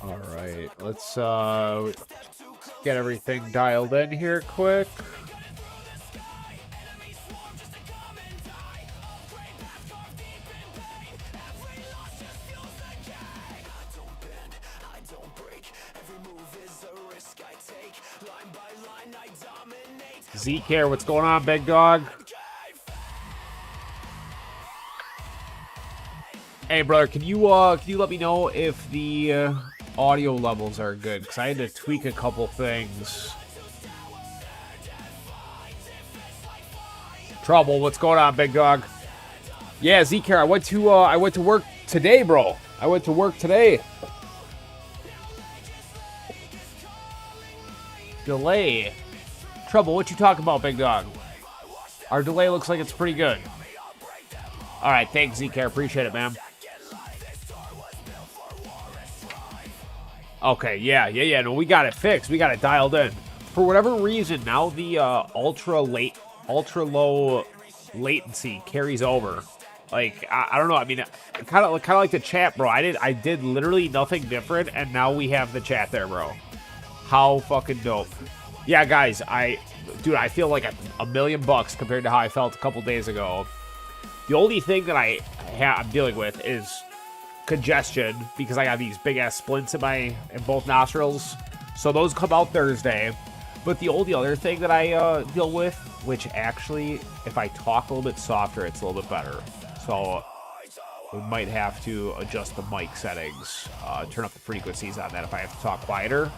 All right, let's get everything dialed in here quick. Zeke here, what's going on, big dog? Hey, brother, can you let me know if the audio levels are good? Because I had to tweak a couple things. Trouble, what's going on, big dog? Yeah, Zeke here. I went to work today, bro. I went to work today. Delay. Trouble, what you talking about, big dog? Our delay looks like it's pretty good. All right, thanks, Zeke. Appreciate it, man. Okay, yeah. No, we got it fixed. We got it dialed in. For whatever reason, now the ultra low latency carries over. Like I don't know. I mean, kind of like the chat, bro. I did literally nothing different, and now we have the chat there, bro. How fucking dope. Yeah, guys, I feel like $1 million compared to how I felt a couple days ago. The only thing that I'm dealing with is congestion because I got these big ass splints in both nostrils. So those come out Thursday. But the only other thing that I deal with, which actually, if I talk a little bit softer, it's a little bit better. So we might have to adjust the mic settings, turn up the frequencies on that if I have to talk quieter.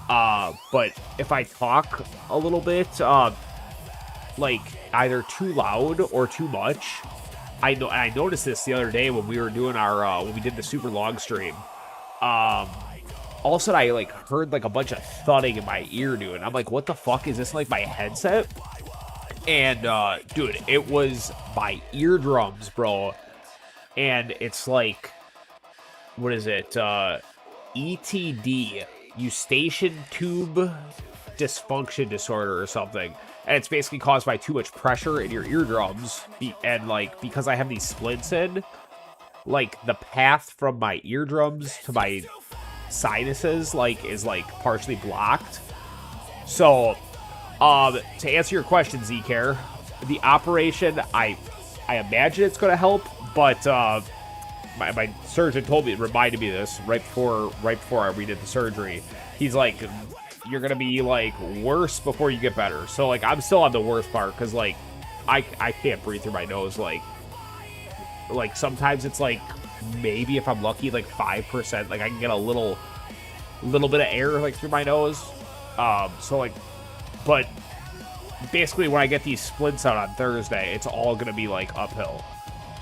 But if I talk a little bit, like either too loud or too much, I noticed this the other day when we were doing when we did the super long stream. All of a sudden I like heard like a bunch of thudding in my ear, dude. And I'm like, what the fuck is this? Like my headset? And dude, it was my eardrums, bro. And it's like, what is it? ETD. Eustachian tube dysfunction disorder or something, and it's basically caused by too much pressure in your eardrums, and like because I have these splints in, like the path from my eardrums to my sinuses like is like partially blocked. So to answer your question, Zeke, the operation, I imagine it's going to help, but my surgeon reminded me of this right before I redid the surgery. He's like, you're gonna be like worse before you get better. So like I'm still on the worst part because like I can't breathe through my nose. Like sometimes it's like maybe if I'm lucky like 5%. Like I can get a little bit of air like through my nose. So like, but basically when I get these splints out on Thursday, it's all gonna be like uphill.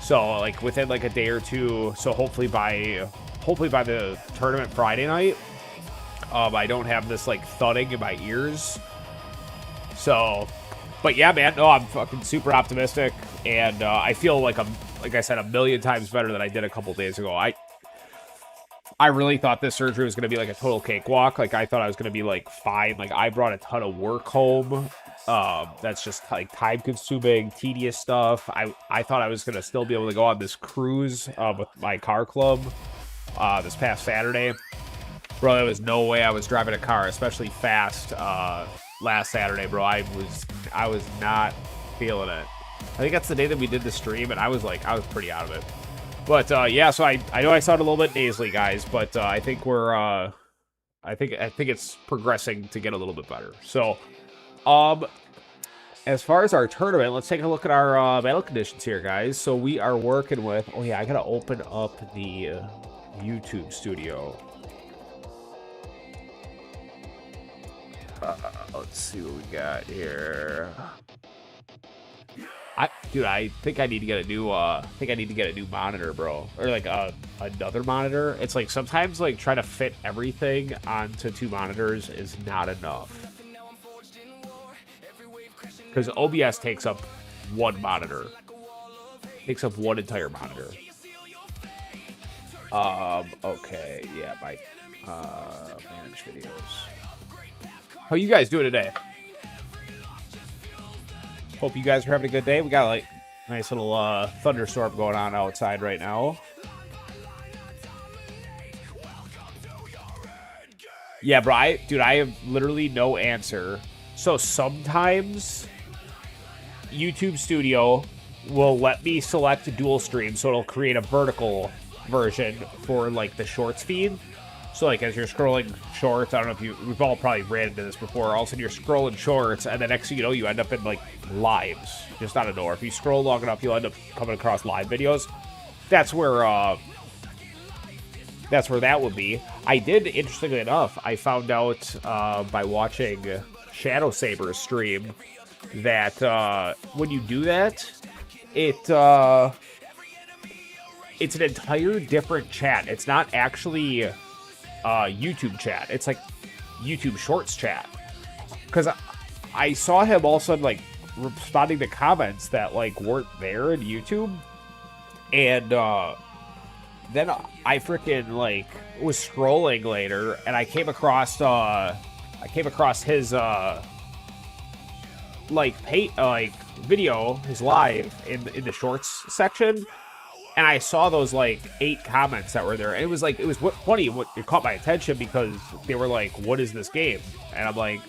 So like within like a day or two, so hopefully by the tournament Friday night, I don't have this like thudding in my ears. So, but yeah, man, no, I'm fucking super optimistic, and I feel like like I said, 1 million times better than I did a couple days ago. I really thought this surgery was gonna be like a total cakewalk. Like I thought I was gonna be like fine. Like I brought a ton of work home. That's just like time consuming, tedious stuff. I thought I was gonna still be able to go on this cruise with my car club this past Saturday. Bro, there was no way I was driving a car, especially fast, last Saturday, bro. I was not feeling it. I think that's the day that we did the stream, and I was pretty out of it. But yeah, so I know I sound a little bit nasally, guys, but I think we're I think it's progressing to get a little bit better. So as far as our tournament, let's take a look at our battle conditions here, guys. So we are working with, oh yeah, I gotta open up the YouTube studio. Let's see what we got here. Dude, I think I need to get a new monitor, bro, or like another monitor. It's like sometimes like trying to fit everything onto 2 monitors is not enough, because OBS takes up 1 monitor, takes up 1 entire monitor. Okay, yeah, my manage videos. How you guys doing today? Hope you guys are having a good day. We got like a nice little thunderstorm going on outside right now. Yeah, bro, dude, I have literally no answer. So sometimes YouTube Studio will let me select a dual stream, so it'll create a vertical version for like the shorts feed. So like as you're scrolling shorts, I don't know if we've all probably ran into this before. All of a sudden you're scrolling shorts, and the next thing you know, you end up in like lives, just out of nowhere. If you scroll long enough, you'll end up coming across live videos. That's where that would be. I did, interestingly enough, I found out by watching Shadow Saber's stream that when you do that, it's an entire different chat. It's not actually YouTube chat. It's like YouTube Shorts chat. Because I saw him all of a sudden like responding to comments that like weren't there in YouTube, and then I freaking like was scrolling later, and I came across his video, his live in the shorts section, and I saw those like 8 comments that were there, and it was funny. It caught my attention because they were like, "What is this game?" And I'm like,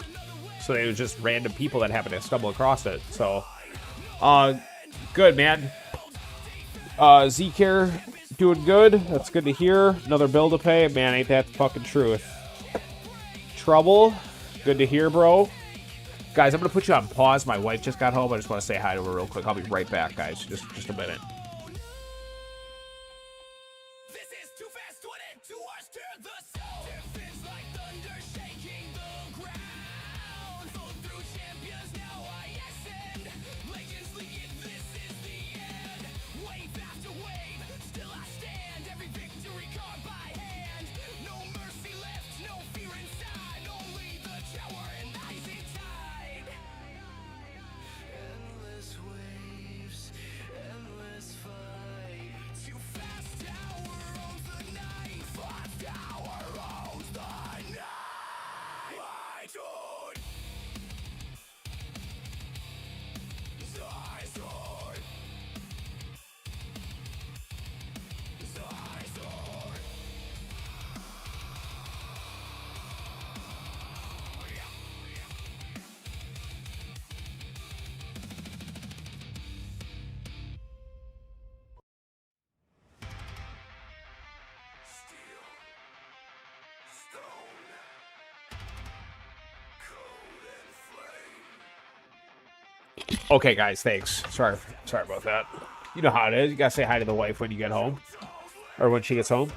so it was just random people that happened to stumble across it. So, good, man. Z-Care doing good. That's good to hear. Another bill to pay. Man, ain't that the fucking truth. Trouble. Good to hear, bro. Guys, I'm going to put you on pause. My wife just got home. I just want to say hi to her real quick. I'll be right back, guys. Just a minute. Okay, guys, thanks. Sorry about that. You know how it is. You gotta say hi to the wife when you get home, or when she gets home.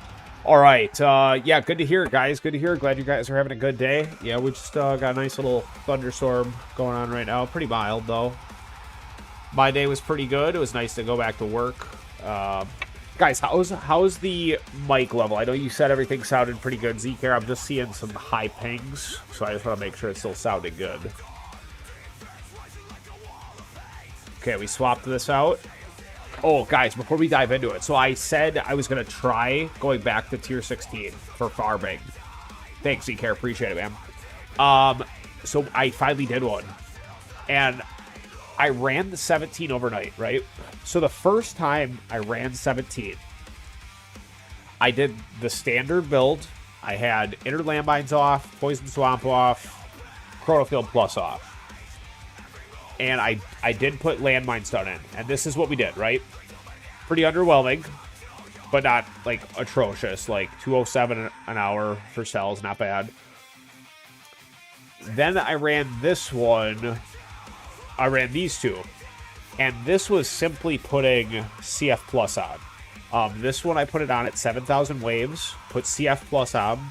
All right. Yeah, good to hear, guys. Good to hear. Glad you guys are having a good day. Yeah, we just got a nice little thunderstorm going on right now. Pretty mild though. My day was pretty good. It was nice to go back to work. Guys, how's the mic level? I know you said everything sounded pretty good, Z-Care. I'm just seeing some high pings, so I just want to make sure it's still sounding good. Okay, we swapped this out. Oh, guys, before we dive into it, so I said I was going to try going back to tier 16 for farming. Thanks, Z-Care. Appreciate it, man. So I finally did one. And I ran the 17 overnight, right? So the first time I ran 17, I did the standard build. I had Inner Landmines off, Poison Swamp off, Chronofield Plus off. And I did put Landmine Stun in. And this is what we did, right? Pretty underwhelming, but not, like, atrocious. Like, 207 an hour for cells, not bad. Then I ran this one. I ran these two. And this was simply putting CF Plus on. This one I put it on at 7,000 waves. Put CF Plus on.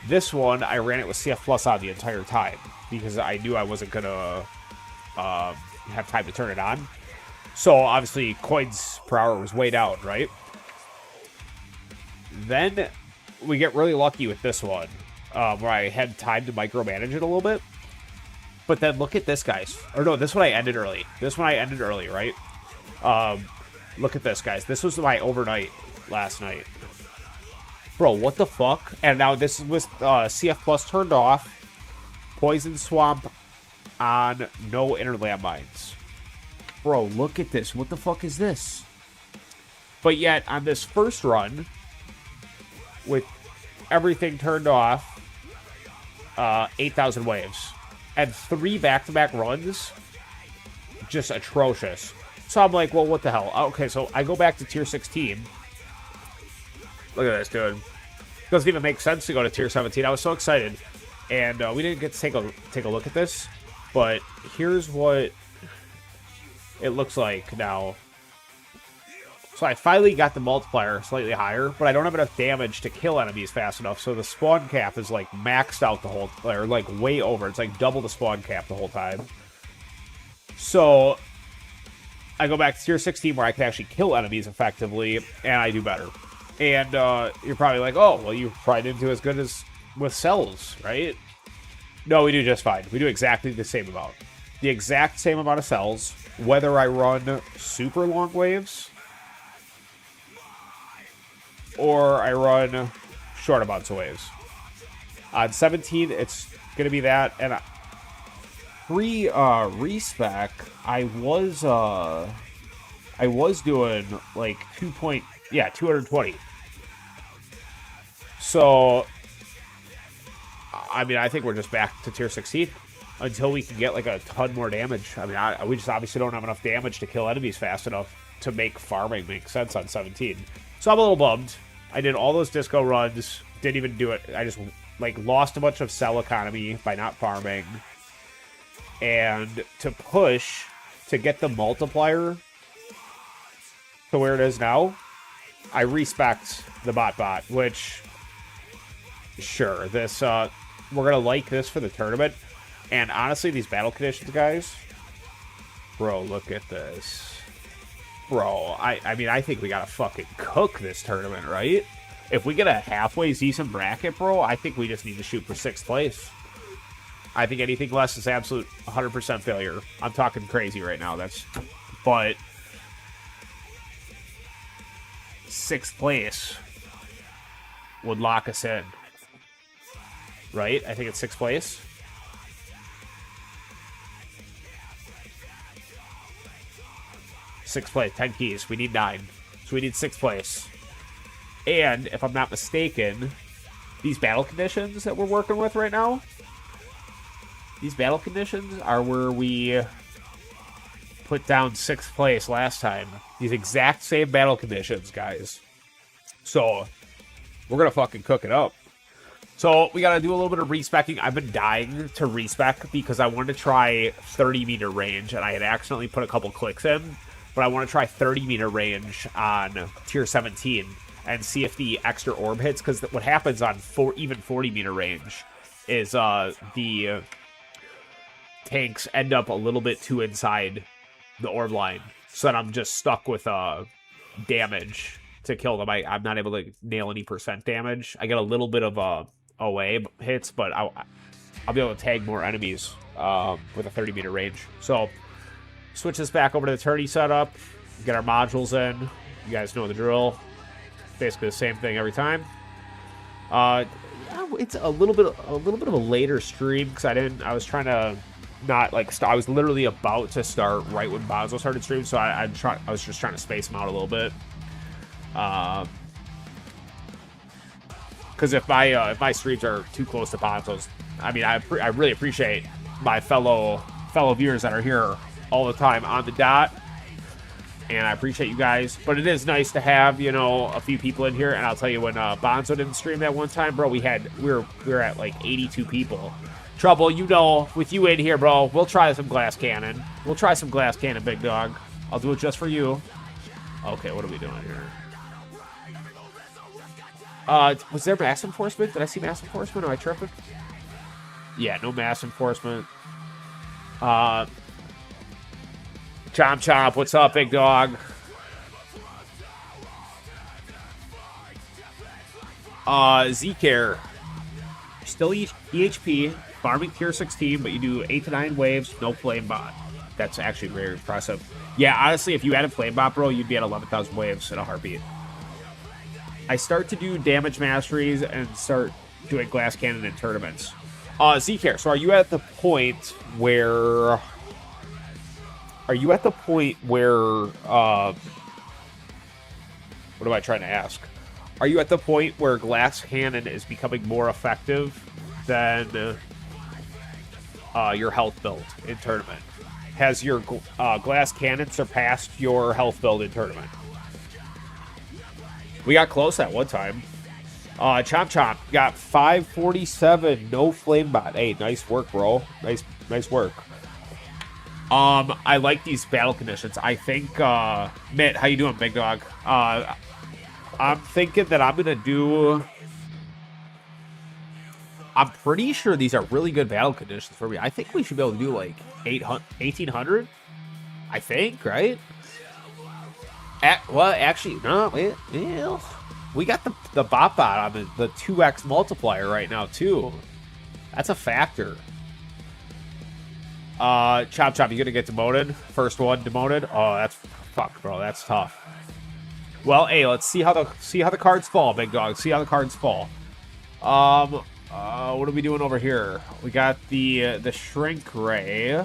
This one, I ran it with CF Plus on the entire time. Because I knew I wasn't going to have time to turn it on. So obviously coins per hour was way down, right? Then we get really lucky with this one, where I had time to micromanage it a little bit. But then look at this, guys. Or no, this one I ended early. Right? Look at this, guys. This was my overnight last night. Bro, what the fuck? And now this is with CF Plus turned off. Poison Swamp on, no Inner Landmines. Bro, look at this. What the fuck is this? But yet, on this first run, with everything turned off, 8,000 waves. And 3 back-to-back runs, just atrocious. So I'm like, well, what the hell? Okay, so I go back to tier 16. Look at this, dude. Doesn't even make sense to go to tier 17. I was so excited. And we didn't get to take a look at this. But here's what it looks like now. So I finally got the multiplier slightly higher, but I don't have enough damage to kill enemies fast enough. So the spawn cap is like maxed out the whole, or like way over. It's like double the spawn cap the whole time. So I go back to tier 16 where I can actually kill enemies effectively, and I do better. And you're probably like, oh, well, you probably didn't do as good as with cells, right? No, we do just fine. We do exactly the same amount. The exact same amount of cells, whether I run super long waves or I run short amounts of waves. On 17, it's going to be that. And pre-respec, I was doing like 220. So, I mean, I think we're just back to tier 16 until we can get like a ton more damage. I mean, we just obviously don't have enough damage to kill enemies fast enough to make farming make sense on 17. So I'm a little bummed. I did all those disco runs, didn't even do it. I just like lost a bunch of cell economy by not farming. And to push to get the multiplier to where it is now, I respect the bot, which sure, this we're gonna like this for the tournament. And honestly, these battle conditions, guys, bro, look at this. Bro, I mean, I think we gotta fucking cook this tournament, right? If we get a halfway decent bracket, bro, I think we just need to shoot for 6th place. I think anything less is absolute 100% failure. I'm talking crazy right now. But 6th place would lock us in, right? I think it's 6th place. Sixth place, 10 keys. We need 9. So we need 6th place. And, if I'm not mistaken, these battle conditions that we're working with right now, these battle conditions are where we put down 6th place last time. These exact same battle conditions, guys. So, we're going to fucking cook it up. So, we got to do a little bit of respecking. I've been dying to respec because I wanted to try 30 meter range, and I had accidentally put a couple clicks in. But I want to try 30 meter range on tier 17 and see if the extra orb hits. Because what happens on even 40 meter range is the tanks end up a little bit too inside the orb line. So then I'm just stuck with damage to kill them. I'm not able to nail any percent damage. I get a little bit of OA hits, but I'll be able to tag more enemies with a 30 meter range. So switch this back over to the tourney setup. Get our modules in. You guys know the drill. Basically the same thing every time. It's a little bit of a later stream because I was trying to not like I was literally about to start right when Bonzo started stream, so I was just trying to space them out a little bit. Because if my streams are too close to Bonzo's, I mean I really appreciate my fellow viewers that are here all the time on the dot, and I appreciate you guys. But it is nice to have, you know, a few people in here. And I'll tell you, when Bonzo didn't stream that one time, bro, we were at like 82 people. Trouble, you know, with you in here, bro, we'll try some glass cannon. We'll try some glass cannon, big dog. I'll do it just for you. Okay, what are we doing here? Was there mass enforcement? Did I see mass enforcement? Am I tripping? Yeah, no mass enforcement. Chomp, what's up, big dog? Z-Care. Still EHP, farming tier 16, but you do 8 to 9 waves, no flame bot. That's actually very impressive. Yeah, honestly, if you added flame bot, bro, you'd be at 11,000 waves in a heartbeat. I start to do damage masteries and start doing glass cannon in tournaments. Z-Care, so are you at the point where... what am I trying to ask? Are you at the point where glass cannon is becoming more effective than your health build in tournament. Has your glass cannon surpassed your health build in tournament? We got close at one time. Chomp Chomp got 547, no flame bot. Hey, nice work, bro. Nice work. I like these battle conditions. I think, Mitt, how you doing, big dog? I'm thinking that I'm gonna do. I'm pretty sure these are really good battle conditions for me. I think we should be able to do like 1800. I think, right? Well, actually, no. We got the bot on the 2x multiplier right now too. That's a factor. Chop Chop, you gonna get demoted? First one demoted? Oh, that's fuck, bro. That's tough. Well, hey, let's see how the cards fall, big dog. See how the cards fall. What are we doing over here? We got the shrink ray.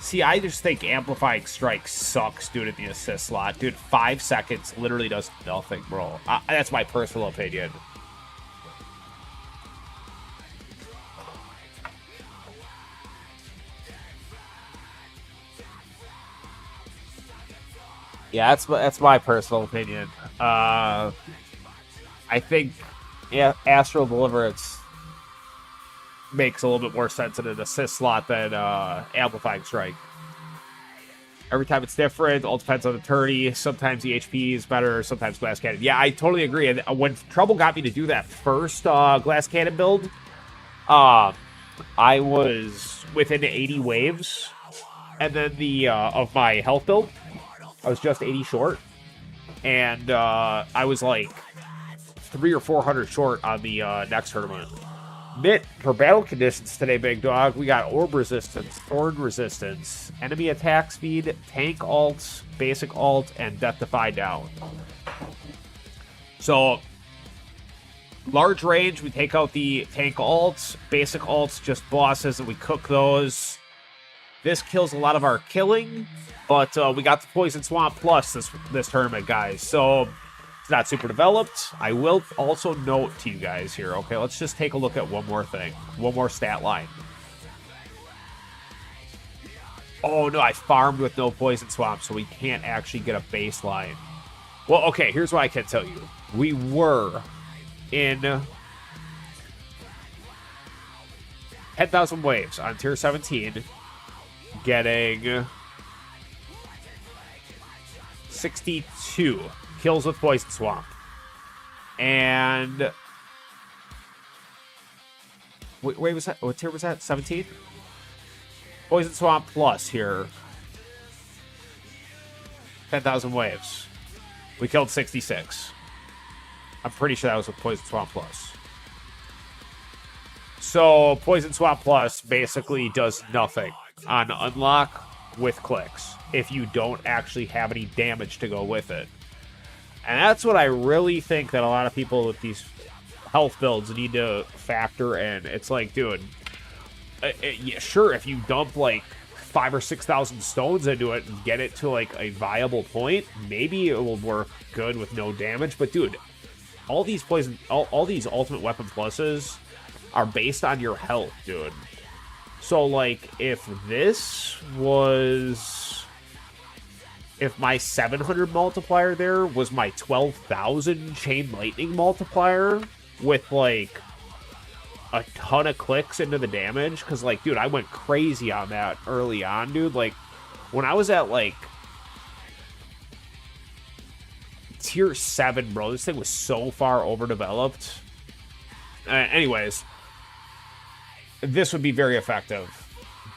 See, I just think amplifying strike sucks, dude, at the assist slot. Dude, 5 seconds literally does nothing, bro. That's my personal opinion. Yeah, that's my personal opinion. I think Astral Deliverance makes a little bit more sense in an assist slot than Amplifying Strike. Every time it's different. All depends on the tourney. Sometimes the HP is better. Sometimes Glass Cannon. Yeah, I totally agree. And when Trouble got me to do that first Glass Cannon build, I was within 80 waves. And then of my health build, I was just 80 short. And I was like 300 or 400 short on the next tournament. Mitt, for battle conditions today, big dog, we got Orb Resistance, Thorn Resistance, Enemy Attack Speed, Tank Alt, Basic Alt, and Death Defy down. So, large range, we take out the Tank Alts, Basic Alts, just bosses, and we cook those. This kills a lot of our killing, but we got the Poison Swamp Plus this tournament, guys. So, not super developed. I will also note to you guys here, okay, let's just take a look at one more thing. One more stat line. Oh, no, I farmed with no Poison Swamp, so we can't actually get a baseline. Well, okay, here's what I can tell you. We were in 10,000 waves on tier 17, getting 62 kills with Poison Swamp. And wait, was that? What tier was that? 17? Poison Swamp Plus here. 10,000 waves. We killed 66. I'm pretty sure that was with Poison Swamp Plus. So Poison Swamp Plus basically does nothing on unlock with clicks if you don't actually have any damage to go with it. And that's what I really think that a lot of people with these health builds need to factor in. It's like, dude, yeah, sure, if you dump like 5,000 or 6,000 stones into it and get it to like a viable point, maybe it will work good with no damage. But dude, all these all these ultimate weapon pluses are based on your health, dude. So like, if my 700 multiplier there was my 12,000 chain lightning multiplier with like a ton of clicks into the damage, because like, dude, I went crazy on that early on, dude. Like, when I was at like tier 7, bro, this thing was so far overdeveloped. Anyways, this would be very effective.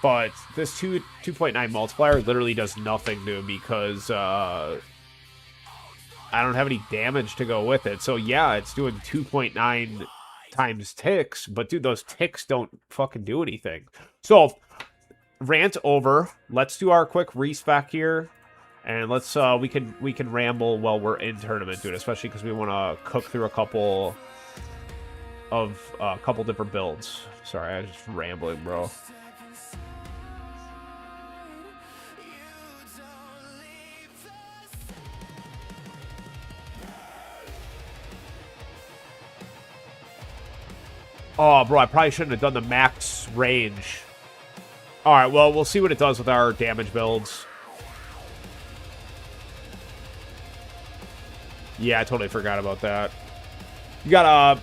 But this 2.9 multiplier literally does nothing to me because I don't have any damage to go with it. So yeah, it's doing 2.9 times ticks, but dude, those ticks don't fucking do anything. So rant over. Let's do our quick respec here, and let's we can ramble while we're in tournament, dude. Especially because we want to cook through a couple different builds. Sorry, I was just rambling, bro. Oh, bro, I probably shouldn't have done the max range. All right, well, we'll see what it does with our damage builds. Yeah, I totally forgot about that. You got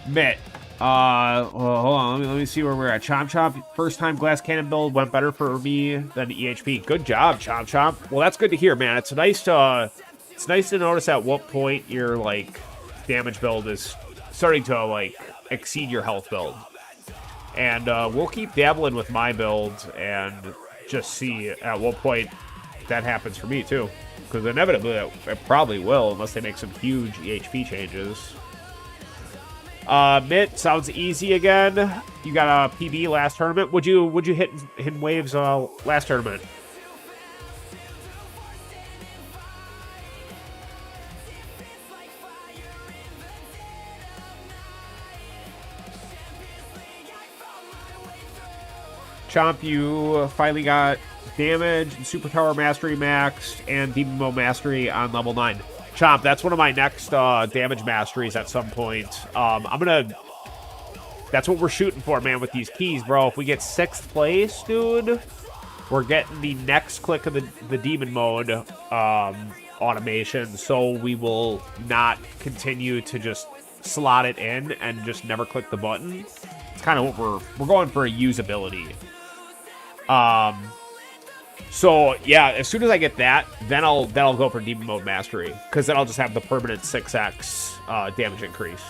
Mitt. Well, hold on. Let me see where we're at. Chomp Chomp, first time glass cannon build went better for me than EHP. Good job, Chomp Chomp. Well, that's good to hear, man. It's nice to notice at what point your like damage build is starting to like exceed your health build. And we'll keep dabbling with my build and just see at what point that happens for me too. Because inevitably it probably will, unless they make some huge EHP changes. Mitt, sounds easy again. You got a PB last tournament. Would you hit hidden waves last tournament? Chomp, you finally got damage and super tower mastery maxed and demon mode mastery on level 9. Chomp, that's one of my next damage masteries at some point. That's what we're shooting for, man, with these keys, bro. If we get 6th place, dude, we're getting the next click of the demon mode automation, so we will not continue to just slot it in and just never click the button. It's kind of what we're going for, a usability. So yeah, as soon as I get that, then I'll go for demon mode mastery, because then I'll just have the permanent 6x damage increase.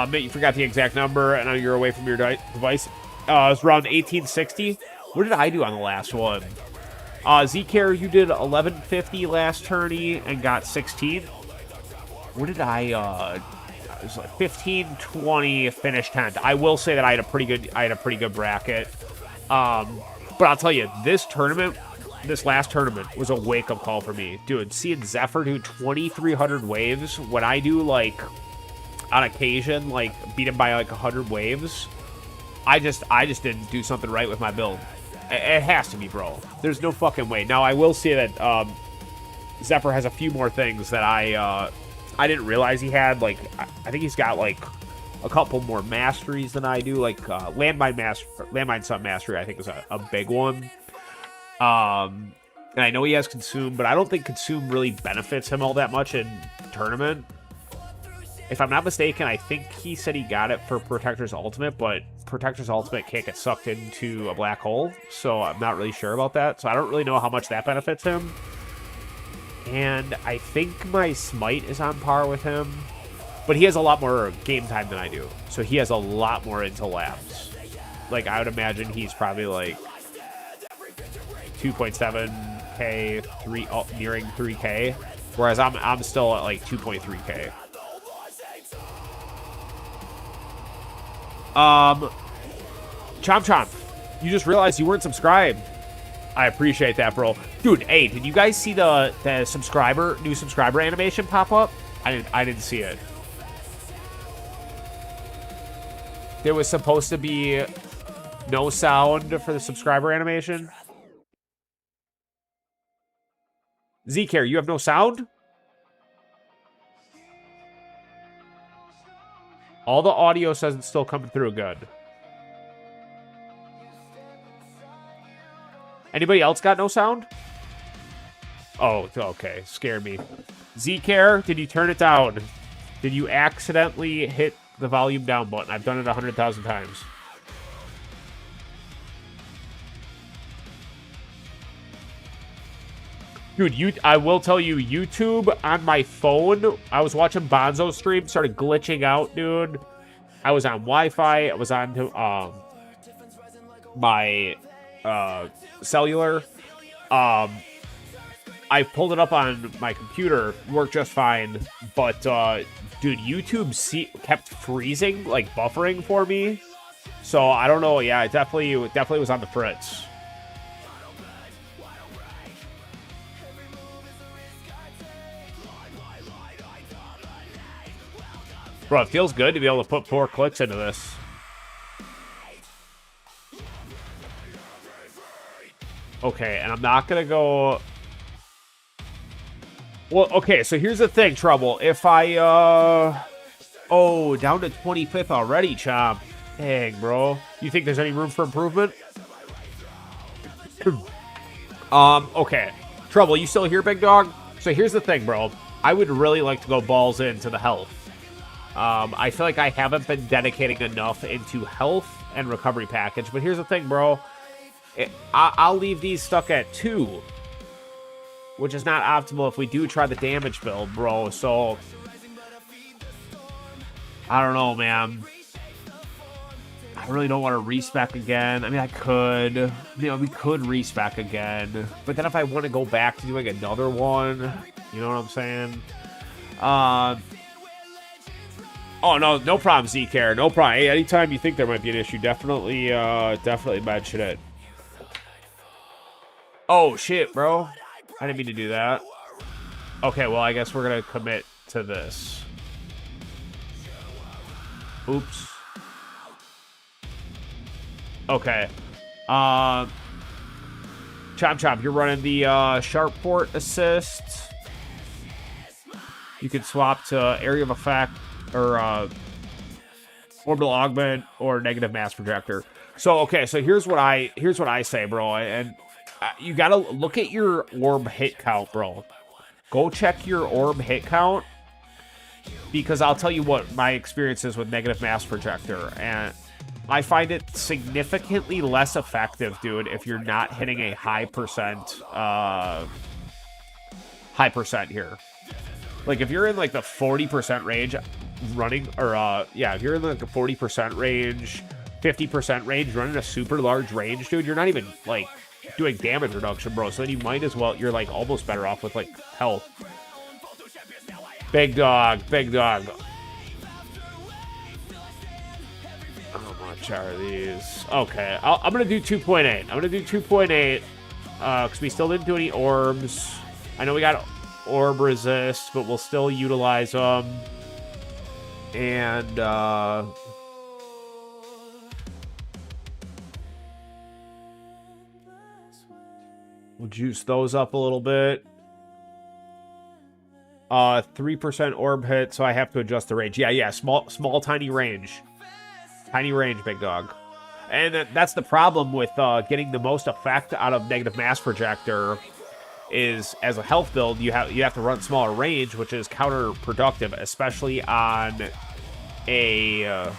Mitt, you forgot the exact number. I know you're away from your device. It was around 1860. What did I do on the last one? ZCare, you did 1150 last tourney and got 16. What did I? It was like 1520, finished 10th. I will say that I had a pretty good bracket. But I'll tell you, this last tournament was a wake up call for me, dude. Seeing Zephyr do 2,300 waves when I do like, on occasion, like, beat him by like 100 waves. I just didn't do something right with my build. It has to be, bro. There's no fucking way. Now, I will say that Zephyr has a few more things that I didn't realize he had. Like, I think he's got like a couple more masteries than I do. Like Landmine Sun Mastery, I think, is a big one. And I know he has Consume, but I don't think Consume really benefits him all that much in tournament. If I'm not mistaken, I think he said he got it for Protector's Ultimate, but Protector's Ultimate can't get sucked into a black hole, so I'm not really sure about that. So I don't really know how much that benefits him. And I think my Smite is on par with him, but he has a lot more game time than I do, so he has a lot more into labs. Like, I would imagine he's probably like 2.7k, nearing 3k, whereas I'm still at like 2.3k. Chomp Chomp, you just realized you weren't subscribed. I appreciate that, bro. Dude, hey, did you guys see the new subscriber animation pop up? I didn't see it. There was supposed to be no sound for the subscriber animation. ZCare, you have no sound? All the audio says it's still coming through good. Anybody else got no sound? Oh, okay. Scared me. ZCare, did you turn it down? Did you accidentally hit the volume down button? I've done it 100,000 times. Dude, I will tell you, YouTube on my phone, I was watching Bonzo stream, started glitching out, dude. I was on Wi-Fi. I was on my cellular. I I pulled it up on my computer, worked just fine, but dude, YouTube kept freezing, like buffering for me. So I don't know. Yeah, it definitely was on the fritz. Bro, it feels good to be able to put 4 clicks into this. Okay, and I'm not gonna go... Well, okay, so here's the thing, Trouble. If I, Oh, down to 25th already, Chomp. Dang, bro. You think there's any room for improvement? Okay. Trouble, you still here, big dog? So here's the thing, bro. I would really like to go balls into the health. I feel like I haven't been dedicating enough into health and recovery package, but here's the thing, bro. I'll leave these stuck at 2, which is not optimal if we do try the damage build, bro. So, I don't know, man. I really don't want to respec again. I mean, I could. You know, we could respec again. But then if I want to go back to doing another one, you know what I'm saying? Oh, no problem, Z-Care. No problem. Hey, anytime you think there might be an issue, definitely mention it. Oh, shit, bro. I didn't mean to do that. Okay, well, I guess we're going to commit to this. Oops. Okay. Chomp Chomp, you're running the Sharp Port Assist. You could swap to Area of Effect or Orbital Augment or Negative Mass Projector. So, okay, so here's what I say, bro, and you gotta look at your orb hit count, bro. Go check your orb hit count, because I'll tell you what my experience is with Negative Mass Projector, and I find it significantly less effective, dude, if you're not hitting a high percent here. Like, if you're in, like, the 40% range running, or, yeah, if you're in, like, the 40% range, 50% range, running a super large range, dude, you're not even, like, doing damage reduction, bro. So then you might as well, you're, like, almost better off with, like, health. Big dog, big dog. How much are these? Okay, I'm going to do 2.8. I'm going to do 2.8, because we still didn't do any orbs. I know we got orb resist, but we'll still utilize them. And, we'll juice those up a little bit. 3% orb hit, so I have to adjust the range. Yeah, small, tiny range. Tiny range, big dog. And that's the problem with getting the most effect out of Negative Mass Projector, is as a health build, you have to run smaller range, which is counterproductive, especially on a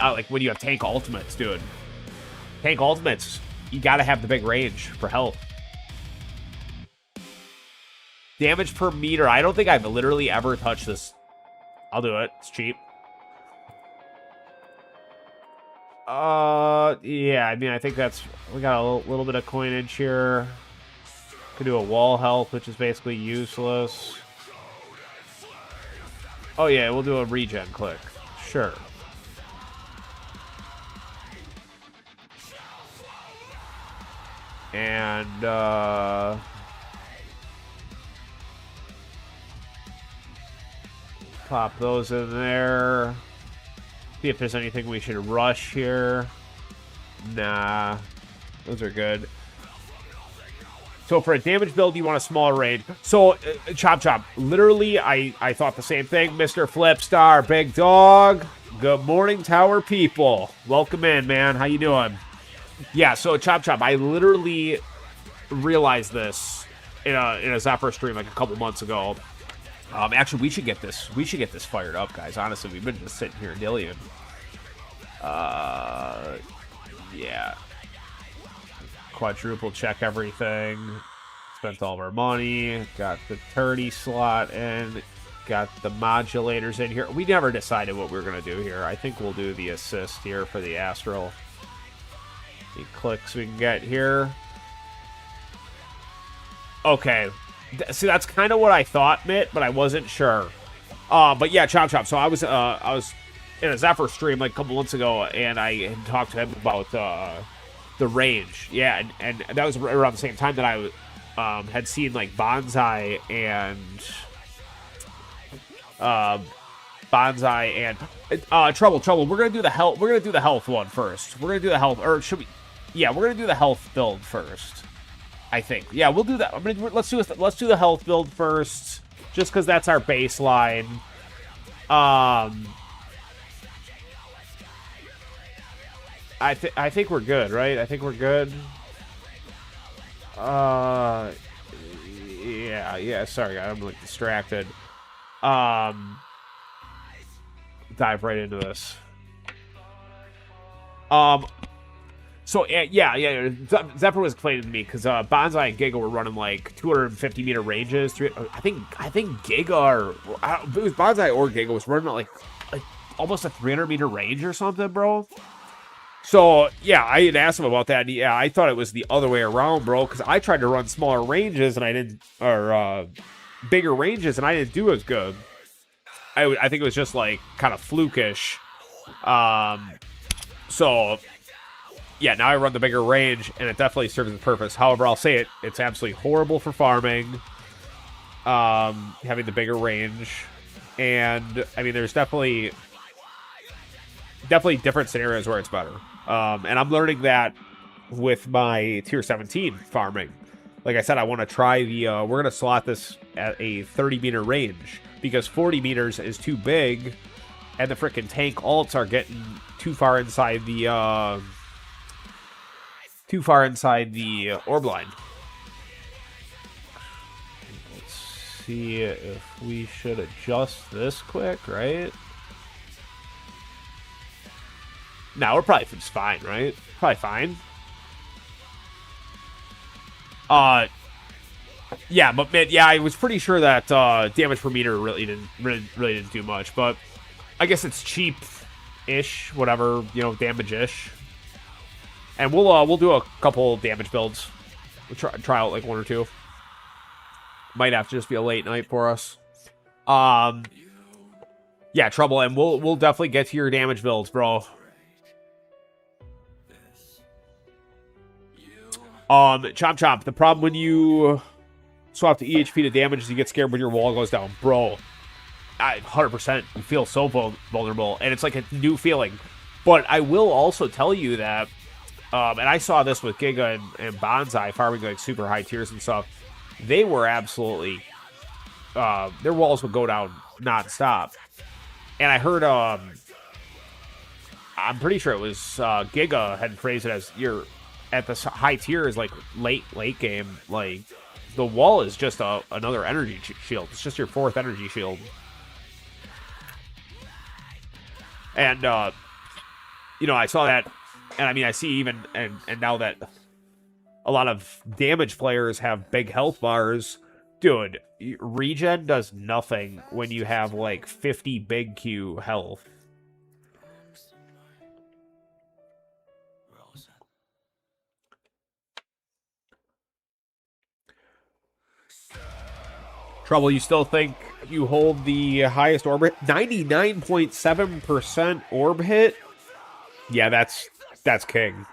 like when you have tank ultimates, dude. Tank ultimates, you gotta have the big range for health. Damage per meter. I don't think I've literally ever touched this. I'll do it. It's cheap. Yeah, I mean, I think that's... We got a little bit of coinage here. Could do a wall health, which is basically useless. Oh, yeah, we'll do a regen click. Sure. And, pop those in there. See if there's anything we should rush here. Nah. Those are good. So for a damage build, you want a smaller range. So, Chop Chop, literally, I thought the same thing. Mr. Flipstar, big dog. Good morning, Tower people. Welcome in, man. How you doing? Yeah, so Chop Chop, I literally realized this in a Zephyr stream like a couple months ago. Actually, we should get this fired up, guys. Honestly, we've been just sitting here dillying. Yeah. Quadruple check everything. Spent all of our money. Got the 30 slot in. Got the modulators in here. We never decided what we were going to do here. I think we'll do the assist here for the Astral. The clicks we can get here. Okay. See, that's kind of what I thought, Mitt, but I wasn't sure. But yeah, Chop Chop. So I was in a Zephyr stream like a couple months ago, and I had talked to him about the range. Yeah, and that was around the same time that I had seen like Bonsai and Trouble. We're gonna do the health. We're gonna do the health one first. We're gonna do the health, or should we? Yeah, we're gonna do the health build first. I think. Yeah, we'll do that. Let's do the health build first, just because that's our baseline. I think we're good, right? I think we're good. Yeah. Sorry, I'm like distracted. Dive right into this. So yeah. Zephyr was complaining to me because Bonsai and Giga were running like 250 meter ranges. I think Giga it was Bonsai or Giga was running like almost a 300 meter range or something, bro. So yeah, I had asked him about that. And yeah, I thought it was the other way around, bro, because I tried to run smaller ranges and I didn't, or bigger ranges, and I didn't do as good. I think it was just like kind of flukish. So yeah, now I run the bigger range, and it definitely serves its purpose. However, I'll say it's absolutely horrible for farming, having the bigger range. And, I mean, there's definitely different scenarios where it's better. And I'm learning that with my Tier 17 farming. Like I said, I want to try we're going to slot this at a 30-meter range, because 40 meters is too big, and the frickin' tank ults are getting too far inside the orb line. Let's see if we should adjust this quick, right? No, we're probably just fine, right? Probably fine. Yeah, but man, yeah, I was pretty sure that damage per meter really didn't do much, but I guess it's cheap-ish, whatever, damage-ish. And we'll do a couple damage builds. We'll try out like one or two. Might have to just be a late night for us. Yeah, Trouble, and we'll definitely get to your damage builds, bro. Chomp. The problem when you swap the EHP to damage is you get scared when your wall goes down, bro. 100%. You feel so vulnerable, and it's like a new feeling. But I will also tell you that. And I saw this with Giga and Bonsai farming like super high tiers and stuff. They were absolutely, their walls would go down nonstop. And I heard, I'm pretty sure it was Giga had phrased it as you're at the high tiers, like late game, like the wall is just another energy shield. It's just your fourth energy shield. And, I saw that. And I mean, I see even, and now that a lot of damage players have big health bars, dude, regen does nothing when you have like 50 big Q health. Trouble, you still think you hold the highest orb hit? 99.7% orb hit? Yeah, that's king.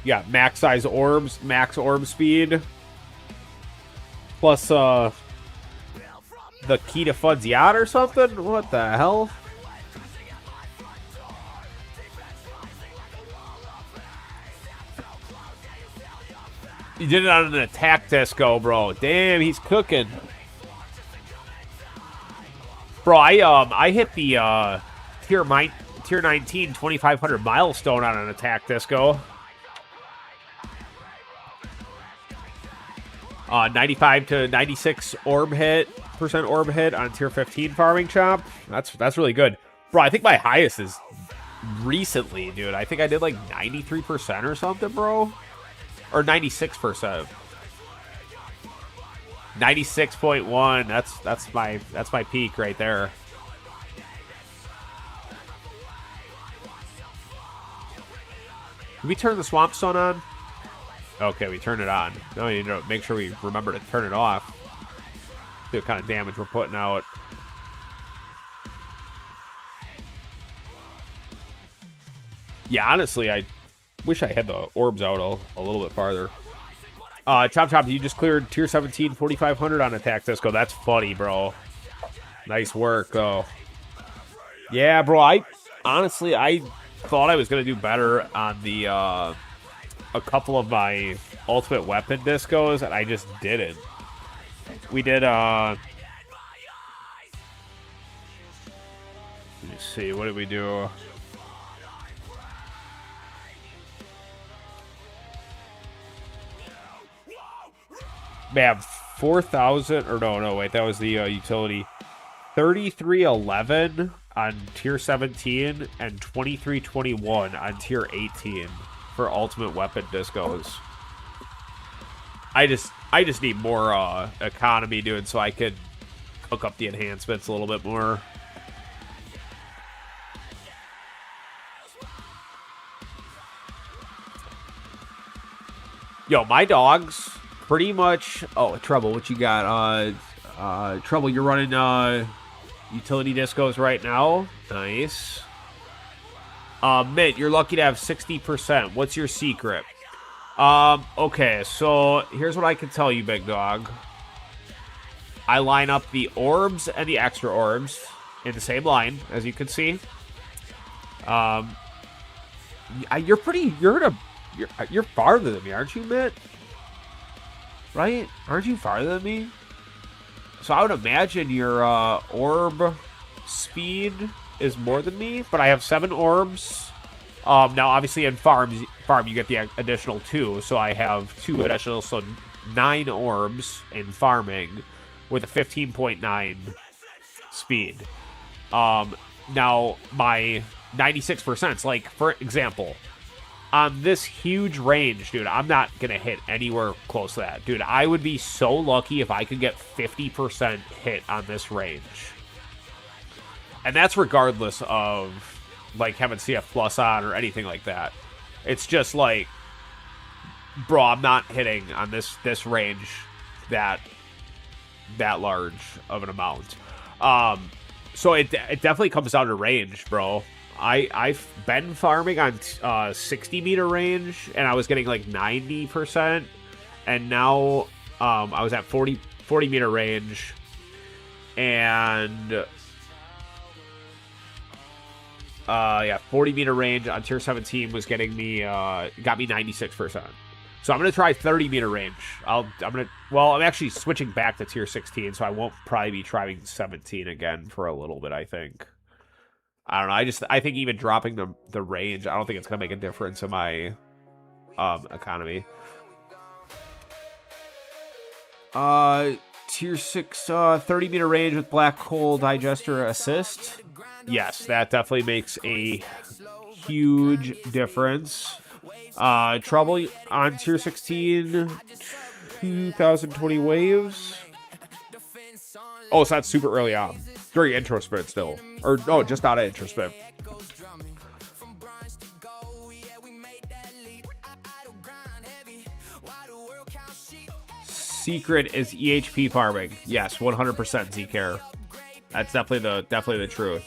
Yeah, max size orbs, max orb speed. Plus, the key to Fud's yacht or something? What the hell? He did it on an attack disco, bro. Damn, he's cooking. Bro, I hit the tier 19 2500 milestone on an attack disco. 95 to 96 orb hit on tier 15 farming chop. That's really good. Bro, I think my highest is recently, dude. I think I did like 93% or something, bro. Or 96%. 96.1. That's my peak right there. Did we turn the Swamp Stone on? Okay, we turned it on. Now we need to make sure we remember to turn it off. See what kind of damage we're putting out. Yeah, honestly, I wish I had the orbs out a little bit farther. Chop, you just cleared tier 17, 4,500 on Attack Disco. That's funny, bro. Nice work, though. Yeah, bro, I thought I was going to do better on the, a couple of my ultimate weapon discos, and I just didn't. We did, let me see, what did we do? Man, 4,000, or no, wait, that was the utility. 3311 on tier 17 and 2321 on tier 18 for ultimate weapon discos. I just need more economy, dude, so I could hook up the enhancements a little bit more. Yo, my dogs pretty much. Oh, Trouble, what you got? Trouble, you're running utility discos right now. Nice. Mint, you're lucky to have 60%. What's your secret? Okay, so here's what I can tell you, big dog. I line up the orbs and the extra orbs in the same line, as you can see. You're farther than me, aren't you, Mint? Right? Aren't you farther than me? So I would imagine your orb speed is more than me, but I have 7 orbs. Now, obviously, in farm you get the additional 2, so I have 2 additional, so 9 orbs in farming with a 15.9 speed. Now, my 96%, like, for example, on this huge range, dude, I'm not going to hit anywhere close to that. Dude, I would be so lucky if I could get 50% hit on this range. And that's regardless of, like, having CF Plus on or anything like that. It's just like, bro, I'm not hitting on this range that large of an amount. So it definitely comes down to range, bro. I've been farming on 60 meter range, and I was getting like 90%, and now I was at 40 meter range, and 40 meter range on tier 17 was getting me got me 96%. So I'm gonna try 30 meter range. I'm actually switching back to tier 16, so I won't probably be trying 17 again for a little bit, I think. I don't know. I think even dropping the range, I don't think it's gonna make a difference in my economy. Tier 6 30 meter range with black hole digester assist. Yes, that definitely makes a huge difference. Trouble on tier 16, 2020 waves. Oh, so that's super early on. During intro sprint still. Or, no, just out of intro sprint. Secret is EHP farming. Yes, 100% Zcare. That's definitely the truth.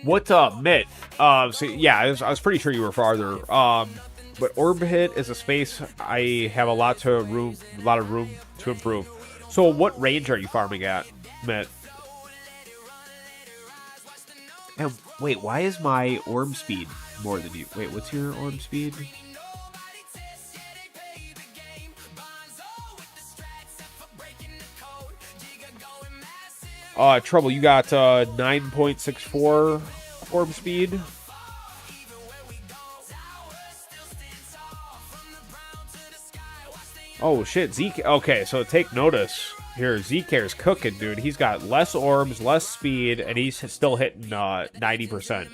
What's up, Mitt? So yeah, I was pretty sure you were farther. But orb hit is a space I have a lot of room to improve. So what range are you farming at, Mitt? And wait, why is my orb speed more than you? Wait, what's your orb speed? Trouble, you got 9.64 orb speed. Oh shit, Zeke. Okay, so take notice here. Zcare's cooking, dude. He's got less orbs, less speed, and he's still hitting 90%.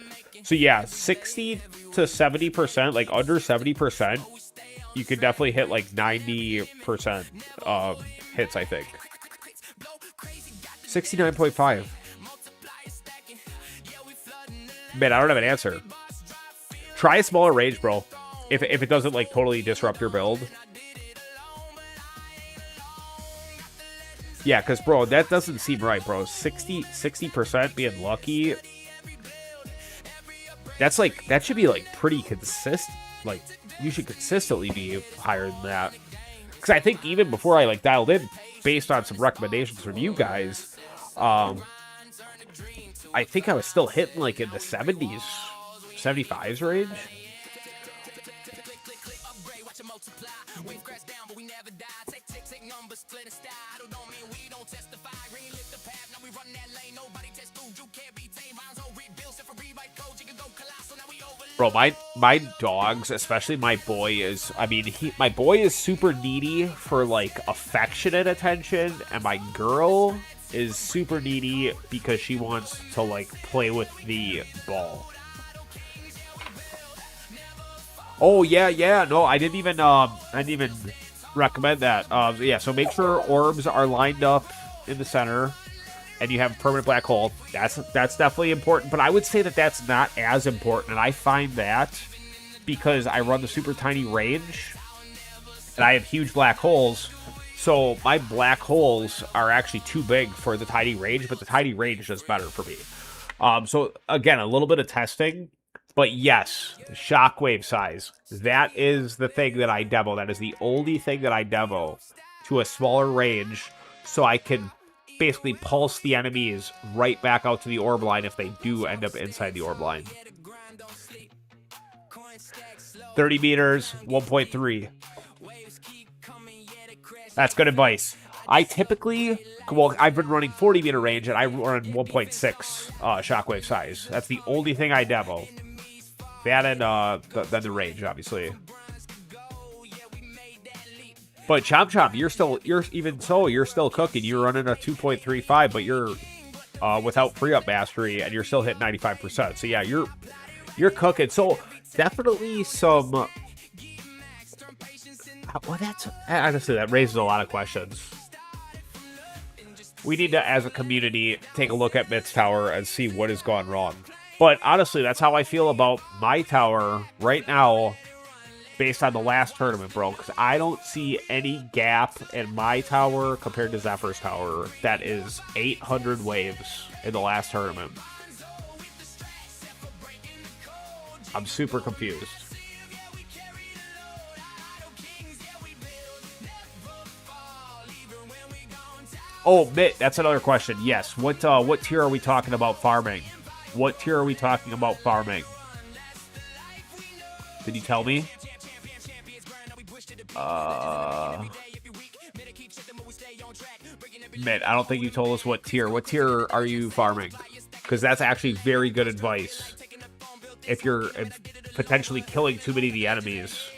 So yeah, 60 to 70%, like under 70%, you could definitely hit like 90% hits, I think. 69.5. Man, I don't have an answer. Try a smaller range, bro. If it doesn't, like, totally disrupt your build. Yeah, because, bro, that doesn't seem right, bro. 60% being lucky. That's, like, that should be, like, pretty consistent. Like, you should consistently be higher than that. Because I think even before I, like, dialed in, based on some recommendations from you guys, I think I was still hitting, like, in the 70s, 75s range. Bro, my dogs, especially my boy, is, I mean, my boy is super needy for, like, affectionate attention, and my girl is super needy because she wants to, like, play with the ball. Oh, yeah, no, I didn't even recommend that. Yeah, so make sure orbs are lined up in the center, and you have a permanent black hole. That's definitely important, but I would say that that's not as important, and I find that because I run the super tiny range, and I have huge black holes, so my black holes are actually too big for the tiny range, but the tiny range does better for me. So, again, a little bit of testing, but yes, the shockwave size, that is the thing that I demo. That is the only thing that I demo to a smaller range, so I can basically pulse the enemies right back out to the orb line if they do end up inside the orb line. 30 meters, 1.3. That's good advice. I typically, well, I've been running 40 meter range and I run 1.6 shockwave size. That's the only thing I demo. That and then the range, obviously. But Chomp, you're still cooking. You're running a 2.35, but you're without free up mastery, and you're still hitting 95%. So yeah, you're cooking. So definitely some. Well, that's honestly, that raises a lot of questions. We need to, as a community, take a look at Mitt's tower and see what has gone wrong. But honestly, that's how I feel about my tower right now, based on the last tournament, bro, because I don't see any gap in my tower compared to Zephyr's tower. That is 800 waves in the last tournament. I'm super confused. Oh, Mitt, that's another question. Yes, what tier are we talking about farming? What tier are we talking about farming? Did you tell me? Mitt, I don't think you told us what tier. What tier are you farming? Because that's actually very good advice. If you're potentially killing too many of the enemies.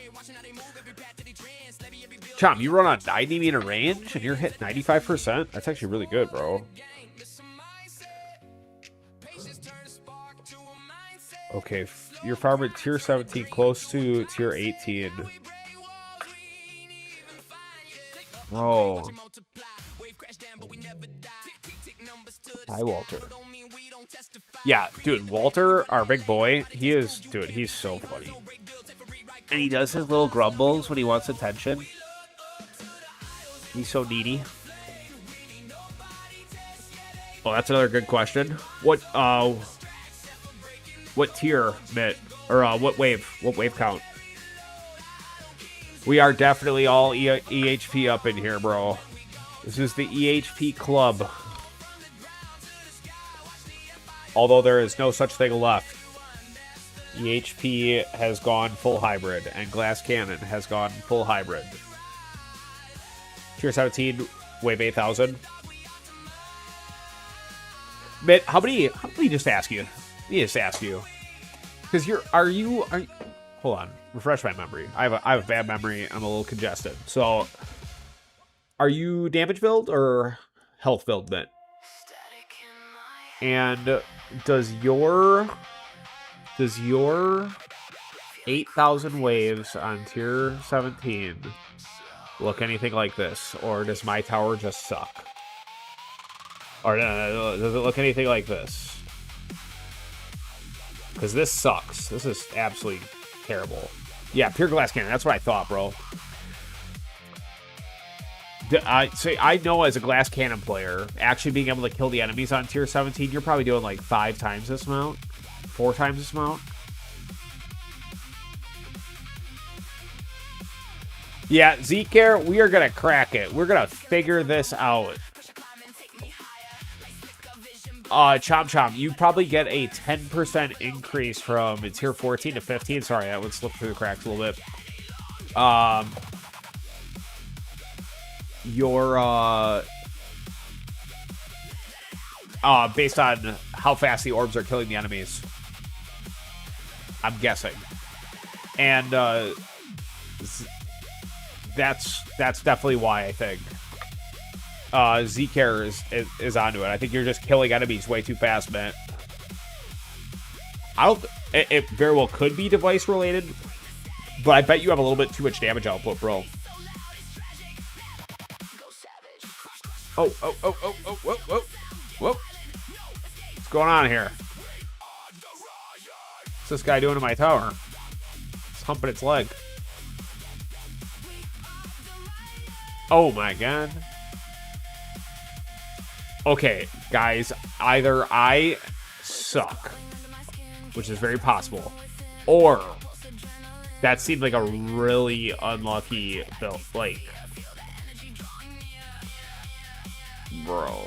Chom, you run on 90 meter range and you're hit 95%? That's actually really good, bro. Okay, you're farming tier 17 close to tier 18. Oh. Hi, Walter. Yeah, dude, Walter, our big boy, he's so funny. And he does his little grumbles when he wants attention. He's so needy. Oh, that's another good question. What tier, Mitt? Or what wave count? We are definitely all EHP up in here, bro. This is the EHP club. Although there is no such thing left. EHP has gone full hybrid, and Glass Cannon has gone full hybrid. Tier 17, wave 8,000. Mitt, how many just ask you? Let me just ask you. Because are you hold on, refresh my memory. I have a bad memory. I'm a little congested. So, are you damage build or health build, Mitt? And does your 8,000 waves on tier 17 look anything like this, or does my tower just suck? Or does it look anything like this? Because this sucks. This is absolutely terrible. Yeah, pure glass cannon. That's what I thought, bro. I know as a glass cannon player, actually being able to kill the enemies on tier 17, you're probably doing like 5 times this amount. 4 times this amount. Yeah, Zcare, we are going to crack it. We're going to figure this out. Chomp, you probably get a 10% increase from tier 14 to 15. Sorry, that would slip through the cracks a little bit. Based on how fast the orbs are killing the enemies. I'm guessing. And, that's definitely why I think Zcare is onto it. I think you're just killing enemies way too fast, man. It very well could be device related, but I bet you have a little bit too much damage output, bro. Oh, whoa. What's going on here? What's this guy doing to my tower? It's humping its leg. Oh my god. Okay, guys, either I suck, which is very possible, or that seemed like a really unlucky build. Like, bro.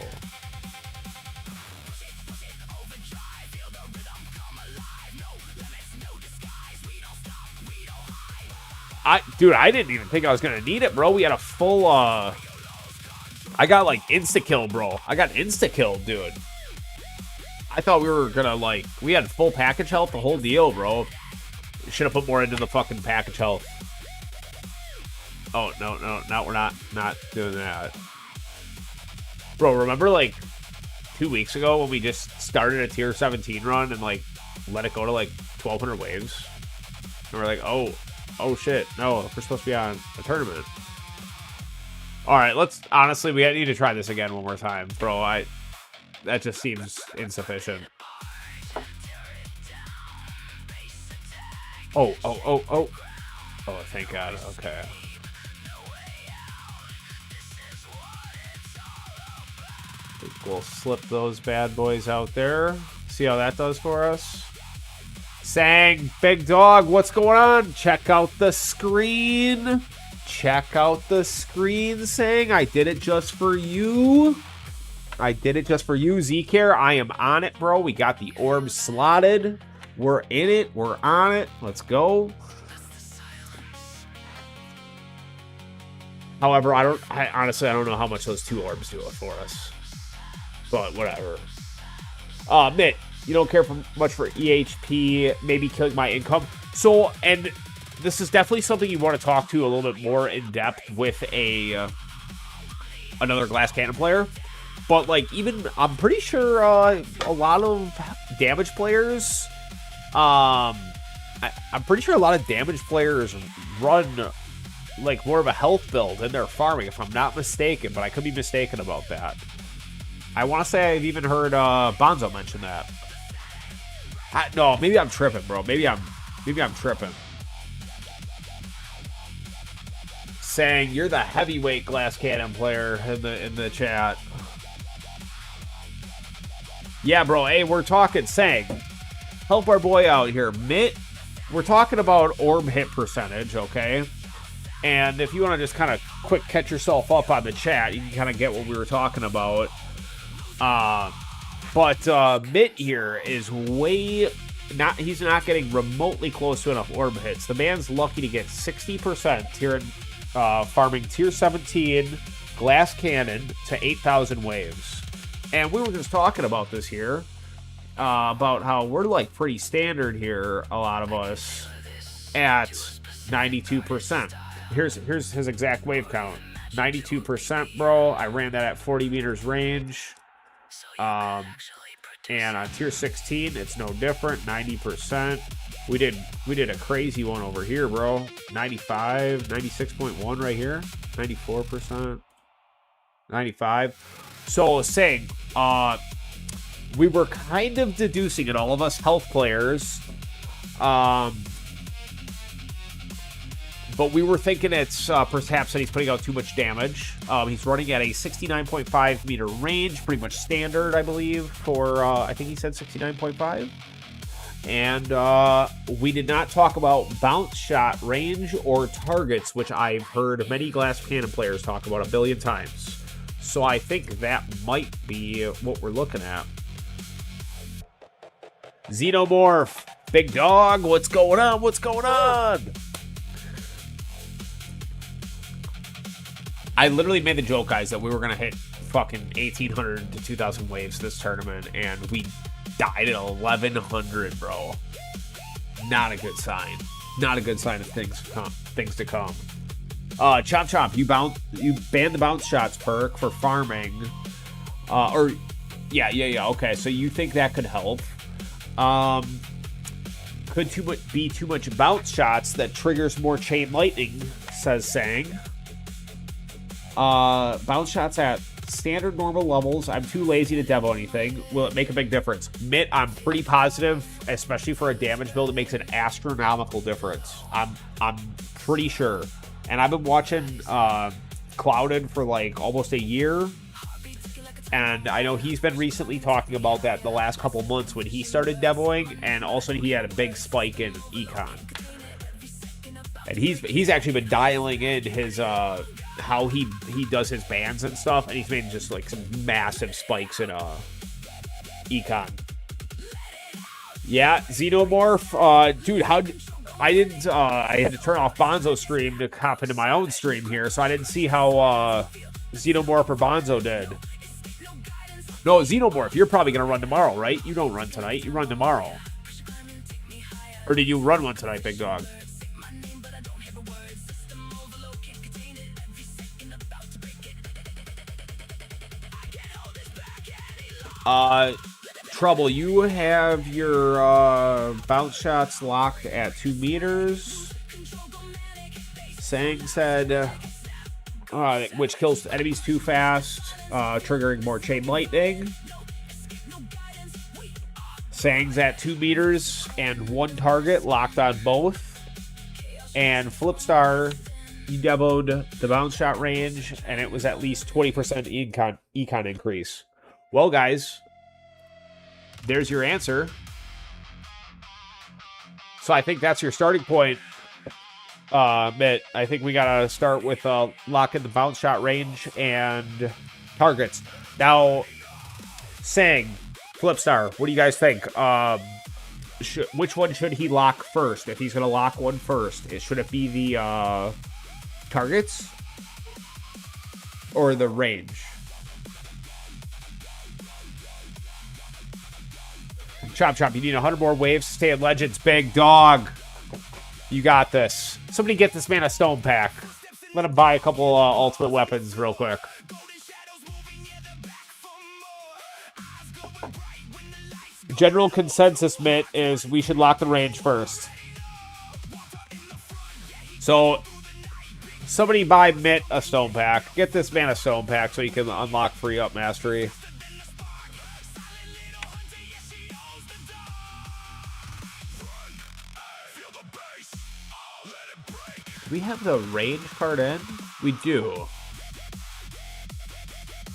Dude, I didn't even think I was gonna need it, bro. We had a full, I got, like, insta-kill, bro. I got insta-kill, dude. I thought we were gonna, like, we had full package health, the whole deal, bro. Should have put more into the fucking package health. Oh, no, we're not doing that. Bro, remember, like, 2 weeks ago when we just started a tier 17 run and, like, let it go to, like, 1,200 waves? And we're like, oh shit, no, we're supposed to be on a tournament. Alright, honestly, we need to try this again one more time, bro. That just seems insufficient. Oh, thank god, okay. We'll slip those bad boys out there. See how that does for us. Sang, big dog, what's going on? Check out the screen. Check out the screen, Sang. I did it just for you. Zcare, I am on it, bro. We got the orbs slotted. We're in it. We're on it. Let's go. However, I honestly don't know how much those 2 orbs do it for us. But whatever. Mitt, you don't care much for EHP, maybe killing my income. So, and this is definitely something you want to talk to a little bit more in depth with another glass cannon player. But, like, even, I'm pretty sure a lot of damage players, I'm pretty sure a lot of damage players run, like, more of a health build in their farming, if I'm not mistaken. But I could be mistaken about that. I want to say I've even heard Bonzo mention that. No, maybe I'm tripping, bro. Maybe I'm tripping. Saying you're the heavyweight glass cannon player in the chat. Yeah, bro. Hey, we're talking. Saying, help our boy out here, Mitt. We're talking about orb hit percentage, okay? And if you want to just kind of quick catch yourself up on the chat, you can kind of get what we were talking about. But Mitt here is he's not getting remotely close to enough orb hits. The man's lucky to get 60% farming tier 17 glass cannon to 8,000 waves. And we were just talking about this here, about how we're like pretty standard here, a lot of us, at 92%. Here's his exact wave count. 92%, bro. I ran that at 40 meters range. And on tier 16, it's no different. 90%. We did a crazy one over here, bro. 95, 96.1 right here. 94%. 95. So saying, we were kind of deducing it, all of us health players. But we were thinking it's perhaps that he's putting out too much damage. He's running at a 69.5 meter range, pretty much standard, I believe, for, I think he said 69.5. And we did not talk about bounce shot range or targets, which I've heard many glass cannon players talk about a billion times. So I think that might be what we're looking at. Xenomorph, big dog, what's going on? What's going on? I literally made the joke, guys, that we were going to hit fucking 1,800 to 2,000 waves this tournament, and we died at 1,100, bro. Not a good sign. Not a good sign of things to come. Chomp Chomp, you banned the bounce shots perk for farming. Yeah, okay, so you think that could help. Could be too much bounce shots that triggers more chain lightning, says Sang. Bounce shots at standard normal levels. I'm too lazy to devo anything. Will it make a big difference? Mitt, I'm pretty positive, especially for a damage build, it makes an astronomical difference. I'm pretty sure. And I've been watching Clouded for like almost a year. And I know he's been recently talking about that the last couple months when he started devoing, and also he had a big spike in econ. And he's actually been dialing in his how he does his bans and stuff, and he's made just like some massive spikes in econ. Yeah, Xenomorph, dude, I had to turn off Bonzo's stream to hop into my own stream here, so I didn't see how Xenomorph or Bonzo did. No, Xenomorph, you're probably gonna run tomorrow, right? You don't run tonight, you run tomorrow. Or did you run one tonight, big dog? Trouble, you have your bounce shots locked at 2 meters. Sang said, which kills enemies too fast, triggering more chain lightning. Sang's at 2 meters and 1 target, locked on both. And Flipstar, you demoed the bounce shot range, and it was at least 20% econ increase. Well, guys, there's your answer. So I think that's your starting point, Mitt. I think we got to start with locking the bounce shot range and targets. Now, Sang, Flipstar, what do you guys think? Which one should he lock first? If he's going to lock one first, should it be the targets or the range? Chop Chop, you need 100 more waves to stay in Legends. Big dog. You got this. Somebody get this man a stone pack. Let him buy a couple ultimate weapons real quick. General consensus, Mitt, is we should lock the range first. So, somebody buy Mitt a stone pack. Get this man a stone pack so he can unlock free up mastery. We have the range card in? We do.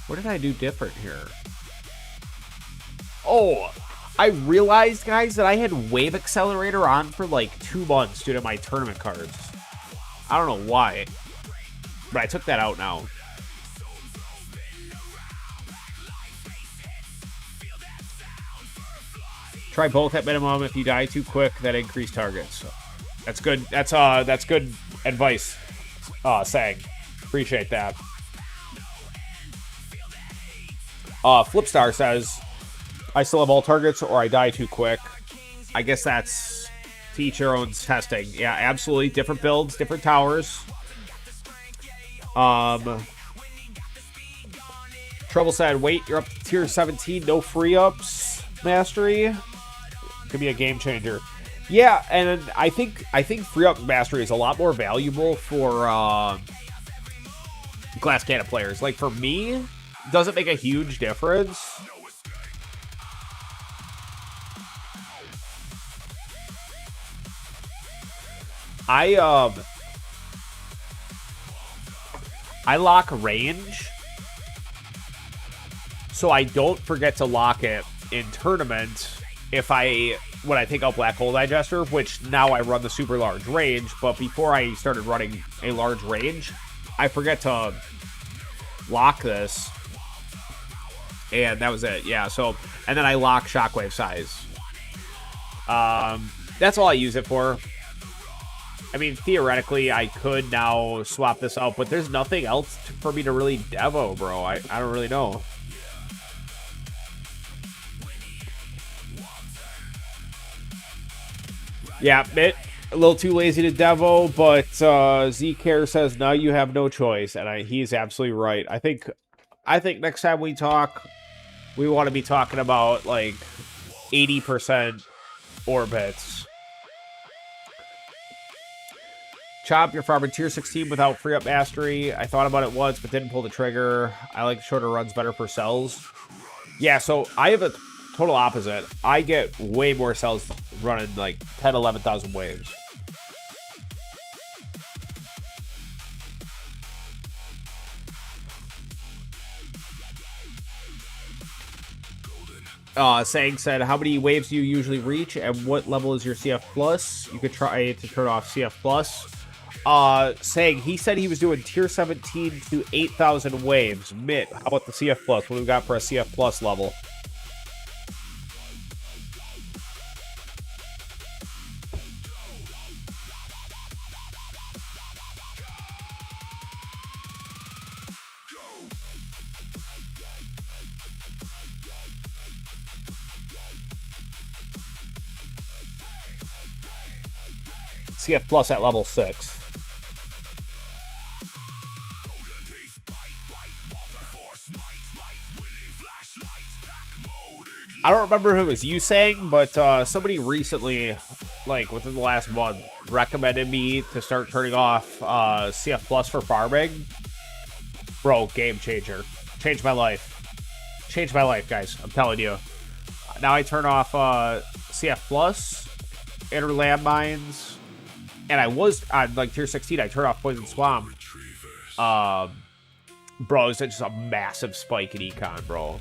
What did I do different here? Oh, I realized, guys, that I had Wave Accelerator on for like 2 months due to my tournament cards. I don't know why, but I took that out now. Try both at minimum. If you die too quick, that increase targets. That's good. That's good advice, Sang. Appreciate that. Flipstar says, I still have all targets or I die too quick. I guess that's to each your own testing. Yeah, absolutely. Different builds, different towers. Trouble said, wait, you're up to tier 17, no free ups mastery. Could be a game changer. Yeah, and I think free up mastery is a lot more valuable for glass cannon players. Like for me, doesn't make a huge difference. I lock range, so I don't forget to lock it in tournament when I take out Black Hole Digester, which now I run the super large range, but before I started running a large range, I forget to lock this, and that was it. Yeah, so, and then I lock Shockwave size. That's all I use it for. I mean, theoretically, I could now swap this out, but there's nothing else for me to really devo, bro. I don't really know. Yeah, a little too lazy to devo, but Z-Care says now you have no choice, and he's absolutely right. I think next time we talk, we want to be talking about like 80% orbits. Chop, you're farming tier 16 without free up mastery. I thought about it once, but didn't pull the trigger. I like shorter runs better for cells. Yeah, so I have a total opposite. I get way more cells running like 10, 11,000 waves. Sang said, how many waves do you usually reach, and what level is your CF plus? You could try to turn off CF plus. Saying he said he was doing tier 17 to 8,000 waves. Mitt, how about the CF plus? What do we got for a CF plus level? CF plus at level 6. I don't remember who it was you saying, but somebody recently, like within the last month, recommended me to start turning off CF Plus for farming. Bro, game changer. Changed my life. Changed my life, guys. I'm telling you. Now I turn off CF Plus, Inner Landmines, and I was on like tier 16. I turned off Poison Swamp. Bro, it's just a massive spike in econ, bro.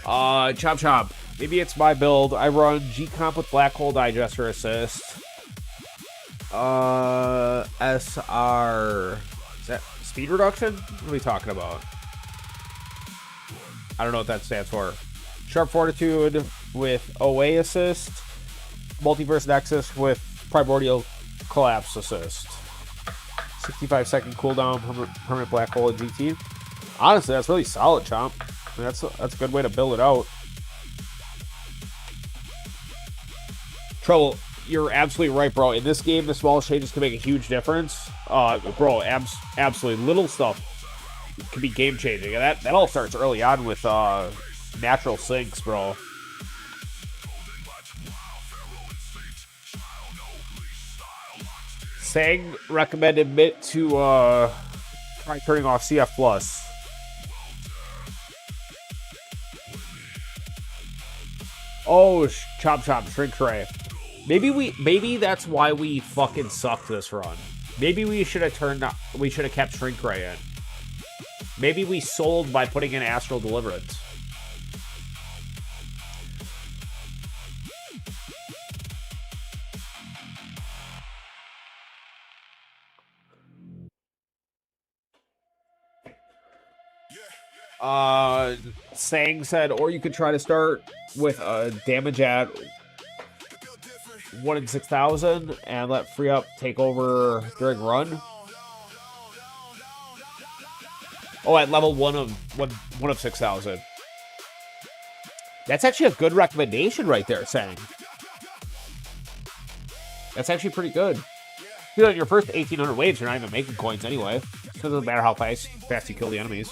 Chop Chop. Maybe it's my build. I run G-Comp with Black Hole Digester Assist. SR. Is that speed reduction? What are we talking about? I don't know what that stands for. Sharp Fortitude with OA Assist. Multiverse Nexus with Primordial Collapse Assist. 65-second cooldown, permanent Black Hole in GT. Honestly, that's really solid, Chomp. I mean, that's a good way to build it out. Trouble, you're absolutely right, bro. In this game, the smallest changes can make a huge difference. Bro, absolutely. Little stuff can be game-changing. And that all starts early on with natural sinks, bro. Sang recommended Mitt to try turning off CF Plus. Oh, Chop Chop, Shrink Ray. Maybe that's why we fucking sucked this run. Maybe we should have kept Shrink Ray in. Maybe we sold by putting in Astral Deliverance. Sang said, or you could try to start with damage at 1 in 6,000 and let free up take over during run. Oh, at level 1 of 6,000. That's actually a good recommendation right there, Sang. That's actually pretty good. You know, in your first 1,800 waves, you're not even making coins anyway. So it doesn't matter how fast you kill the enemies.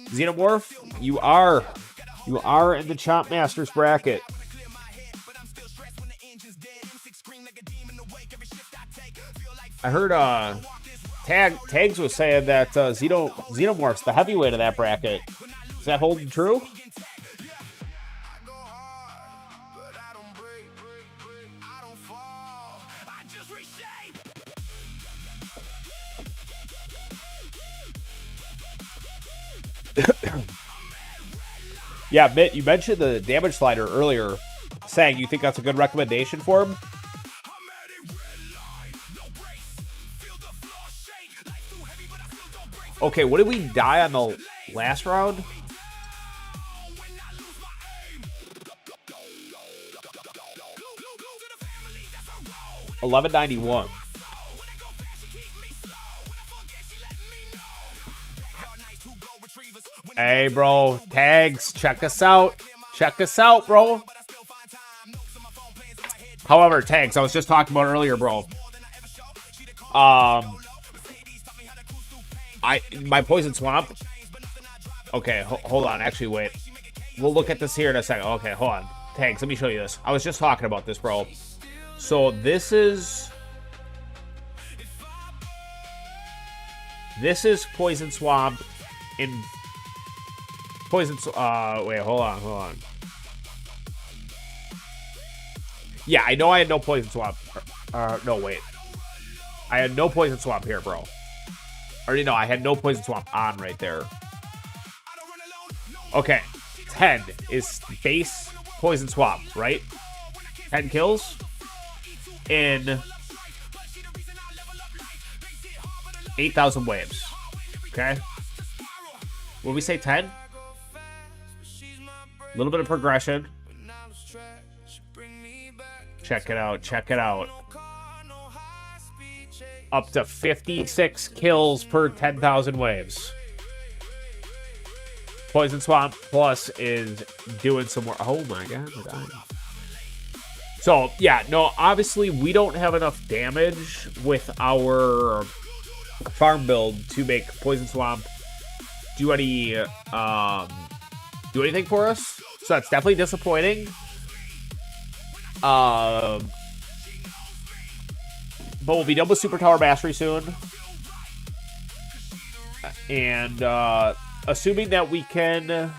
Xenomorph, you are in the Chomp Masters bracket. I heard Tags was saying that Xenomorph's the heavyweight of that bracket. Is that holding true? Yeah, Mitt, you mentioned the damage slider earlier, saying you think that's a good recommendation for him. Okay, what did we die on the last round? $11.91. Hey, bro. Tags, check us out. Check us out, bro. However, Tags, I was just talking about earlier, bro. My Poison Swamp. Okay, hold on. Actually, wait. We'll look at this here in a second. Okay, hold on. Tags, let me show you this. I was just talking about this, bro. So this is Poison Swamp in Poison. Wait, hold on. Yeah, I know I had no Poison Swamp. No, wait. I had no Poison Swamp here, bro. Or, no, I had no Poison Swamp on right there. Okay. 10 is base Poison Swamp, right? 10 kills in 8,000 waves. Okay. When we say 10, a little bit of progression. Check it out. Up to 56 kills per 10,000 waves. Poison Swamp Plus is doing some more. Oh my god, we're dying. So, yeah, no, obviously we don't have enough damage with our farm build to make Poison Swamp do anything for us. So that's definitely disappointing. But we'll be done with Super Tower Mastery soon. And assuming that we can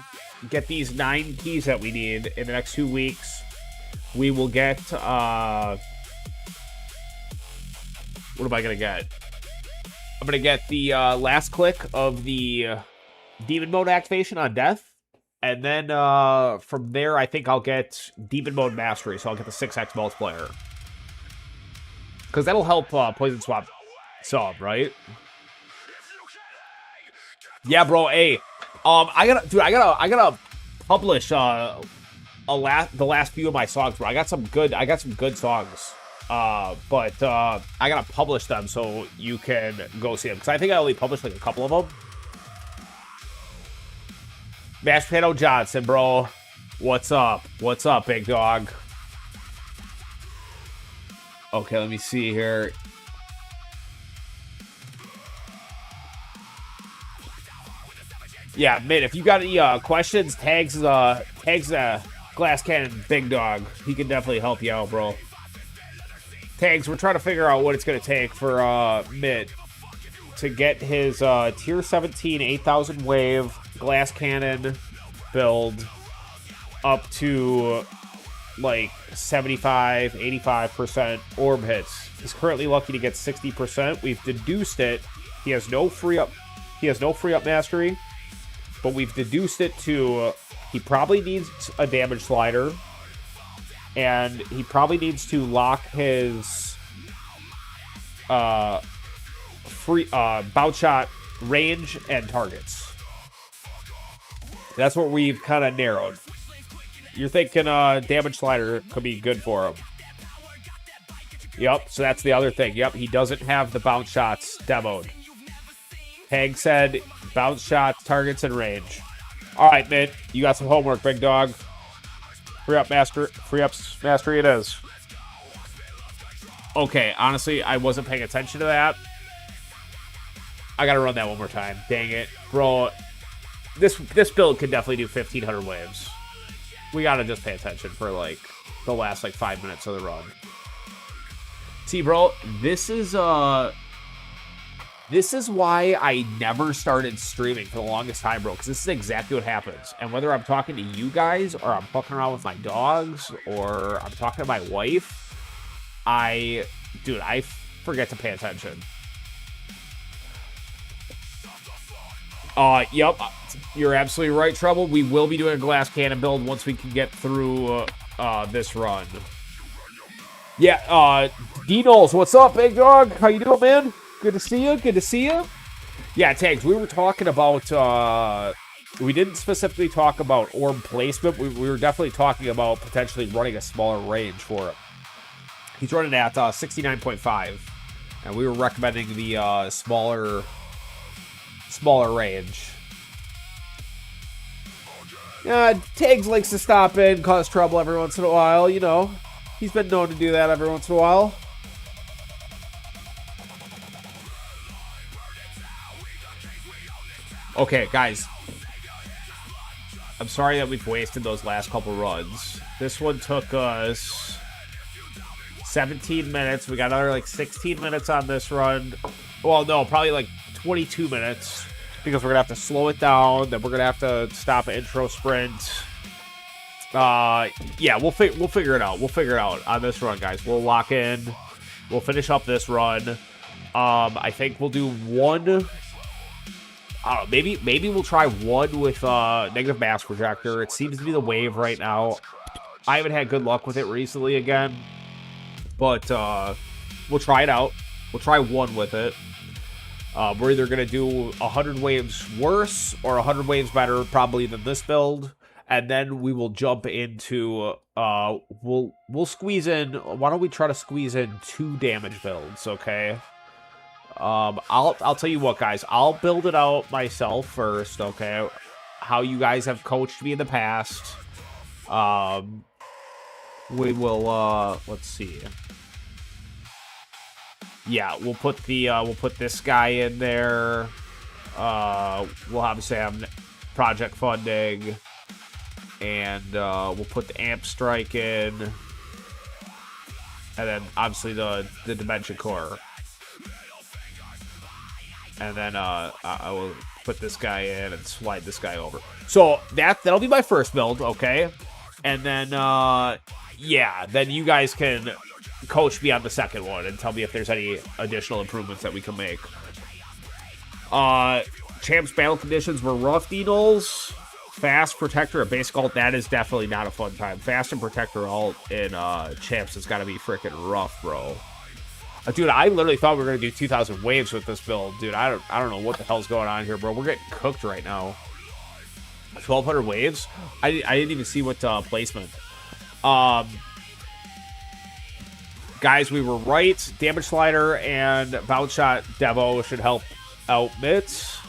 get these 9 keys that we need in the next 2 weeks, we will get what am I gonna get? I'm gonna get the last click of the demon mode activation on death, and then from there I think I'll get demon mode mastery, so I'll get the 6x multiplier, because that'll help Poison Swamp sub, right? Yeah, bro. Hey, I gotta publish the last few of my songs, bro. I got some good songs. But I gotta publish them so you can go see them, because I think I only published like a couple of them. Mashed Potato Johnson, bro. What's up? What's up, big dog? Okay, let me see here. Yeah, man, if you got any questions, tags Glass Cannon big dog. He can definitely help you out, bro. Tags, we're trying to figure out what it's going to take for Mitt to get his tier 17 8,000 wave Glass Cannon build up to like 75, 85% orb hits. He's currently lucky to get 60%. We've deduced it. He has no free up mastery, but we've deduced it to he probably needs a damage slider, and he probably needs to lock his free bounce shot range and targets. That's what we've kind of narrowed. You're thinking damage slider could be good for him. Yep, so that's the other thing. Yep, he doesn't have the bounce shots demoed. Peg said bounce shots, targets, and range. All right, Mitt, you got some homework, big dog. Free up mastery it is. Okay, honestly, I wasn't paying attention to that. I gotta run that one more time. Dang it. Bro, this build could definitely do 1,500 waves. We gotta just pay attention for, like, the last, 5 minutes of the run. See, bro, this is, This is why I never started streaming for the longest time, bro, because this is exactly what happens. And whether I'm talking to you guys, or I'm fucking around with my dogs, or I'm talking to my wife, I forget to pay attention. Yep, you're absolutely right, Trouble. We will be doing a glass cannon build once we can get through this run. Yeah, D-Knowles, what's up, big dog? How you doing, man? Good to see you. Good to see you. Yeah, Tags, we were talking about, we didn't specifically talk about orb placement. We were definitely talking about potentially running a smaller range for him. He's running at 69.5, and we were recommending the smaller range. Tags likes to stop in, cause trouble every once in a while, you know. He's been known to do that every once in a while. Okay, guys. I'm sorry that we've wasted those last couple runs. This one took us 17 minutes. We got another like 16 minutes on this run. Well, no, probably like 22 minutes because we're gonna have to slow it down. Then we're gonna have to stop an intro sprint. Yeah, we'll figure it out. We'll figure it out on this run, guys. We'll lock in. We'll finish up this run. I think we'll do one. I don't know, maybe we'll try one with negative mass projector. It seems to be the wave right now. I haven't had good luck with it recently again, but we'll try it out. We'll try one with it. We're either gonna do 100 waves worse or 100 waves better, probably than this build, and then we will jump into we'll squeeze in. Why don't we try to squeeze in 2 damage builds? Okay. I'll tell you what, guys. I'll build it out myself first, okay? How you guys have coached me in the past. We will let's see. Yeah, we'll put this guy in there. We'll obviously have project funding, and we'll put the amp strike in, and then obviously the dimension core. And then I will put this guy in and slide this guy over. So that'll be my first build, okay? And then, yeah, then you guys can coach me on the second one and tell me if there's any additional improvements that we can make. Champs battle conditions were rough, D-Knowles. Fast Protector at basic alt, that is definitely not a fun time. Fast and Protector alt in Champs has got to be freaking rough, bro. Dude, I literally thought we were going to do 2,000 waves with this build. Dude, I don't know what the hell's going on here, bro. We're getting cooked right now. 1,200 waves? I didn't even see what placement. Guys, we were right. Damage Slider and Bounce Shot Devo should help out Mitts.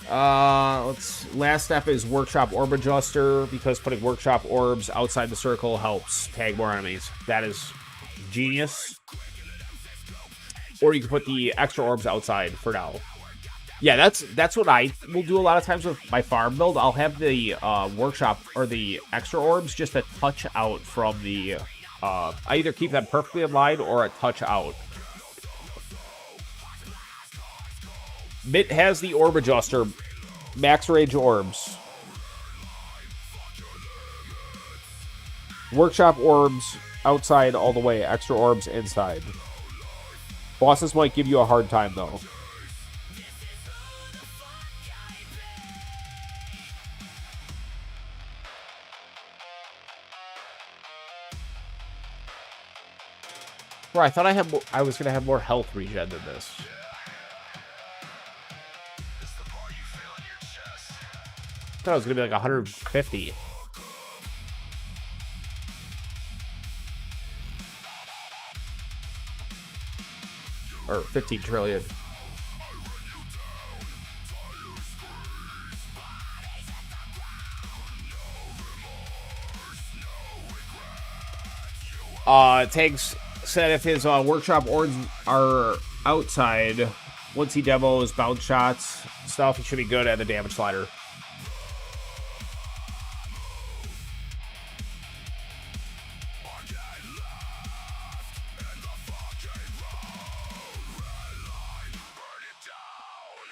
Last step is Workshop Orb Adjuster, because putting Workshop Orbs outside the circle helps tag more enemies. That is genius. Or you can put the extra orbs outside for now. Yeah, that's what I will do a lot of times with my farm build. I'll have the workshop or the extra orbs just a touch out from the... I either keep them perfectly in line or a touch out. Mitt has the orb adjuster. Max range orbs. Workshop orbs outside all the way. Extra orbs inside. Bosses might give you a hard time, though. Bro, I thought I was gonna have more health regen than this. I thought it was gonna be like 150. Or 15 trillion. Tags said if his workshop orbs are outside, once he demos bounce shots stuff, he should be good at the damage slider.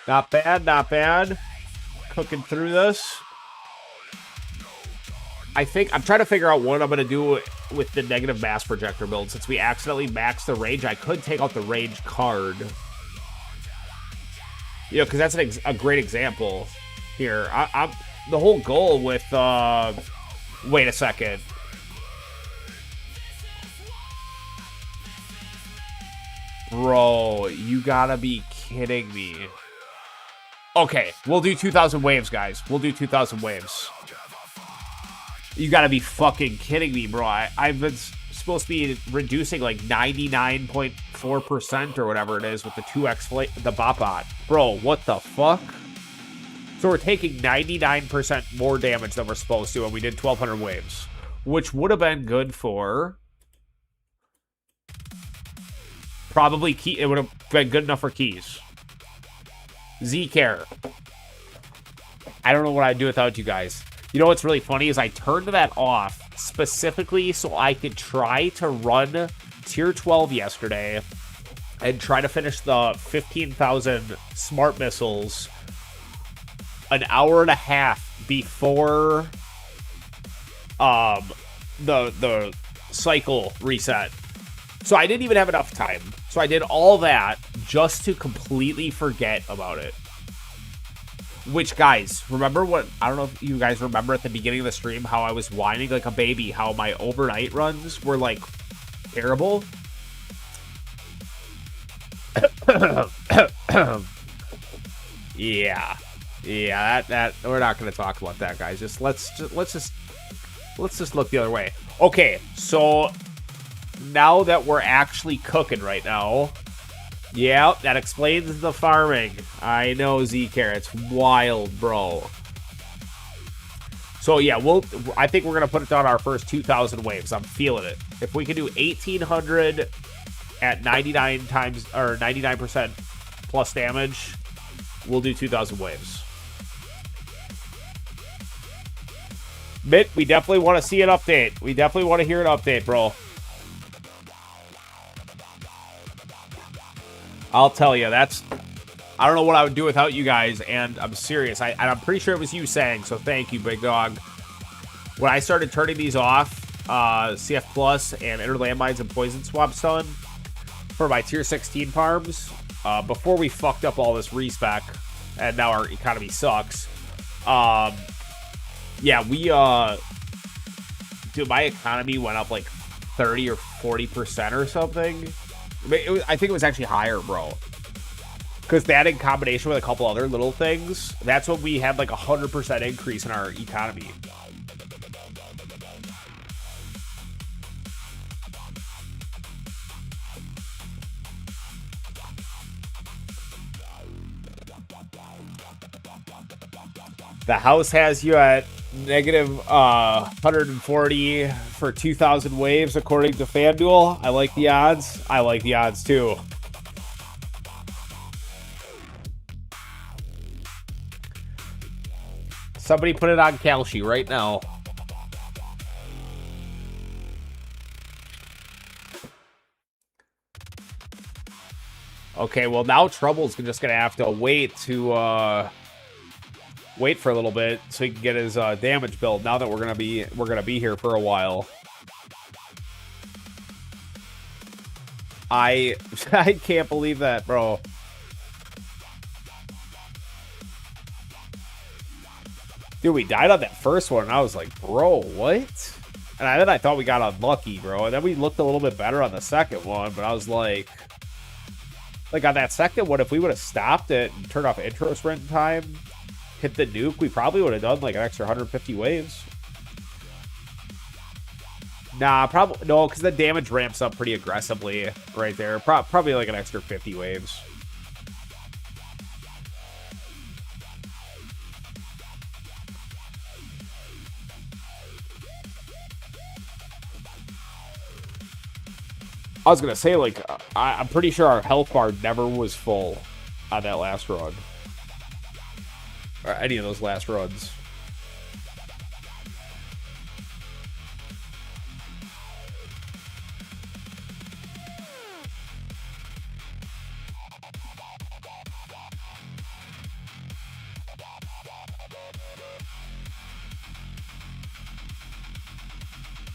Not bad, not bad. Cooking through this. I think I'm trying to figure out what I'm going to do with the negative mass projector build. Since we accidentally maxed the range, I could take out the range card. You know, because that's a great example here. I'm the whole goal with... wait a second. Bro, you gotta be kidding me. Okay, we'll do 2,000 waves, guys. We'll do 2,000 waves. You gotta be fucking kidding me, bro. I've been supposed to be reducing like 99.4% or whatever it is with the 2x the bot. Bro, what the fuck? So we're taking 99% more damage than we're supposed to, and we did 1,200 waves, which would have been good for probably key. It would have been good enough for keys. Z-Care. I don't know what I'd do without you guys. You know what's really funny is I turned that off specifically so I could try to run tier 12 yesterday and try to finish the 15,000 smart missiles an hour and a half before the cycle reset. So I didn't even have enough time. So I did all that just to completely forget about it. Which, guys, remember what... I don't know if you guys remember at the beginning of the stream how I was whining like a baby, how my overnight runs were, like, terrible? Yeah, that we're not going to talk about that, guys. Let's just look the other way. Okay, so now that we're actually cooking right now, yeah, that explains the farming. I know, Z-Care, it's wild, bro. So yeah, I think we're gonna put it down our first 2,000 waves. I'm feeling it. If we can do 1,800 at 99% plus damage, we'll do 2,000 waves. Mitt, we definitely want to see an update. We definitely want to hear an update, bro. I'll tell you, I don't know what I would do without you guys, and I'm serious. I'm pretty sure it was you saying, so thank you, big dog. When I started turning these off, CF Plus and Inner Landmines and Poison Swamps done for my tier 16 farms, before we fucked up all this respec, and now our economy sucks. Yeah, dude, my economy went up like 30 or 40% or something. I think it was actually higher, bro. Because that in combination with a couple other little things, that's when we had like 100% increase in our economy. The house has you at negative 140 for 2,000 waves, according to FanDuel. I like the odds. I like the odds, too. Somebody put it on Kalshi right now. Okay, well, now Trouble's just going to have to wait to... wait for a little bit so he can get his damage build now that we're gonna be here for a while. I can't believe that, bro. Dude, we died on that first one and I was like, bro, what? And then I thought we got unlucky, bro. And then we looked a little bit better on the second one, but I was like on that second one, if we would have stopped it and turned off intro sprint time, hit the nuke, we probably would have done like an extra 150 waves. Nah, probably no, because the damage ramps up pretty aggressively right there. Probably like an extra 50 waves. I was gonna say, like, I'm pretty sure our health bar never was full on that last run. Or any of those last runs.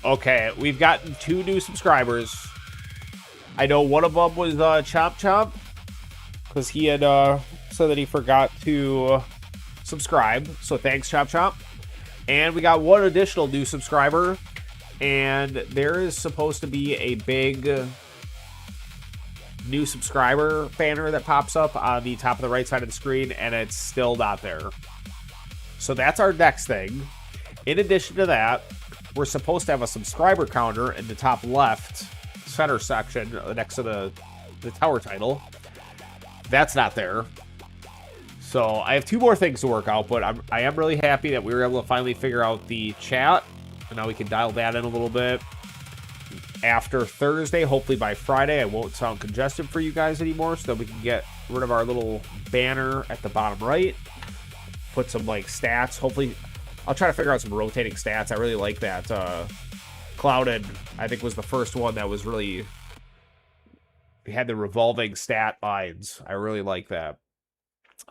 Okay, we've gotten 2 new subscribers. I know one of them was Chomp Chomp, because he had said that he forgot to subscribe. So thanks, Chomp Chomp. And we got one additional new subscriber, and there is supposed to be a big new subscriber banner that pops up on the top of the right side of the screen, and it's still not there. So that's our next thing. In addition to that, we're supposed to have a subscriber counter in the top left center section next to the tower title. That's not there. So I have 2 more things to work out, but I am really happy that we were able to finally figure out the chat. And now we can dial that in a little bit. After Thursday, hopefully by Friday, I won't sound congested for you guys anymore, so that we can get rid of our little banner at the bottom right. Put some like stats. Hopefully, I'll try to figure out some rotating stats. I really like that. Clouded, I think, was the first one that was really had the revolving stat lines. I really like that.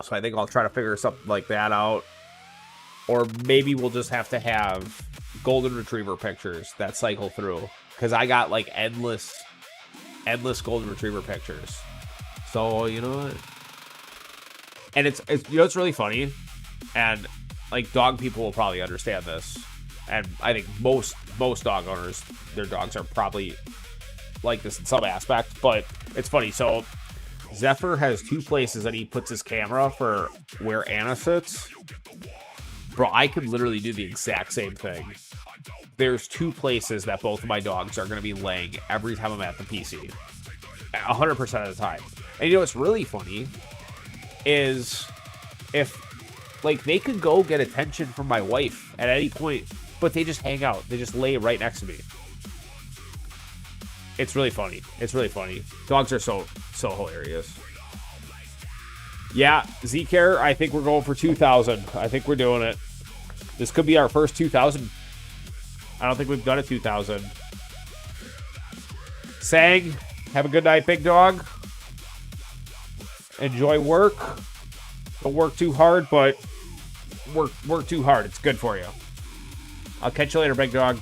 So I think I'll try to figure something like that out. Or maybe we'll just have to have golden retriever pictures that cycle through. Because I got like endless golden retriever pictures. So, you know what? And it's you know, it's really funny. And like dog people will probably understand this. And I think most dog owners, their dogs are probably like this in some aspect. But it's funny. So Zephyr has 2 places that he puts his camera for where Anna sits. Bro, I could literally do the exact same thing. There's 2 places that both of my dogs are going to be laying every time I'm at the PC. 100% of the time. And you know what's really funny is if, like, they could go get attention from my wife at any point, but they just hang out. They just lay right next to me. It's really funny. It's really funny. Dogs are so hilarious. Yeah, Z-Care, I think we're going for 2,000. I think we're doing it. This could be our first 2,000. I don't think we've done a 2,000. Sang, have a good night, big dog. Enjoy work. Don't work too hard, but work too hard. It's good for you. I'll catch you later, big dog.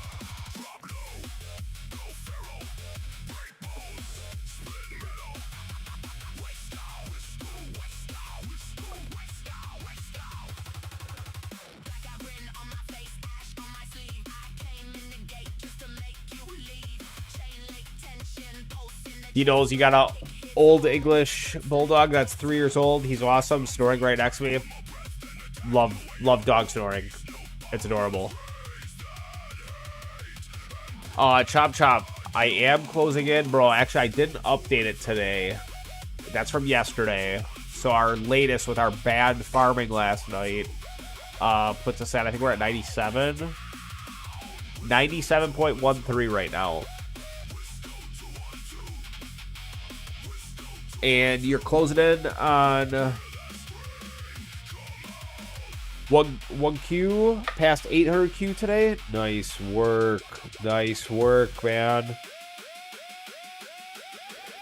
He knows you got a old English bulldog that's 3 years old. He's awesome, snoring right next to me. Love dog snoring. It's adorable. Chop Chop. I am closing in, bro. Actually, I didn't update it today. That's from yesterday. So our latest with our bad farming last night puts us at, I think we're at 97. 97.13 right now. And you're closing in on 1Q past 800Q today. Nice work. Nice work, man.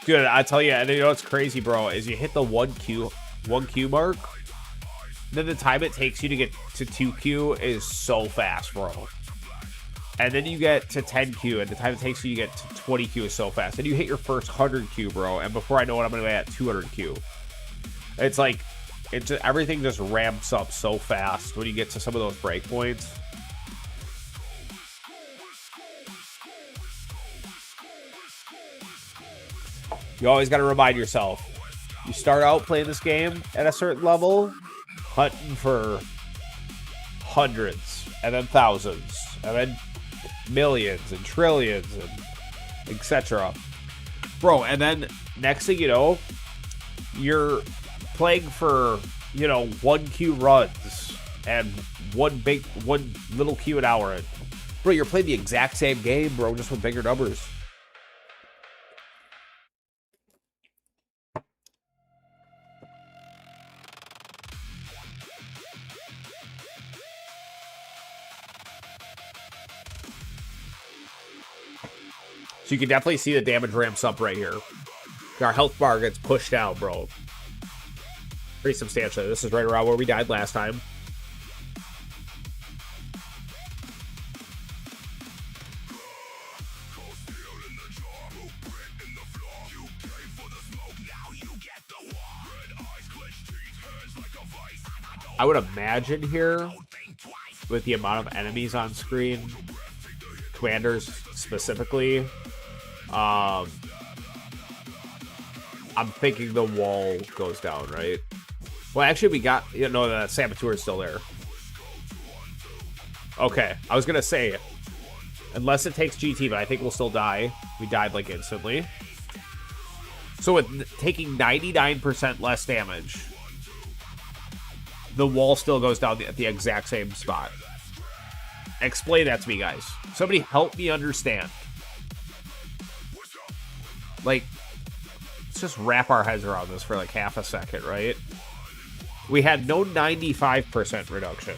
Dude, I tell you, and you know what's crazy, bro, is you hit the 1Q mark, then the time it takes you to get to 2Q is so fast, bro. And then you get to 10Q, and the time it takes you to get to 20Q is so fast. And you hit your first 100Q, bro, and before I know it, I'm going to be at 200Q. It's like, everything just ramps up so fast when you get to some of those breakpoints. You always got to remind yourself, you start out playing this game at a certain level, hunting for hundreds, and then thousands, and then millions and trillions and etc. Bro, and then next thing you know, you're playing for, you know, 1Q runs and one little Q an hour. And, bro, you're playing the exact same game, bro, just with bigger numbers. So you can definitely see the damage ramps up right here. Our health bar gets pushed out, bro. Pretty substantially. This is right around where we died last time. I would imagine here, with the amount of enemies on screen, commanders specifically, I'm thinking the wall goes down, right? Well, actually, we got, you know, the Saboteur is still there. Okay, I was gonna say, unless it takes GT, but I think we'll still die. We died, like, instantly. So with taking 99% less damage, the wall still goes down at the exact same spot. Explain that to me, guys. Somebody help me understand. Like, let's just wrap our heads around this for like half a second, right? We had no 95% reduction.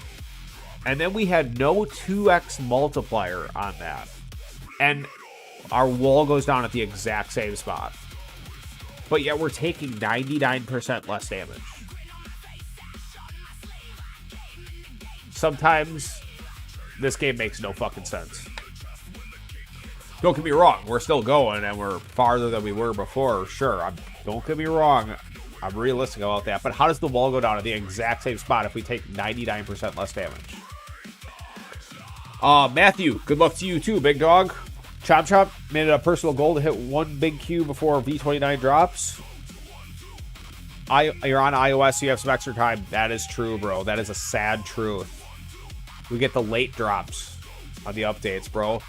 And then we had no 2x multiplier on that. And our wall goes down at the exact same spot. But yet we're taking 99% less damage. Sometimes this game makes no fucking sense. Don't get me wrong, we're still going and we're farther than we were before. Sure, don't get me wrong, I'm realistic about that. But how does the wall go down at the exact same spot if we take 99% less damage? Matthew, good luck to you too, big dog. Chop Chop made it a personal goal to hit one big Q before V29 drops. You're on iOS, you have some extra time. That is true, bro. That is a sad truth. We get the late drops on the updates, bro.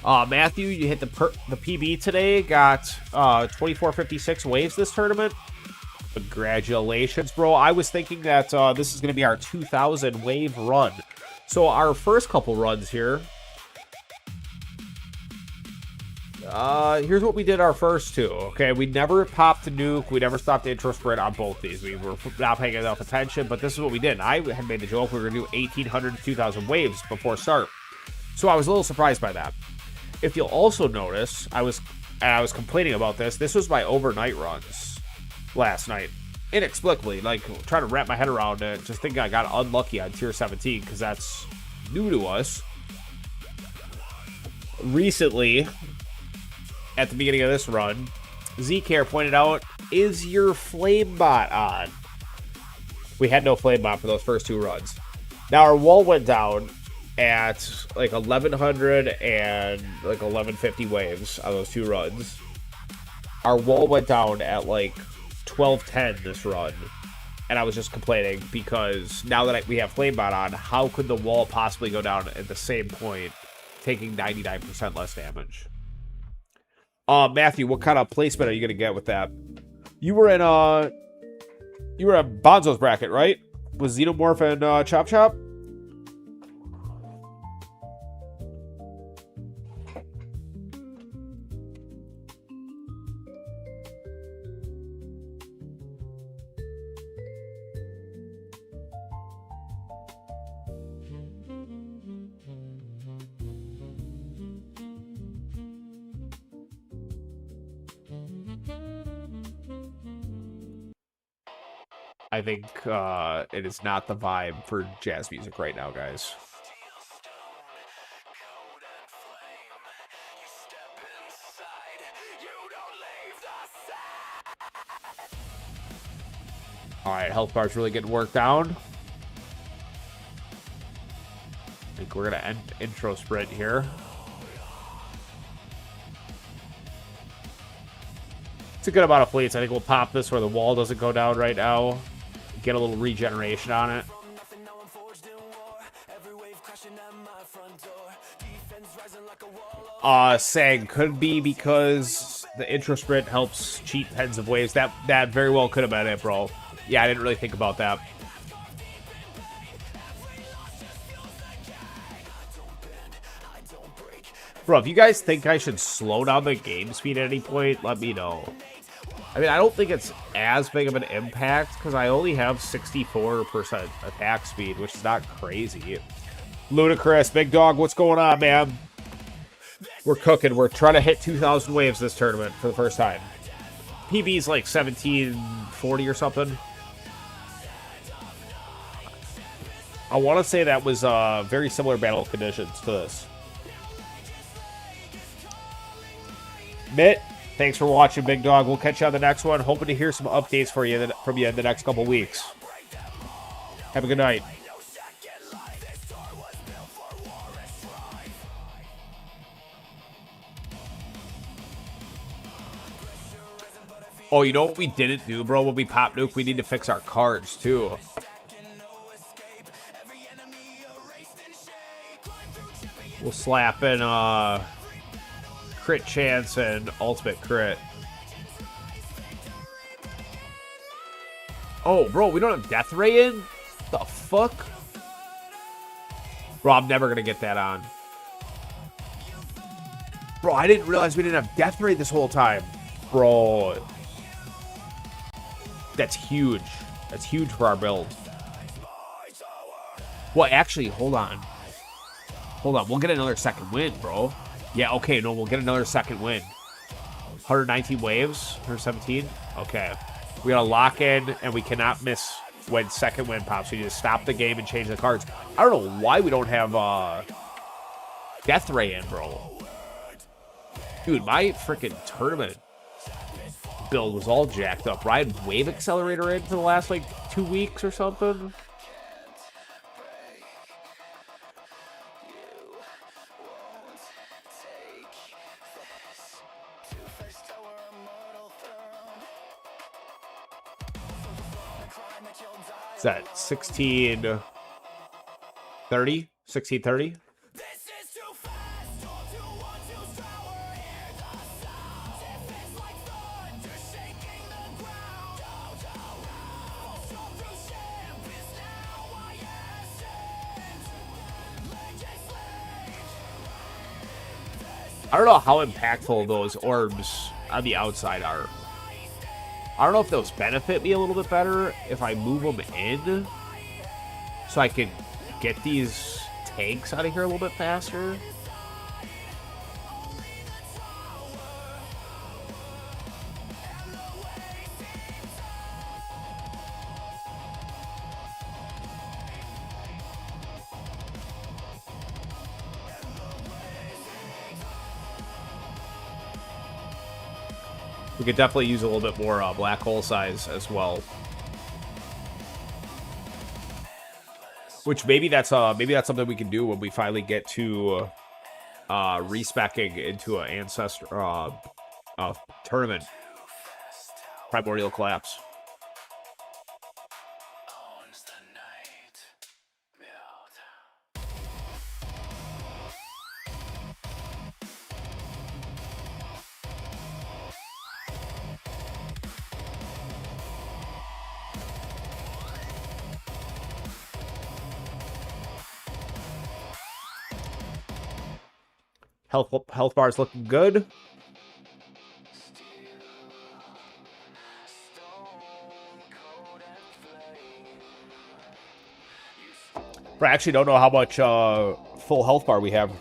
Matthew, you hit the PB today. Got 2456 waves this tournament. Congratulations, bro. I was thinking that this is going to be our 2000 wave run. So our first couple runs here. Here's what we did our first two, okay? We never popped the nuke. We never stopped the intro sprint on both these. We were not paying enough attention, but this is what we did. I had made the joke we were going to do 1,800 to 2,000 waves before start. So I was a little surprised by that. If you'll also notice, I was complaining about this. This was my overnight runs last night. Inexplicably, like, trying to wrap my head around it. Just thinking I got unlucky on tier 17, because that's new to us. Recently, at the beginning of this run, ZCare pointed out, is your flame bot on? We had no flame bot for those first two runs. Now our wall went down at like 1100 and like 1150 waves on those two runs. Our wall went down at like 1210 this run. And I was just complaining because now that we have flame bot on, how could the wall possibly go down at the same point, taking 99% less damage? Matthew, what kind of placement are you gonna get with that? You were in Bonzo's bracket, right? With Xenomorph and Chop Chop? I think it is not the vibe for jazz music right now, guys. Alright, health bar's really getting worked down. I think we're going to end intro sprint here. It's a good amount of fleets. I think we'll pop this where the wall doesn't go down right now. Get a little regeneration on it. Saying could be because the intro sprint helps cheat tens of waves. That very well could have been it, bro. Yeah, I didn't really think about that. Bro, if you guys think I should slow down the game speed at any point, let me know. I mean, I don't think it's as big of an impact because I only have 64% attack speed, which is not crazy. Ludicrous, big dog, what's going on, man? We're cooking. We're trying to hit 2,000 waves this tournament for the first time. PB's like 1740 or something. I want to say that was very similar battle conditions to this. Mitt, thanks for watching, big dog. We'll catch you on the next one. Hoping to hear some updates from you in the next couple weeks. Have a good night. Oh, you know what we didn't do, bro? When we pop nuke, we need to fix our cards, too. We'll slap in crit chance and ultimate crit. Oh, bro, we don't have death ray in? The fuck? Bro, I'm never gonna get that on. Bro, I didn't realize we didn't have death ray this whole time. Bro. That's huge. That's huge for our build. Well, actually, hold on. Hold on. We'll get another second win, bro. Yeah, okay. No, we'll get another second win. 119 waves. 117. Okay. We gotta lock in, and we cannot miss when second win pops. We need to stop the game and change the cards. I don't know why we don't have death ray in, bro. Dude, my freaking tournament build was all jacked up. I had wave accelerator in for the last like 2 weeks or something. Is that 1630? 1630? I don't know how impactful those orbs on the outside are. I don't know if those benefit me a little bit better if I move them in so I can get these tanks out of here a little bit faster. We could definitely use a little bit more black hole size as well. Which maybe that's something we can do when we finally get to respecking into an ancestor tournament. Primordial Collapse. Health bar is looking good. I actually don't know how much full health bar we have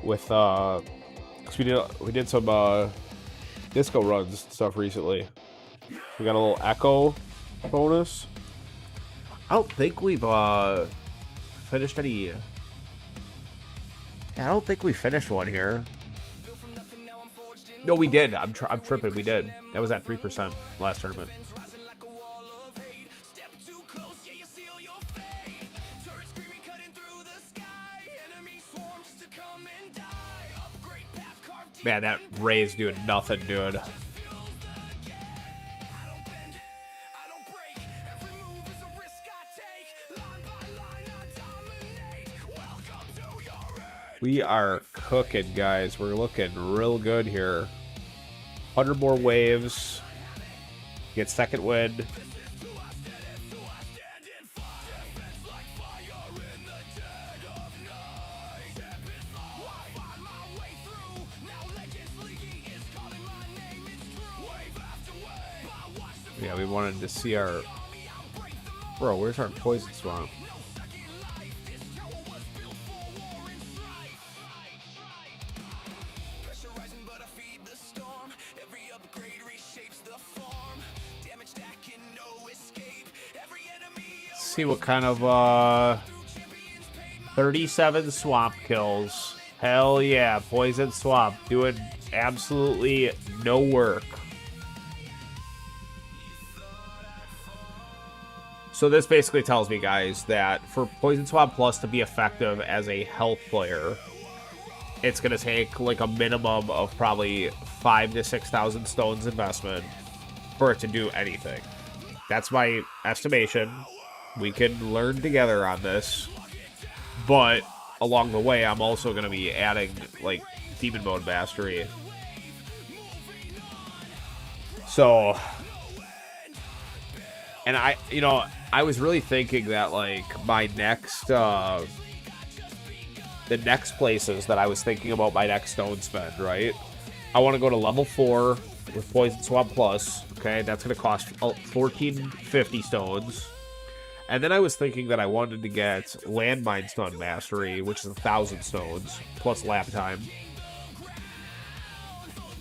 with because we did some disco runs and stuff recently. We got a little echo bonus. I don't think we've finished any. I don't think we finished one here. No, we did. I'm tripping. We did. That was at 3% last tournament. Man, that Ray's doing nothing, dude. We are cooking, guys. We're looking real good here. 100 more waves. Get second win. Yeah, we wanted to see our... Bro, where's our poison swamp? See what kind of 37 swamp kills. Hell yeah, poison swamp doing absolutely no work. So this basically tells me, guys, that for Poison Swab Plus to be effective as a health player, it's going to take like a minimum of probably 5,000 to 6,000 stones investment for it to do anything. That's my estimation. We can learn together on this. But along the way, I'm also going to be adding like Demon Mode Mastery. So, and I was really thinking that like my next, the next places that I was thinking about my next stone spend, right? I want to go to level 4 with Poison Swab Plus. Okay, that's going to cost 1,450 stones. And then I was thinking that I wanted to get Landmine Stun Mastery, which is 1,000 stones, plus lap time.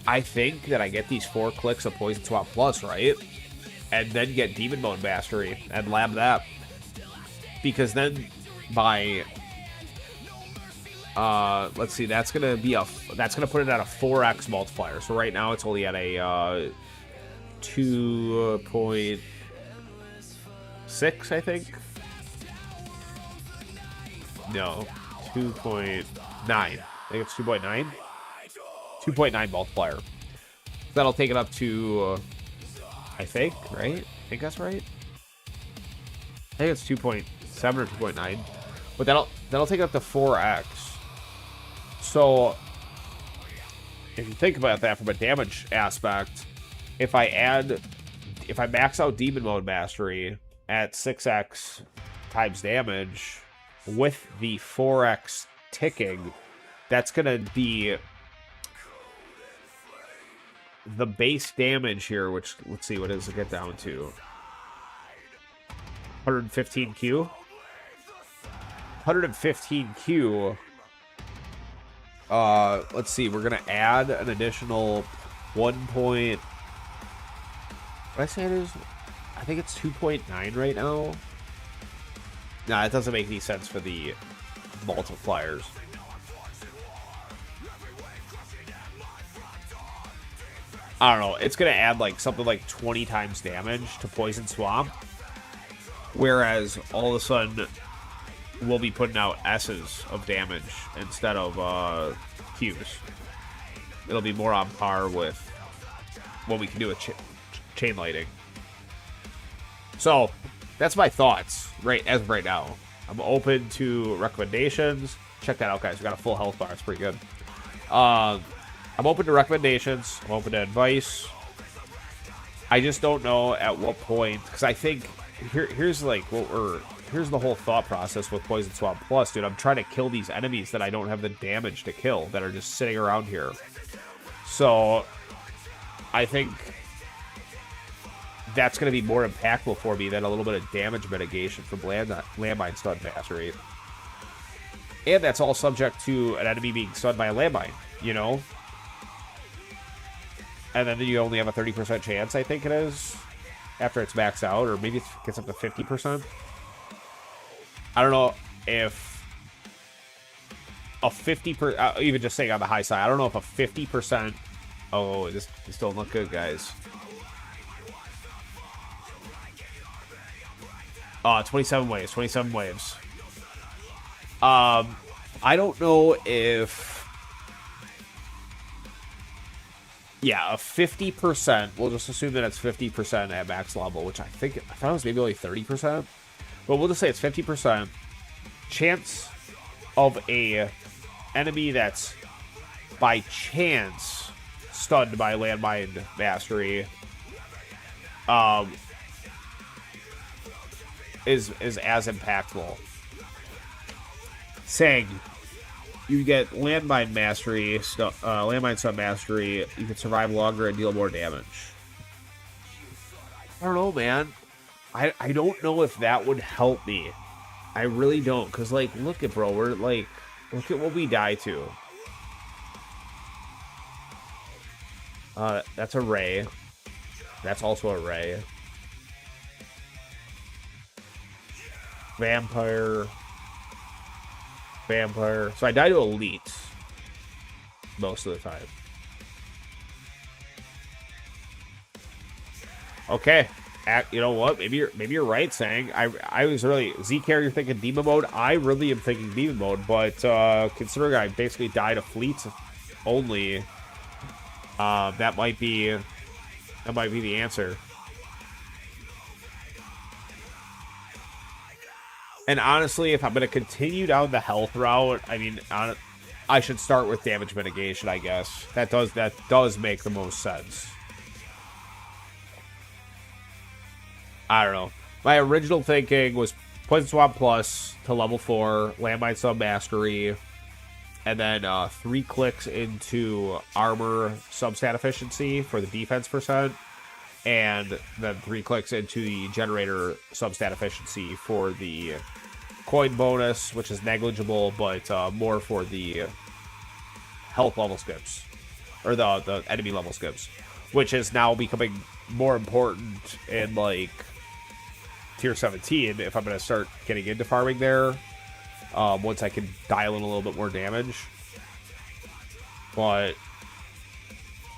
I think that I get these 4 clicks of Poison Swab Plus, right? And then get Demon Mode Mastery and lab that. Because then by... let's see, that's gonna put it at a 4x multiplier. So right now it's only at a 2.6, I think. No, 2.9. I think it's 2.9. 2.9 multiplier. That'll take it up to, I think, right? I think that's right. I think it's 2.7 or 2.9. But that'll take it up to 4x. So, if you think about that from a damage aspect, if I max out Demon Mode Mastery at 6x times damage with the 4x ticking, that's going to be the base damage here, which, let's see, what does it get down to? 115Q? 115Q. Let's see, we're going to add an additional 1 point... What did I say it is? I think it's 2.9 right now. Nah, it doesn't make any sense for the multipliers. I don't know. It's going to add like something like 20 times damage to Poison Swamp. Whereas all of a sudden we'll be putting out S's of damage instead of Q's. It'll be more on par with what we can do with chain lighting. So that's my thoughts as of right now. I'm open to recommendations. Check that out, guys. We got a full health bar. It's pretty good. I'm open to recommendations. I'm open to advice. I just don't know at what point, because I think here's the whole thought process with Poison Swamp Plus, dude. I'm trying to kill these enemies that I don't have the damage to kill, that are just sitting around here. So I think that's going to be more impactful for me than a little bit of damage mitigation from Landmine Stun Mastery. And that's all subject to an enemy being stunned by a landmine, you know? And then you only have a 30% chance, I think it is, after it's maxed out, or maybe it gets up to 50%. I don't know if a 50%, even just saying on the high side, I don't know if a 50%, oh, this don't look good, guys. 27 waves, 27 waves. I don't know if... Yeah, a 50%. We'll just assume that it's 50% at max level, which I thought it was maybe only 30%. But we'll just say it's 50% chance of a enemy that's by chance stunned by Landmine Mastery is as impactful. Saying you get Landmine Mastery, Landmine Stun Mastery, you can survive longer and deal more damage. I don't know, man. I don't know if that would help me. I really don't, because, like, look at, bro, we're, like, look at what we die to. That's a Ray. That's also a Ray. Vampire. So I die to Elite most of the time. Okay. You know what? Maybe you're right, saying I was really Z-Care. You're thinking demon mode. I really am thinking demon mode, but considering I basically died of fleets only, that might be the answer. And honestly, if I'm gonna continue down the health route, I mean, I should start with damage mitigation. I guess that does make the most sense. I don't know. My original thinking was Poison Swamp Plus to level 4, Landmine Sub Mastery, and then 3 clicks into Armor Substat Efficiency for the defense percent, and then 3 clicks into the Generator Substat Efficiency for the coin bonus, which is negligible, but more for the health level skips, or the enemy level skips, which is now becoming more important in, like, tier 17 if I'm going to start getting into farming there, once I can dial in a little bit more damage. But,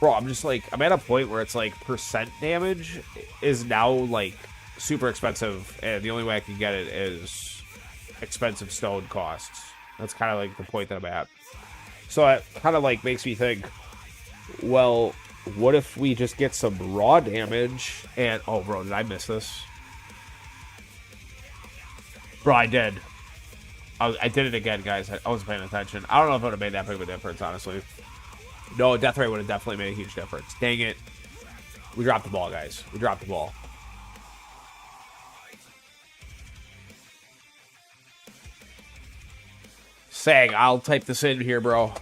bro, I'm just like, I'm at a point where it's like percent damage is now like super expensive, and the only way I can get it is expensive stone costs. That's kind of like the point that I'm at. So it kind of like makes me think, well, what if we just get some raw damage and, oh, bro, did I miss this? Bro, I did. I did it again, guys. I wasn't paying attention. I don't know if it would have made that big of a difference, honestly. No, death rate would have definitely made a huge difference. Dang it. We dropped the ball, guys. We dropped the ball. Sang, I'll type this in here, bro.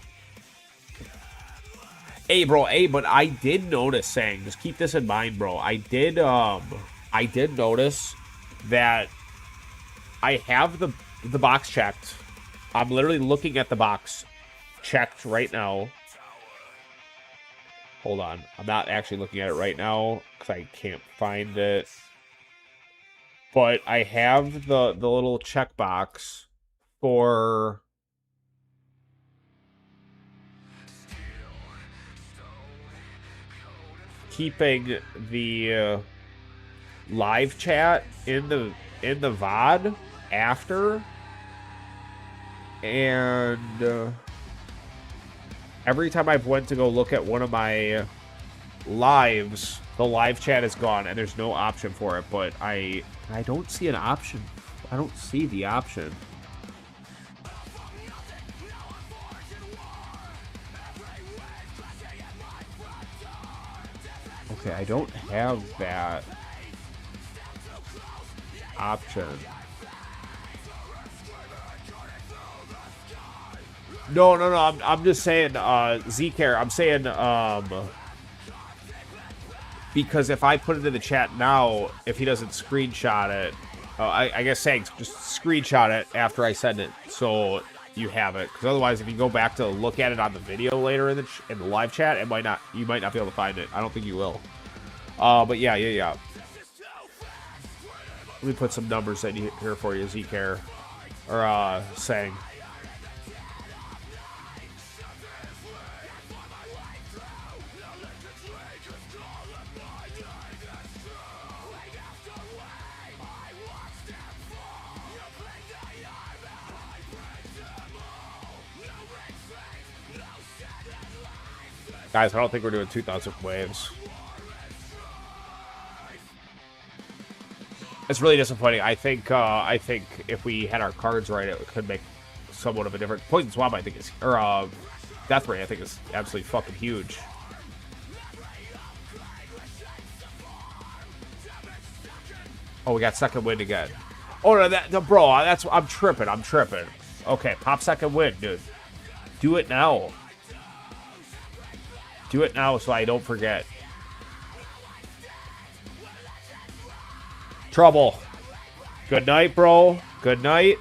Hey, bro, hey, but I did notice, Sang, just keep this in mind, bro. I did notice that I have the box checked. I'm literally looking at the box checked right now. Hold on. I'm not actually looking at it right now because I can't find it. But I have the little checkbox for keeping the live chat in the VOD after, and every time I've went to go look at one of my lives, the live chat is gone and there's no option for it. But I don't see an option. I don't see the option. Okay, I don't have that option. No, I'm just saying, Z-Care, I'm saying, because if I put it in the chat now, if he doesn't screenshot it, I guess saying just screenshot it after I send it, so you have it. Because otherwise, if you go back to look at it on the video later in the live chat, you might not be able to find it. I don't think you will. But yeah. Let me put some numbers in here for you, Z-Care, or Sang. Guys, I don't think we're doing 2,000 waves. It's really disappointing. I think if we had our cards right, it could make somewhat of a difference. Poison Swamp, I think is, or Death Ray, I think is absolutely fucking huge. Oh, we got second wind again. Oh no, bro, I'm tripping. Okay, pop second wind, dude. Do it now. Do it now so I don't forget. Trouble. Good night, bro. Good night.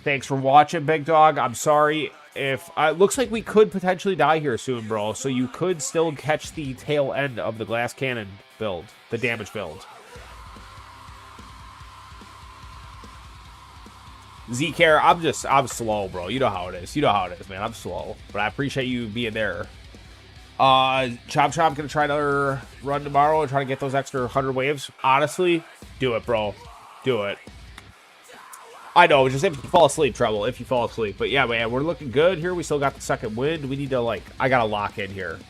Thanks for watching, big dog. I'm sorry if... looks like we could potentially die here soon, bro. So you could still catch the tail end of the glass cannon build. The damage build. Z-Care, I'm slow, bro. You know how it is. Man. I'm slow. But I appreciate you being there. Chop Chop gonna try another run tomorrow and try to get those extra 100 waves. Honestly, do it, bro. Do it. I know, just if you fall asleep, Trouble. If you fall asleep. But yeah, man, we're looking good here. We still got the second wind. We need to, like, I gotta lock in here.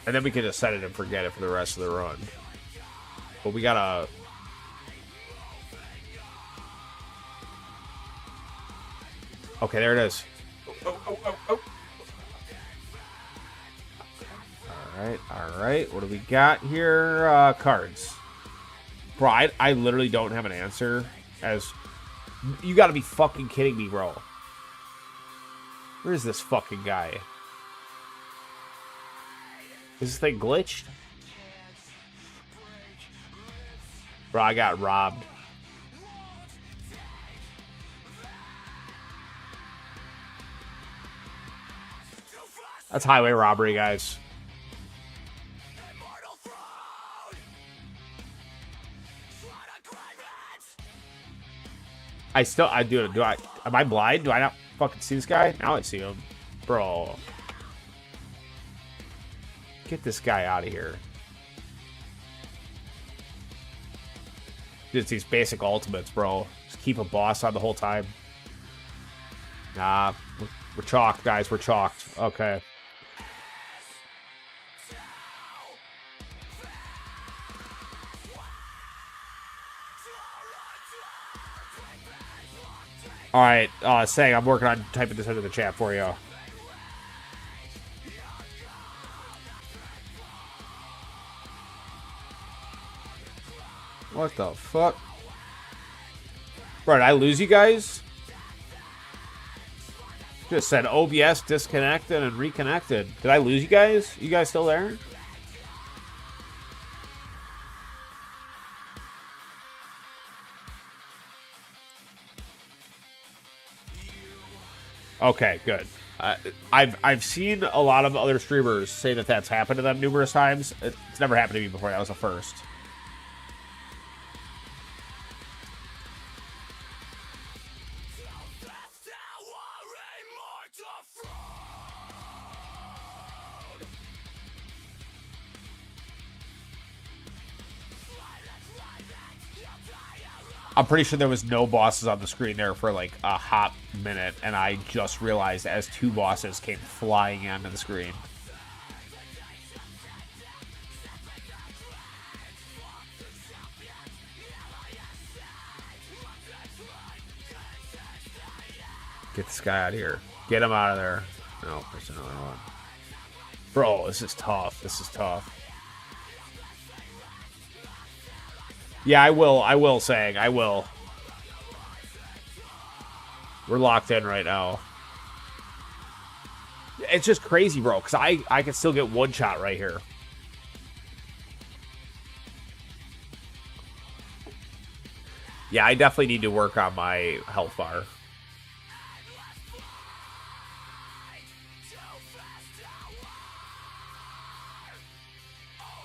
And then we can just set it and forget it for the rest of the run. But we gotta... Okay, there it is. All right. What do we got here? Cards. Bro, I literally don't have an answer. As you gotta be fucking kidding me, bro. Where's this fucking guy? Is this thing glitched? Bro, I got robbed. That's highway robbery, guys. Am I blind? Do I not fucking see this guy? Now I see him. Bro. Get this guy out of here. Just these basic ultimates, bro. Just keep a boss on the whole time. Nah, we're chalked, guys. We're chalked. Okay. All right, Sang, I'm working on typing this into the chat for you. What the fuck? Bro, did I lose you guys? Just said OBS disconnected and reconnected. Did I lose you guys? You guys still there? Okay, good. I've seen a lot of other streamers say that that's happened to them numerous times. It's never happened to me before. That was the first. I'm pretty sure there was no bosses on the screen there for like a hot minute, and I just realized as two bosses came flying onto the screen. Get this guy out of here. Get him out of there. No, there's another one. Bro, this is tough. This is tough. Yeah, I will, Sang. I will. We're locked in right now. It's just crazy, bro, because I can still get one shot right here. Yeah, I definitely need to work on my health bar.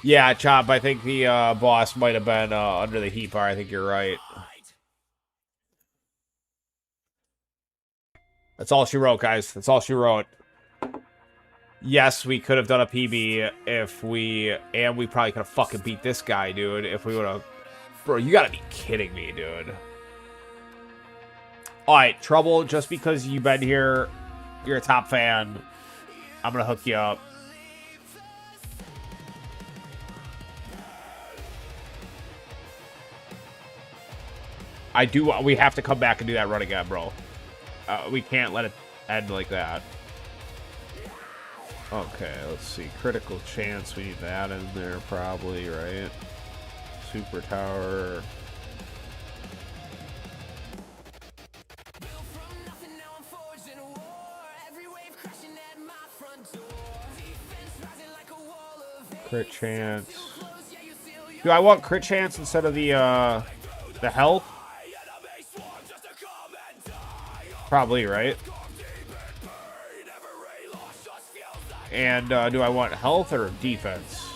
Yeah, Chop, I think the boss might have been under the heat bar. I think you're right. That's all she wrote, guys. That's all she wrote. Yes, we could have done a PB if we... And we probably could have fucking beat this guy, dude, if we would have... Bro, you gotta be kidding me, dude. Alright, Trouble, just because you've been here, you're a top fan, I'm gonna hook you up. We have to come back and do that run again, bro. We can't let it end like that. Okay, let's see. Critical chance, we need that in there probably, right? Super tower. Crit chance. Do I want crit chance instead of the health? Probably, right? And do I want health or defense?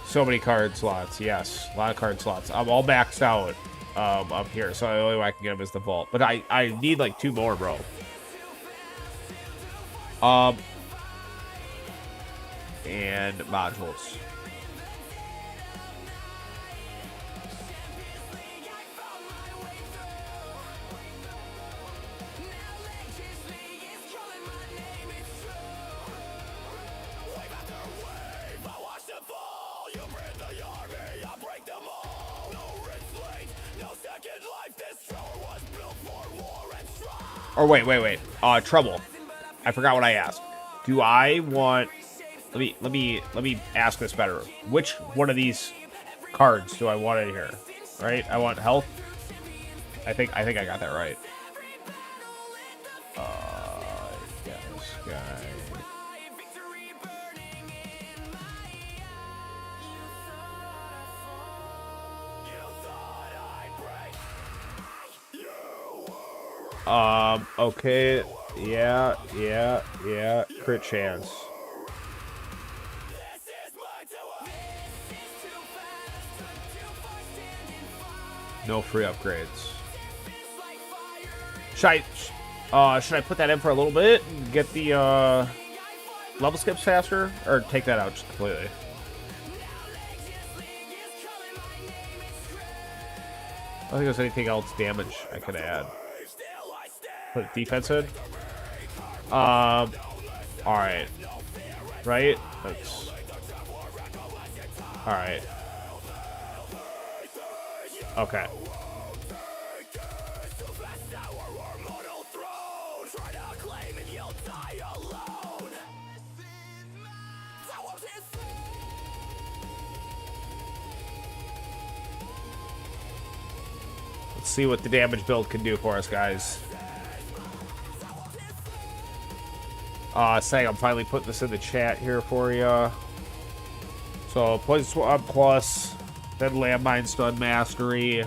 So many card slots, yes. A lot of card slots. I'm all maxed out. up here. So the only way I can get them is the vault. But I need like 2 more, bro. And modules. Or wait. Trouble. I forgot what I asked. Do I want... Let me ask this better. Which one of these cards do I want in here? Right? I want health. I think I got that right. Yeah, this guy. Okay. Yeah. Crit chance. No free upgrades. Should I put that in for a little bit and get the level skips faster, or take that out just completely? I don't think there's anything else damage I could add. Put defense in. All right. Right. That's all right. Okay. Let's see what the damage build can do for us, guys. Saying I'm finally putting this in the chat here for you. So, Poison Swap Plus, then Landmine Stun Mastery.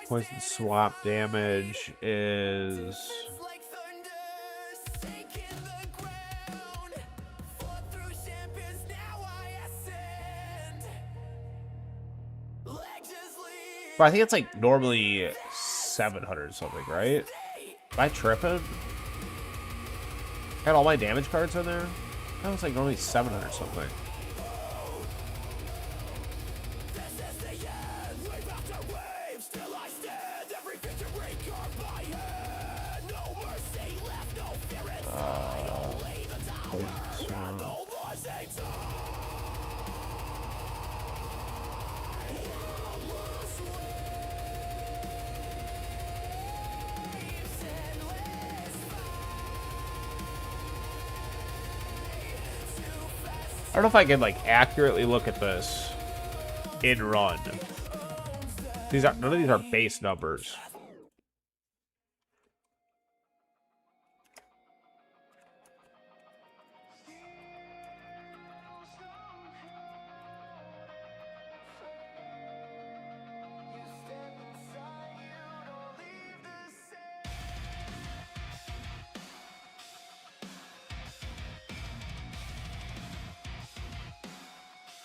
Poison Swap damage is... But I think it's like normally 700 something, right? Am I tripping? Got all my damage cards in there? That was like normally 700 something. I don't know if I can like accurately look at this in run. None of these are base numbers.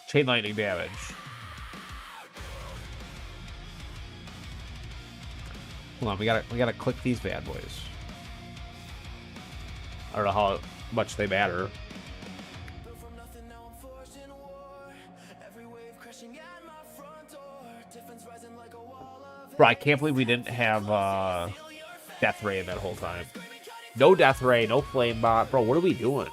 Chain lightning damage. Hold on, we gotta click these bad boys. I don't know how much they matter. Bro, I can't believe we didn't have Death Ray in that whole time. No Death Ray, no Flame Bot. Bro, what are we doing?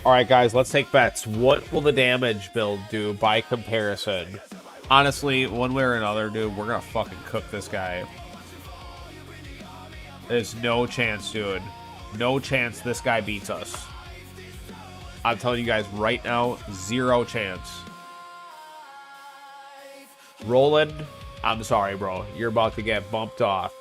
All right, guys, let's take bets. What will the damage build do by comparison? Honestly, one way or another, dude, we're gonna fucking cook this guy. There's no chance, dude. No chance this guy beats us. I'm telling you guys right now, 0 chance. Roland, I'm sorry, bro. You're about to get bumped off.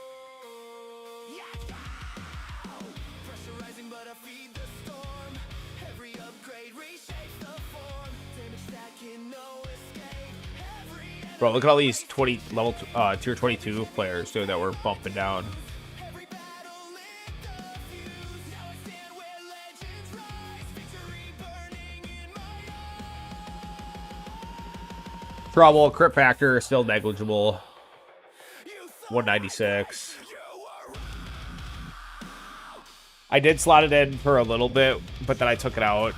Bro, look at all these 20 level tier 22 players, dude, that we're bumping down. Trouble, crit factor, still negligible. 196. I did slot it in for a little bit, but then I took it out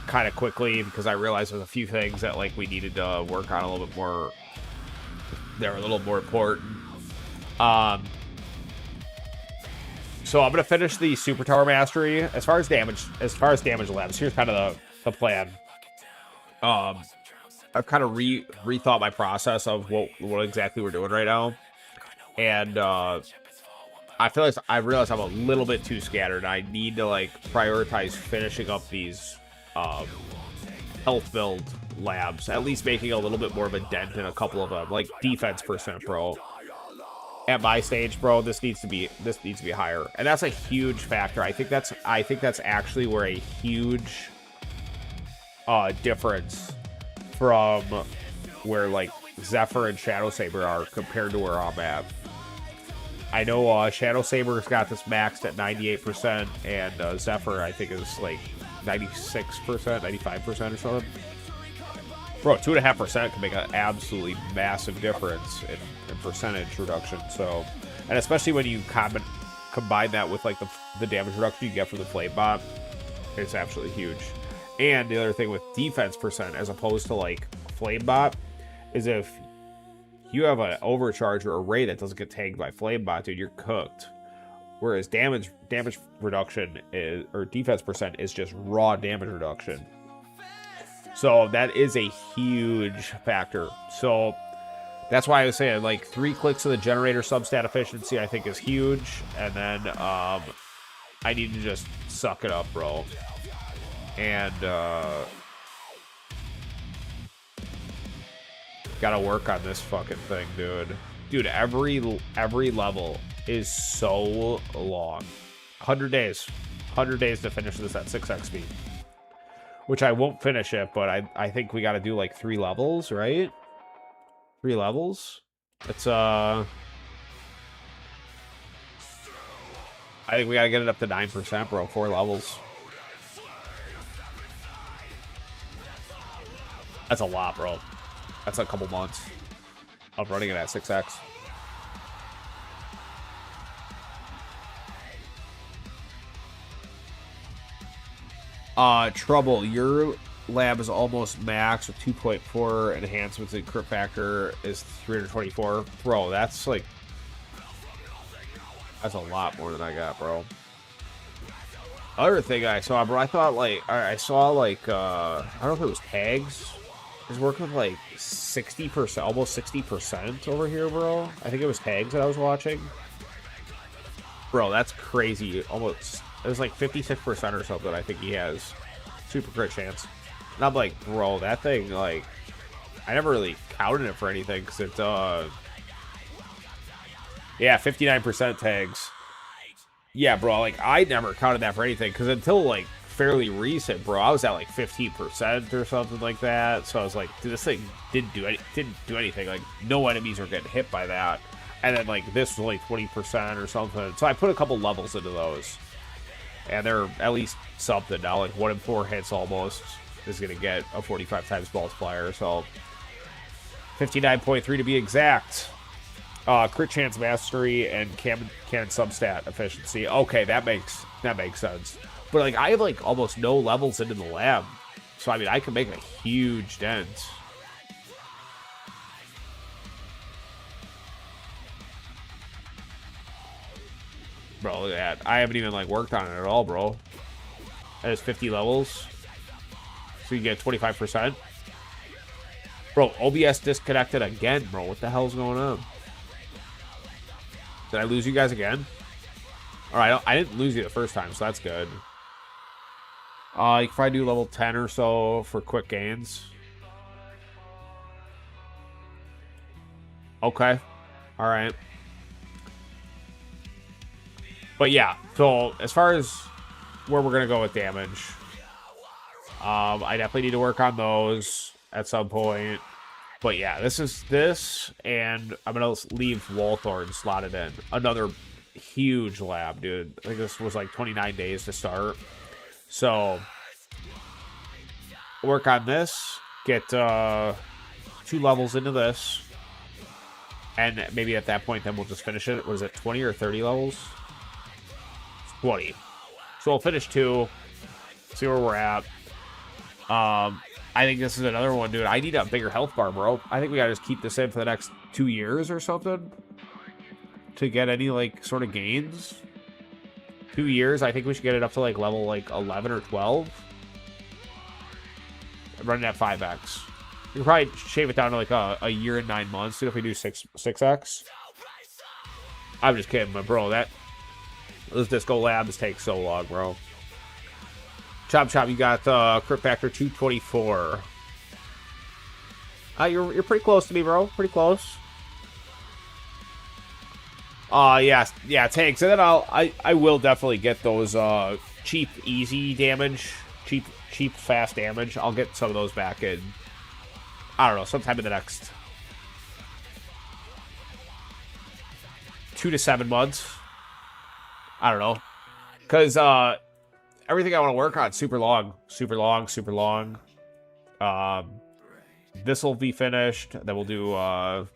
kind of quickly because I realized there's a few things that like we needed to work on a little bit more. They're a little more important. So I'm gonna finish the Super Tower Mastery. As far as damage labs, here's kind of the plan. I've kind of rethought my process of what exactly we're doing right now, and I feel like I realize I'm a little bit too scattered. I need to like prioritize finishing up these health build labs, at least making a little bit more of a dent in a couple of them, like defense %, bro. At my stage, bro, this needs to be higher, and that's a huge factor. I think that's actually where a huge difference from where like Zephyr and Shadow Saber are compared to where I'm at. I know Shadow Saber's got this maxed at 98%, and Zephyr I think is like 96%, 95% or something. Bro, 2.5% can make an absolutely massive difference in percentage reduction. So, and especially when you combine that with like the damage reduction you get from the Flame Bot, it's absolutely huge. And the other thing with defense % as opposed to like Flame Bot is if you have an overcharge or a ray that doesn't get tagged by Flame Bot, dude, you're cooked. Whereas damage reduction is, or defense % is just raw damage reduction. So that is a huge factor. So that's why I was saying like 3 clicks of the generator substat efficiency I think is huge. And then I need to just suck it up, bro. And gotta work on this fucking thing, dude. Dude, every level is so long. 100 days. 100 days to finish this at 6 XP. Which I won't finish it, but I think we gotta do like 3 levels, right? 3 levels? It's I think we gotta get it up to 9%, bro. 4 levels. That's a lot, bro. That's a couple months of running it at 6x. Trouble, your lab is almost max with 2.4 enhancements and crit factor is 324. Bro, that's like, that's a lot more than I got, bro. Other thing I saw, bro, I thought like, I saw like, I don't know if it was tags. It was working with like 60%, almost 60% over here, bro. I think it was tags that I was watching. Bro, that's crazy. Almost, it was like 56% or something I think he has. Super crit chance. And I'm like, bro, that thing, like, I never really counted it for anything because it's, yeah, 59% tags. Yeah, bro, like, I never counted that for anything because until, like, fairly recent, bro, I was at, like, 15% or something like that. So I was like, dude, this thing didn't do anything. Like, no enemies were getting hit by that. And then, like, this was only 20% or something. So I put a couple levels into those. And they're at least something now. Like, 1 in 4 hits almost is going to get a 45 times multiplier. So, 59.3 to be exact. Crit chance mastery and cannon substat efficiency. Okay, that makes sense. But, like, I have, like, almost no levels into the lab. So, I mean, I can make a huge dent. Bro, look at that. I haven't even, like, worked on it at all, bro. That is 50 levels. So you get 25%. Bro, OBS disconnected again, bro. What the hell's going on? Did I lose you guys again? Alright, I didn't lose you the first time, so that's good. You can probably do level 10 or so for quick gains. Okay. All right. But yeah, so as far as where we're going to go with damage, I definitely need to work on those at some point. But yeah, this is this, and I'm going to leave Wallthorn slotted in. Another huge lab, dude. I think this was like 29 days to start. So, work on this, get 2 levels into this, and maybe at that point, then we'll just finish it. Was it 20 or 30 levels? 20. So we'll finish 2, see where we're at. I think this is another one, dude. I need a bigger health bar, bro. I think we gotta just keep this in for the next 2 years or something to get any, like, sort of gains. 2 years, I think we should get it up to, like, level, like, 11 or 12. Running at 5x. We can probably shave it down to, like, a year and 9 months, dude, if we do 6x. I'm just kidding, but, bro, those Disco Labs take so long, bro. Chop, you got crit factor 224. You're pretty close to me, bro. Pretty close. Yeah, tanks. And then I will definitely get those cheap, easy damage, cheap, fast damage. I'll get some of those back in, I don't know, sometime in the next 2 to 7 months. I don't know, because everything I want to work on super long. This will be finished. Then we'll do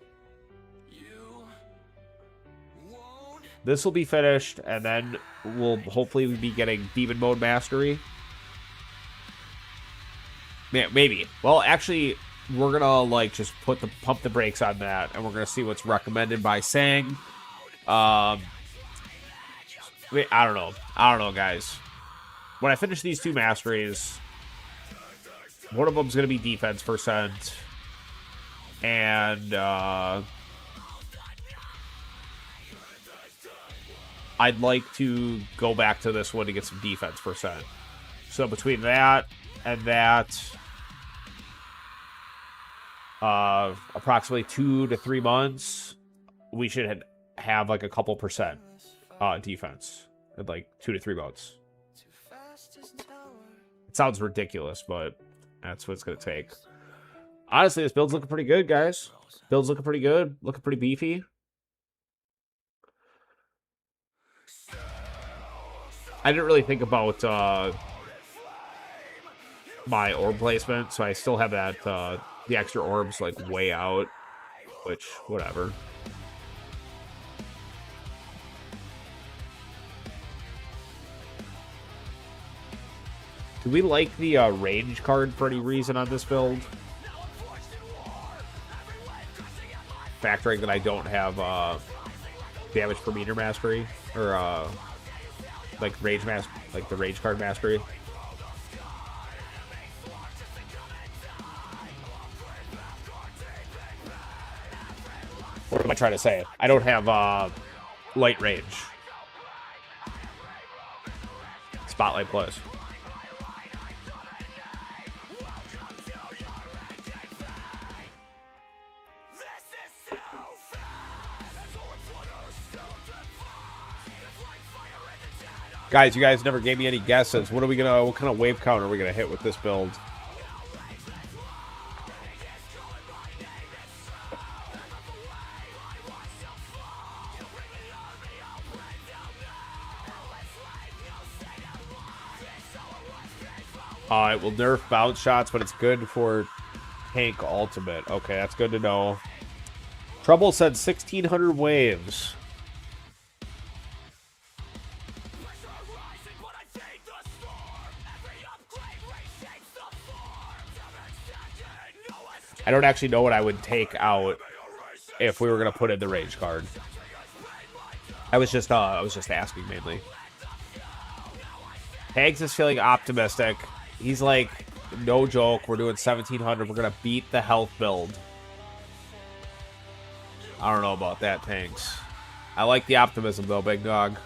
this will be finished, and then we'll hopefully be getting Demon Mode Mastery. Yeah, maybe. Well, actually, we're gonna like just pump the brakes on that, and we're gonna see what's recommended by Sang. I don't know, guys. When I finish these 2 masteries, one of them's going to be defense %. And I'd like to go back to this one to get some defense %. So between that and that, approximately 2 to 3 months, we should have like a couple % defense in like 2 to 3 months. It sounds ridiculous, but that's what it's going to take. Honestly, this build's looking pretty good, guys. Build's looking pretty good. Looking pretty beefy. I didn't really think about my orb placement, so I still have that the extra orbs like way out, which, whatever. Do we like the range card for any reason on this build? Factoring that I don't have damage per meter mastery, or like the range card mastery. What am I trying to say? I don't have light range. Spotlight Plus. Guys, you guys never gave me any guesses. What kind of wave count are we gonna hit with this build? It will nerf bounce shots, but it's good for tank ultimate. Okay, that's good to know. Trouble said 1,600 waves. I don't actually know what I would take out if we were gonna put in the range card. I was just asking mainly. Hags is feeling optimistic. He's like, no joke, we're doing 1,700. We're gonna beat the health build. I don't know about that, Tanks. I like the optimism though, big dog.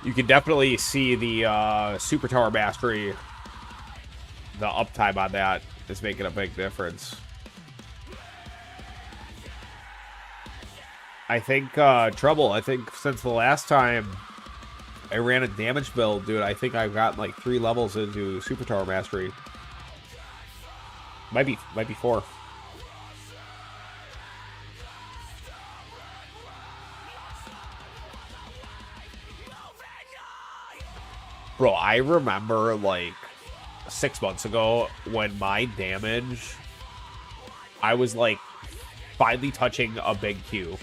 You can definitely see the Super Tower Mastery. The uptime on that is making a big difference. I think, Trouble, I think since the last time I ran a damage build, dude, I think I've gotten like 3 levels into Super Tower Mastery. Might be 4. Bro, I remember like 6 months ago when my damage, I was like finally touching a big Q.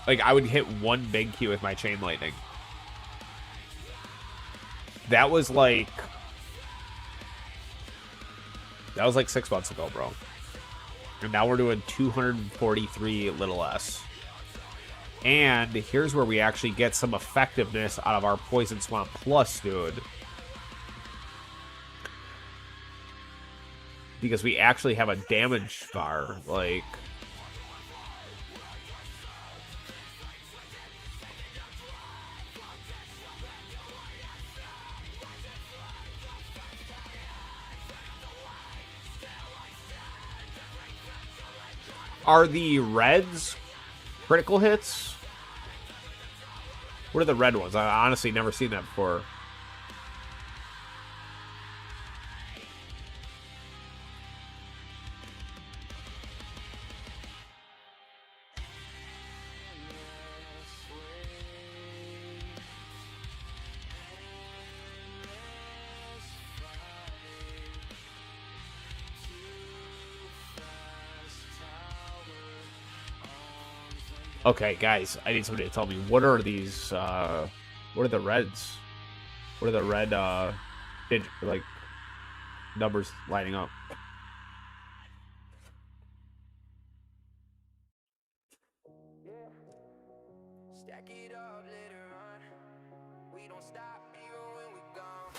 Like I would hit one big Q with my Chain Lightning. That was like 6 months ago, bro. And now we're doing 243 little s. And here's where we actually get some effectiveness out of our Poison Swamp Plus, dude. Because we actually have a damage bar, like... Are the reds critical hits? What are the red ones? I honestly never seen that before. Okay, guys, I need somebody to tell me, what are these, what are the reds? What are the red, like, numbers lining up? Stack it up later on. We don't stop even when we gone.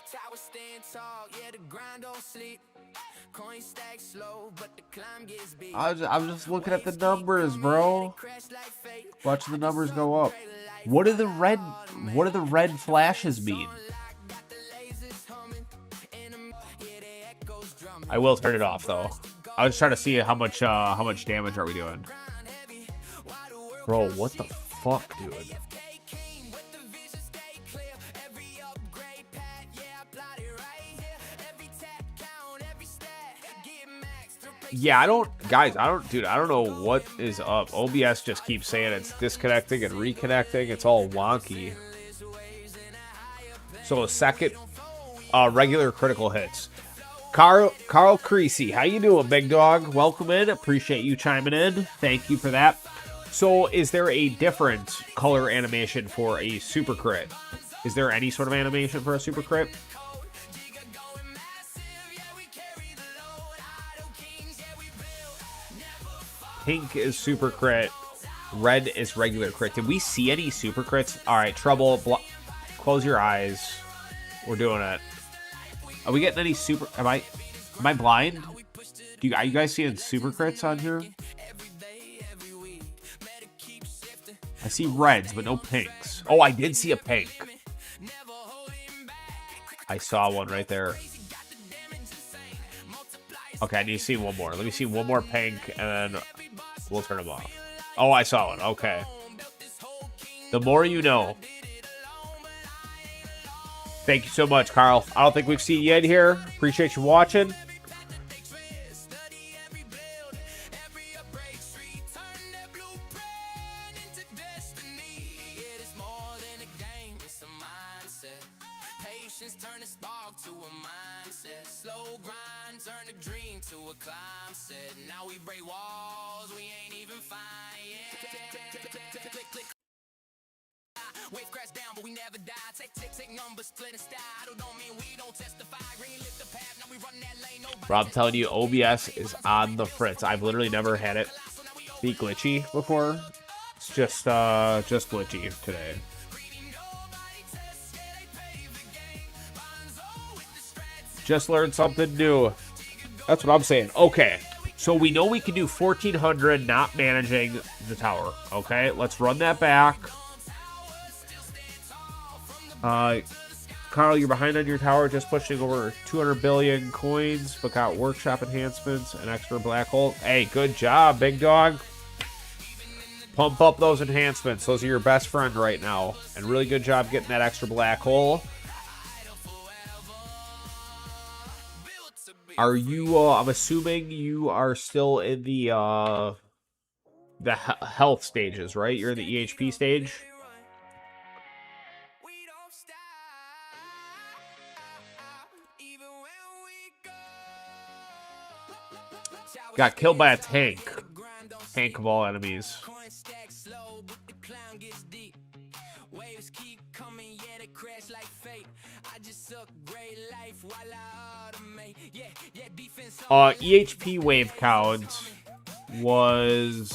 Tower stand tall, yeah, the grind don't sleep. Coin stack slow, but the climb gets big. I'm just looking at the numbers, bro. Watching the numbers go up. What do the red flashes mean? I will turn it off though. I was trying to see how much damage are we doing. Bro, what the fuck, dude? Yeah, I don't know what is up. OBS just keeps saying it's disconnecting and reconnecting. It's all wonky. So a second, regular critical hits. Carl Creasy, how you doing, big dog? Welcome in. Appreciate you chiming in. Thank you for that. So is there a different color animation for a super crit? Is there any sort of animation for a super crit? Pink is super crit. Red is regular crit. Did we see any super crits? All right, Trouble. Close your eyes. We're doing it. Are we getting any super? Am I blind? Are you guys seeing super crits on here? I see reds, but no pinks. Oh, I did see a pink. I saw one right there. Okay, I need to see one more. Let me see one more pink, and then we'll turn them off. Oh, I saw one. Okay. The more you know. Thank you so much, Carl. I don't think we've seen you in here. Appreciate you watching. Bro, I'm telling you, OBS is on the fritz. I've literally never had it be glitchy before. It's just glitchy today. Just learned something new. That's what I'm saying. Okay. So we know we can do 1400 not managing the tower. Okay, let's run that back. Carl, you're behind on your tower, just pushing over 200 billion coins, but got workshop enhancements and extra black hole. Hey, good job, big dog. Pump up those enhancements. Those are your best friend right now. And really good job getting that extra black hole. Are you, I'm assuming you are still in the health stages, right? You're in the EHP stage? Got killed by a tank. Tank of all enemies. EHP wave count was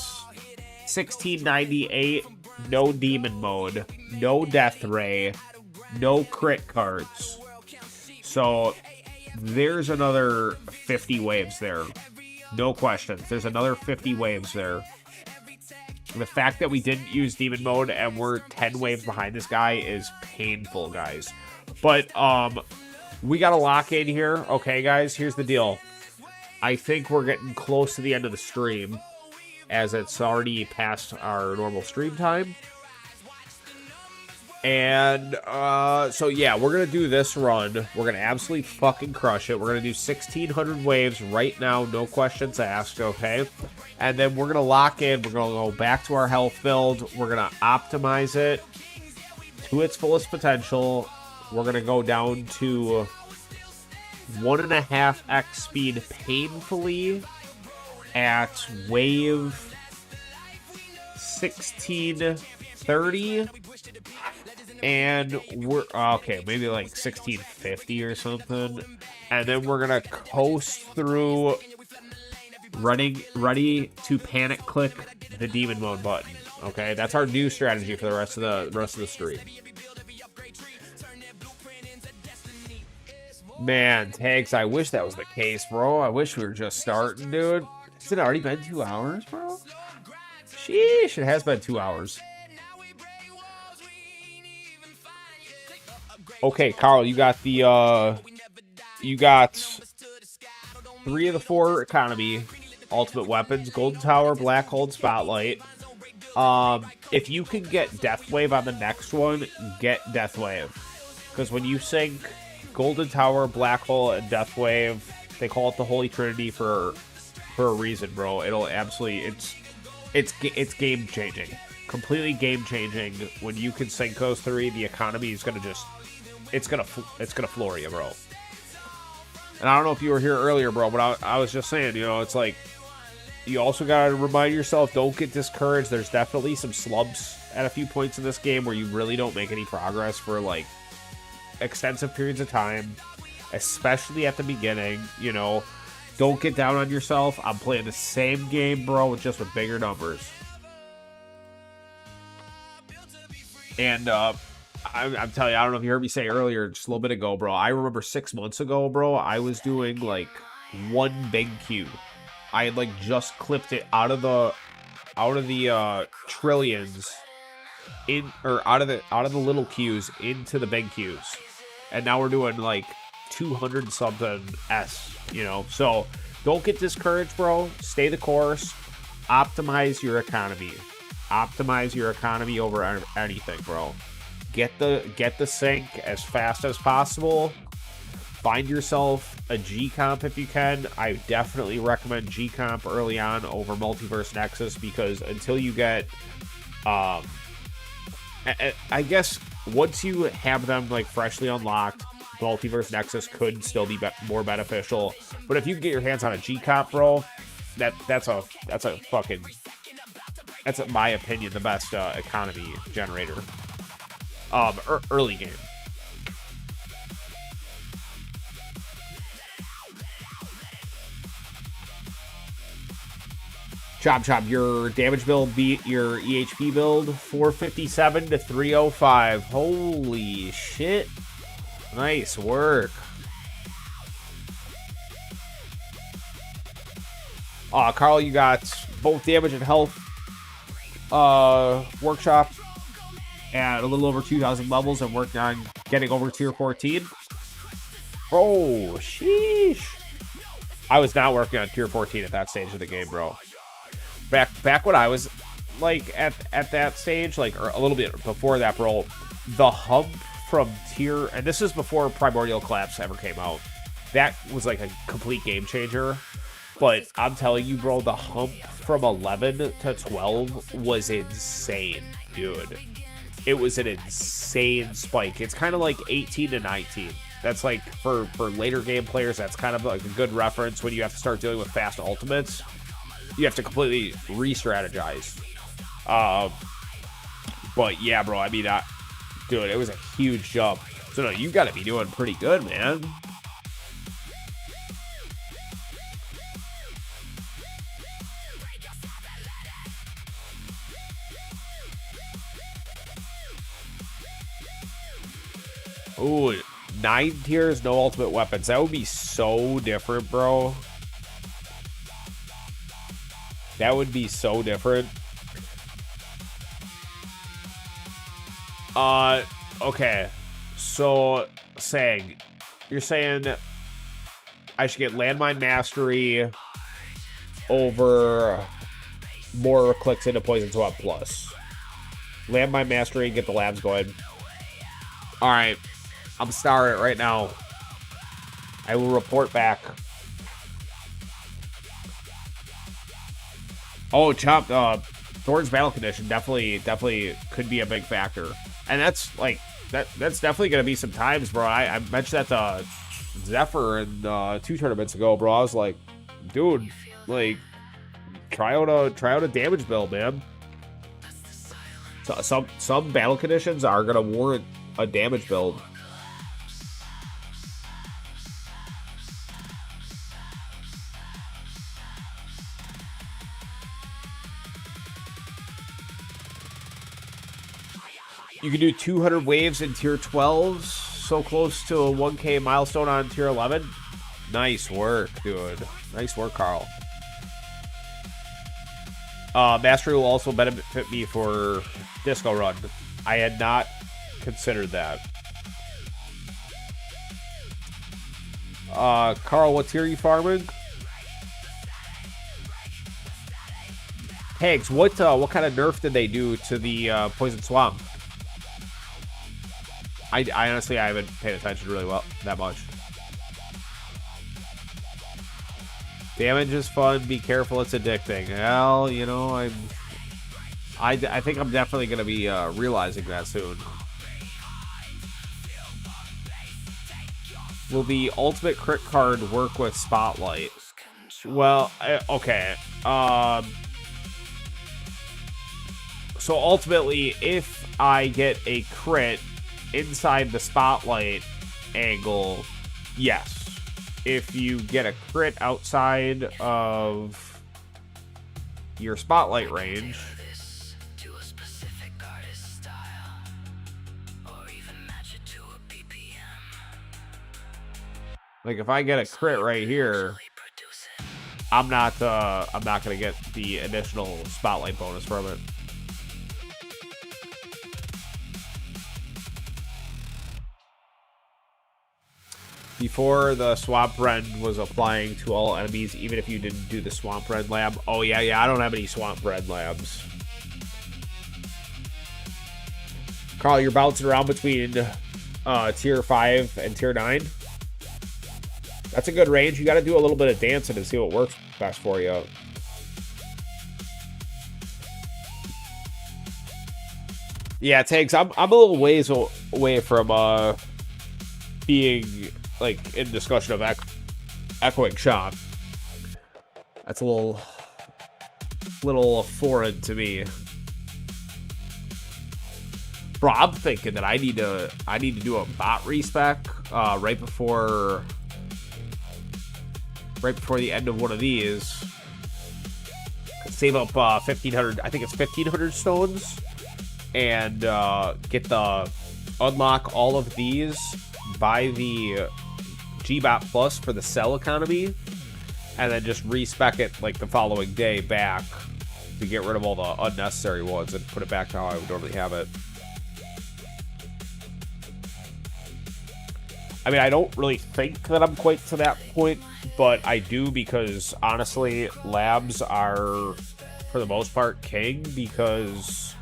1698. No demon mode. No death ray. No crit cards. So there's another 50 waves there. No questions. There's another 50 waves there. The fact that we didn't use demon mode and we're 10 waves behind this guy is painful, guys. But we got to lock in here. Okay, guys, here's the deal. I think we're getting close to the end of the stream, as it's already past our normal stream time. And so yeah, we're gonna do this run. We're gonna absolutely fucking crush it. We're gonna do 1600 waves right now, no questions asked, okay? And then we're gonna lock in. We're gonna go back to our health build. We're gonna optimize it to its fullest potential. We're gonna go down to 1.5x speed painfully at wave 1630. And we're okay, maybe like 1650 or something. And then we're gonna coast through, ready to panic click the demon mode button. Okay, that's our new strategy for the rest of the stream. Man, Tags, I wish that was the case, bro. I wish we were just starting, dude. Has it already been 2 hours, bro? Sheesh, it has been 2 hours. Okay, Carl, you got the, you got 3 of the 4 economy ultimate weapons, Golden Tower, Black Hole, and Spotlight. If you can get Death Wave on the next one, get Death Wave. Because when you sync Golden Tower, Black Hole, and Death Wave, they call it the Holy Trinity for a reason, bro. It'll absolutely, it's game changing. Completely game changing. When you can sync those 3, the economy is gonna just, it's gonna floor you, bro. And I don't know if you were here earlier, bro, but I was just saying, you know, it's like, you also gotta remind yourself, don't get discouraged. There's definitely some slumps at a few points in this game where you really don't make any progress for, like, extensive periods of time, especially at the beginning. You know, don't get down on yourself. I'm playing the same game, bro, just with bigger numbers. And, I'm telling you, I don't know if you heard me say earlier, just a little bit ago, bro. I remember 6 months ago, bro, I was doing like 1 big queue. I had like just clipped it out of the trillions out of the little queues into the big queues, and now we're doing like 200 something S. You know, so don't get discouraged, bro. Stay the course. Optimize your economy. Optimize your economy over anything, bro. Get the sync as fast as possible. Find yourself a G comp if you can. I definitely recommend G comp early on over Multiverse Nexus, because until you get, I guess once you have them like freshly unlocked, Multiverse Nexus could still be more beneficial. But if you can get your hands on a G comp, bro, that's in my opinion the best economy generator. Early game. Chop, your damage build beat your EHP build, 457 to 305. Holy shit. Nice work. Carl, you got both damage and health workshop at a little over 2,000 levels and working on getting over tier 14. Oh, sheesh. I was not working on tier 14 at that stage of the game, bro. Back when I was like at that stage, like, or a little bit before that, bro, the hump from tier, and this is before Primordial Collapse ever came out, that was like a complete game changer. But I'm telling you, bro, the hump from 11 to 12 was insane, dude. It was an insane spike. It's kind of like 18 to 19. That's like, for later game players, that's kind of like a good reference when you have to start dealing with fast ultimates. You have to completely re-strategize. But yeah, bro, I mean, dude, it was a huge jump. So no, you got to be doing pretty good, man. Ooh, 9 tiers, no ultimate weapons. That would be so different, bro. That would be so different. Okay. So, you're saying I should get Landmine Mastery over more clicks into Poison Swamp Plus. Landmine Mastery and get the labs going. Alright. I'm starting it right now. I will report back. Oh, Chop, Thorn's battle condition definitely could be a big factor. And that's like that's definitely gonna be some times, bro. I mentioned that to Zephyr in 2 tournaments ago, bro. I was like, dude, like, try out a damage build, man. So some battle conditions are gonna warrant a damage build. You can do 200 waves in tier 12s, so close to a 1K milestone on tier 11. Nice work, dude. Nice work, Carl. Mastery will also benefit me for Disco Run. I had not considered that. Carl, what tier are you farming? Hags, what kind of nerf did they do to the Poison Swamp? I honestly, I haven't paid attention really well that much. Damage is fun. Be careful, it's addicting. Well, you know, I think I'm definitely gonna be realizing that soon. Will the ultimate crit card work with Spotlight? Well, okay. So ultimately, if I get a crit inside the Spotlight angle, yes. If you get a crit outside of your Spotlight range, like if I get a crit right here, I'm not gonna get the additional Spotlight bonus from it. Before, the Swamp Rend was applying to all enemies, even if you didn't do the Swamp Rend lab. Oh, yeah, I don't have any Swamp Rend labs. Carl, you're bouncing around between tier 5 and tier 9. That's a good range. You got to do a little bit of dancing to see what works best for you. Yeah, Tanks, I'm a little ways away from being like in discussion of echoing shot. That's a little foreign to me. Bro, I'm thinking that I need to do a bot respec right before the end of one of these. Save up 1,500. I think it's 1,500 stones, and unlock all of these. Buy the GBot Plus for the cell economy, and then just respec it like the following day back to get rid of all the unnecessary ones and put it back to how I would normally have it. I mean, I don't really think that I'm quite to that point, but I do because, honestly, labs are, for the most part, king because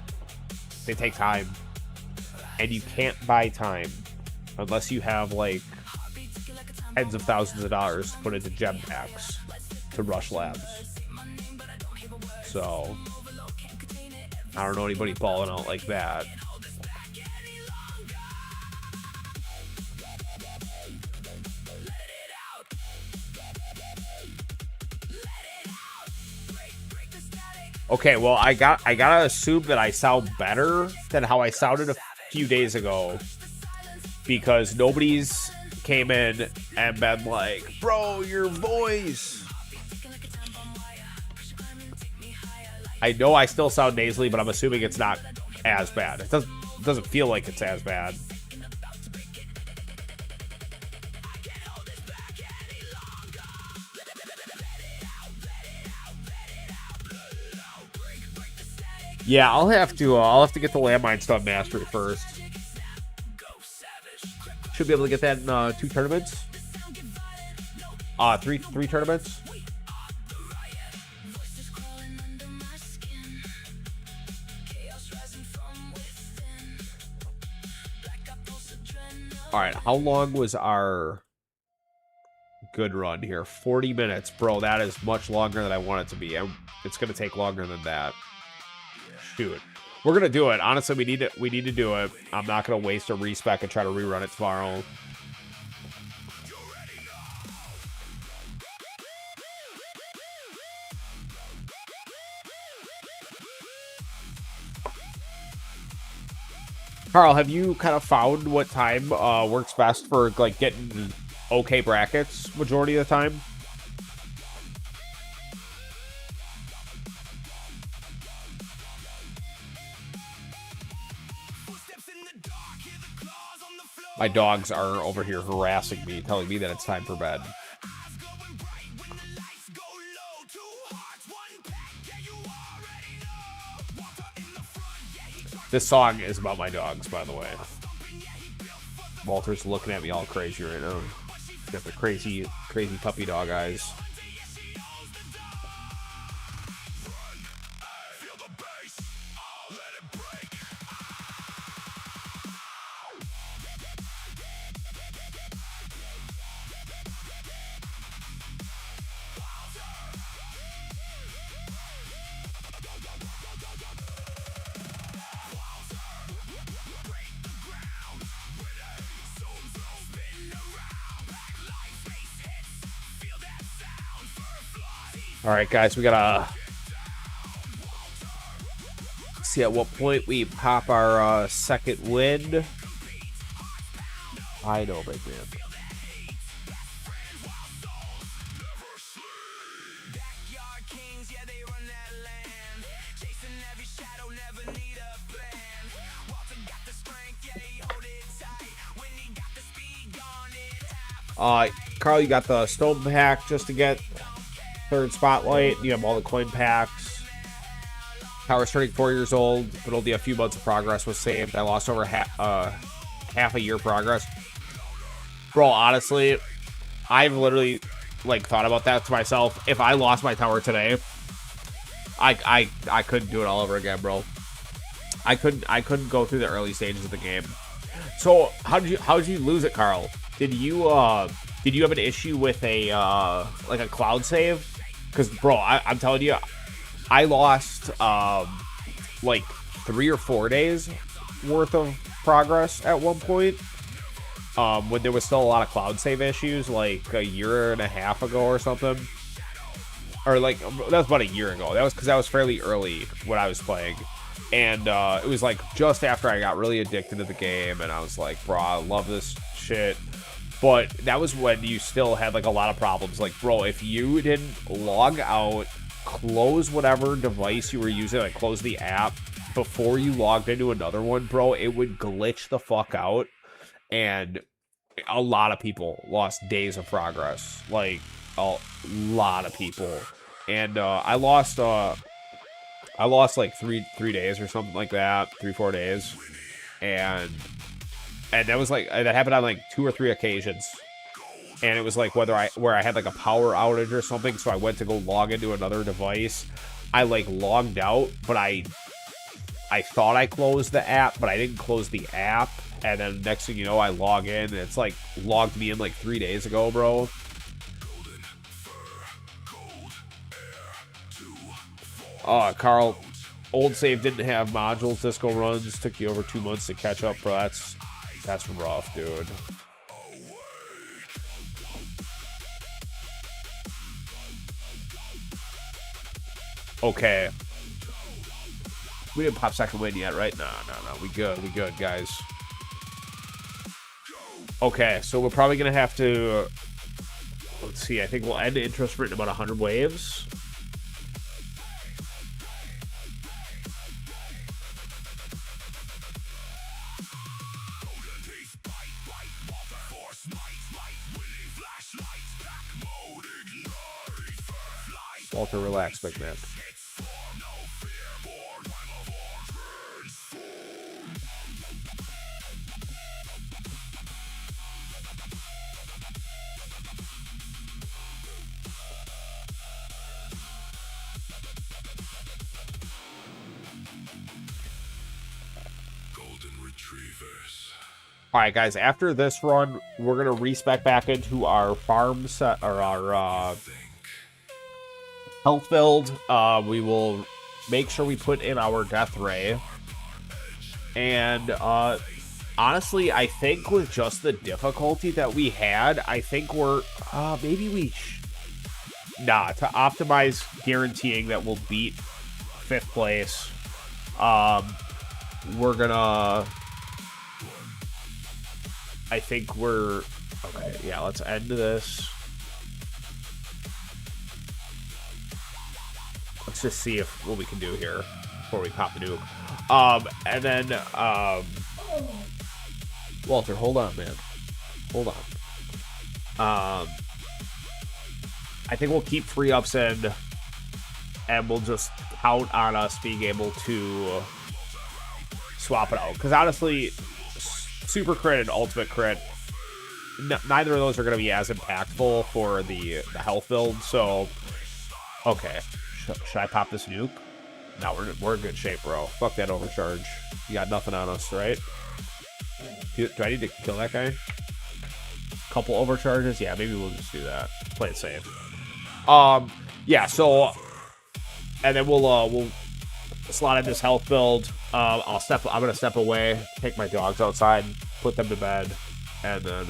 they take time. And you can't buy time unless you have, like, tens of thousands of dollars to put into gem packs to rush labs. So, I don't know anybody balling out like that. Okay, well, I gotta assume that I sound better than how I sounded a few days ago because nobody's came in and been like, bro, your voice. I know I still sound nasally, but I'm assuming it's not as bad. It doesn't feel like it's as bad. Yeah, I'll have to get the landmine stuff mastery first. Should be able to get that in 2 tournaments. Three tournaments. All right, how long was our good run here? 40 minutes, bro. That is much longer than I want it to be. It's gonna take longer than that. Shoot, we're gonna do it. Honestly, we need to do it. I'm not gonna waste a respec and try to rerun it tomorrow. Carl, have you kind of found what time works best for like getting okay brackets majority of the time? My dogs are over here harassing me, telling me that it's time for bed. This song is about my dogs, by the way. Walter's looking at me all crazy right now. Got the crazy puppy dog eyes. All right, guys, we gotta see at what point we pop our second win. I know, big man. Carl, you got the stone pack just to get third spotlight. You have all the coin packs. Tower's turning 4 years old, but only a few months of progress was saved. I lost over half a year progress. Bro, honestly, I've literally like thought about that to myself. If I lost my tower today, I couldn't do it all over again, bro. I couldn't go through the early stages of the game. So how did you lose it, Carl? Did you have an issue with a like a cloud save? Because, bro, I'm telling you, I lost, like, 3 or 4 days worth of progress at one point. When there was still a lot of cloud save issues, like, a year and a half ago or something. Or, like, that was about a year ago. That was because I was fairly early when I was playing. And, it was, like, just after I got really addicted to the game. And I was like, bro, I love this shit. But that was when you still had, like, a lot of problems. Like, bro, if you didn't log out, close whatever device you were using, like, close the app before you logged into another one, bro, it would glitch the fuck out. And a lot of people lost days of progress. Like, a lot of people, and I lost like three days or something like that, 3-4 days, and that was like that happened on like 2 or 3 occasions. And it was like where I had like a power outage or something, so I went to go log into another device. I like logged out, but I thought I closed the app, but I didn't close the app. And then next thing you know, I log in, and it's like logged me in like 3 days ago, bro. Carl, old save didn't have modules, disco runs, took you over 2 months to catch up, bro. That's rough, dude. Okay. We didn't pop second win yet, right? No. We good, guys. Okay, so we're probably gonna have to. Let's see. I think we'll end interest rate in about 100 waves. Walter, relax, big man. All right, guys, after this run, we're going to respec back into our farm set, or our health build. We will make sure we put in our death ray. And honestly, I think with just the difficulty that we had, I think we're, maybe we, to optimize guaranteeing that we'll beat 5th place, we're gonna, I think we're, okay, yeah, let's end this. Let's just see what we can do here before we pop the nuke. And then, Walter, hold on, man. Hold on. I think we'll keep 3-ups in, and we'll just count on us being able to swap it out. Because honestly, super crit and ultimate crit, neither of those are going to be as impactful for the health build. So, okay, should I pop this nuke? No, we're in good shape, bro. Fuck that overcharge. You got nothing on us, right? Do I need to kill that guy? Couple overcharges? Yeah, maybe we'll just do that. Play it safe. Yeah, so, and then we'll slot in this health build. I'm gonna step away, take my dogs outside, put them to bed, and then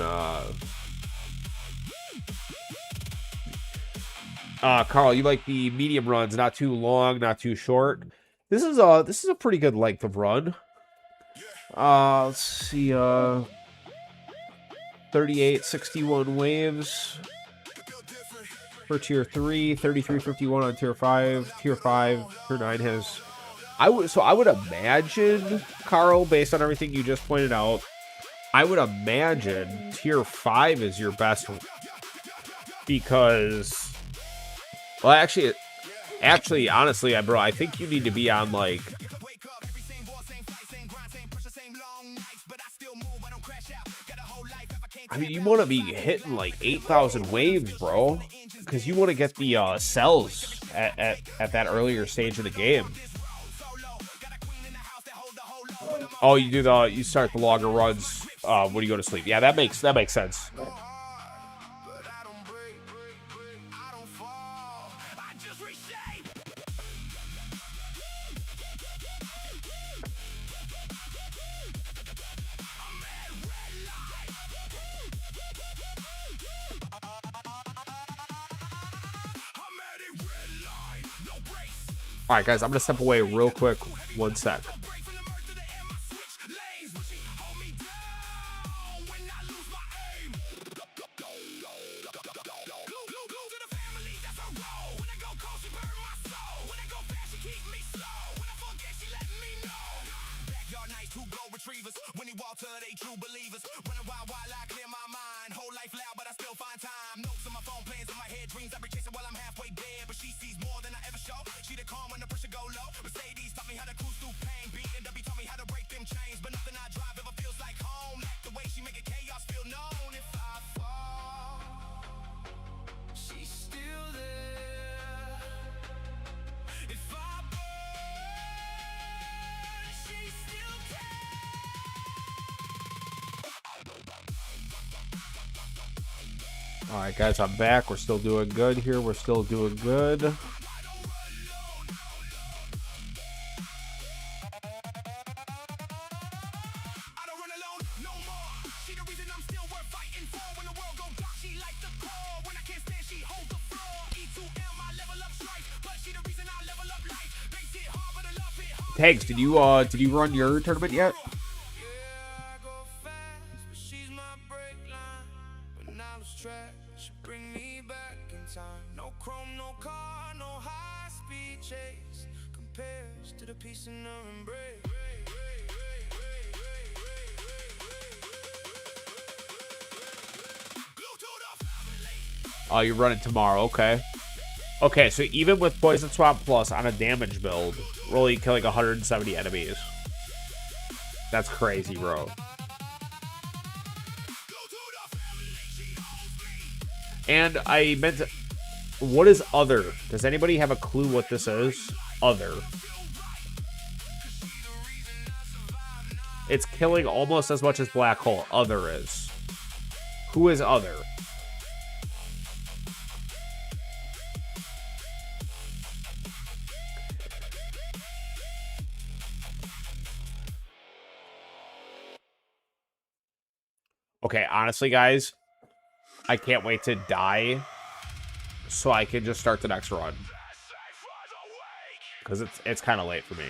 Carl, you like the medium runs, not too long, not too short. This is a pretty good length of run. Let's see, 38, 61 waves for tier 3, 33.51 on tier 5. Tier 5, tier 9 has, I would imagine, Carl, based on everything you just pointed out, I would imagine tier 5 is your best, because, well, actually, honestly, bro, I think you need to be on, like, I mean, you want to be hitting like 8,000 waves, bro, because you want to get the cells at that earlier stage of the game. Oh, you start the longer runs when you go to sleep. Yeah, that makes sense. All right, guys, I'm going to step away real quick. 1 sec. two gold retrievers. When he walked her, they true believers. Running wild while I clear my mind. Whole life loud, but I still find time. Notes on my phone, plans in my head, dreams I be chasing while I'm halfway dead. But she sees more than I ever show. She the calm when the pressure go low. Mercedes taught me how to cruise through pain. BMW taught me how to break them chains. But nothing I drive ever feels like home. Like the way she make it chaos feel known. If I fall, she's still there. If I burn, she still All right, guys, I'm back. We're still doing good here. We're still doing good. Tags, did you run your tournament yet? Oh, you're running tomorrow, okay. Okay, so even with Poison Swamp Plus on a damage build, we're only killing 170 enemies. That's crazy, bro. And I meant to... What is other? Does anybody have a clue what this is? Other. It's killing almost as much as Black Hole. Other is. Who is other? Okay, honestly, guys, I can't wait to die so I can just start the next run. Because it's kind of late for me.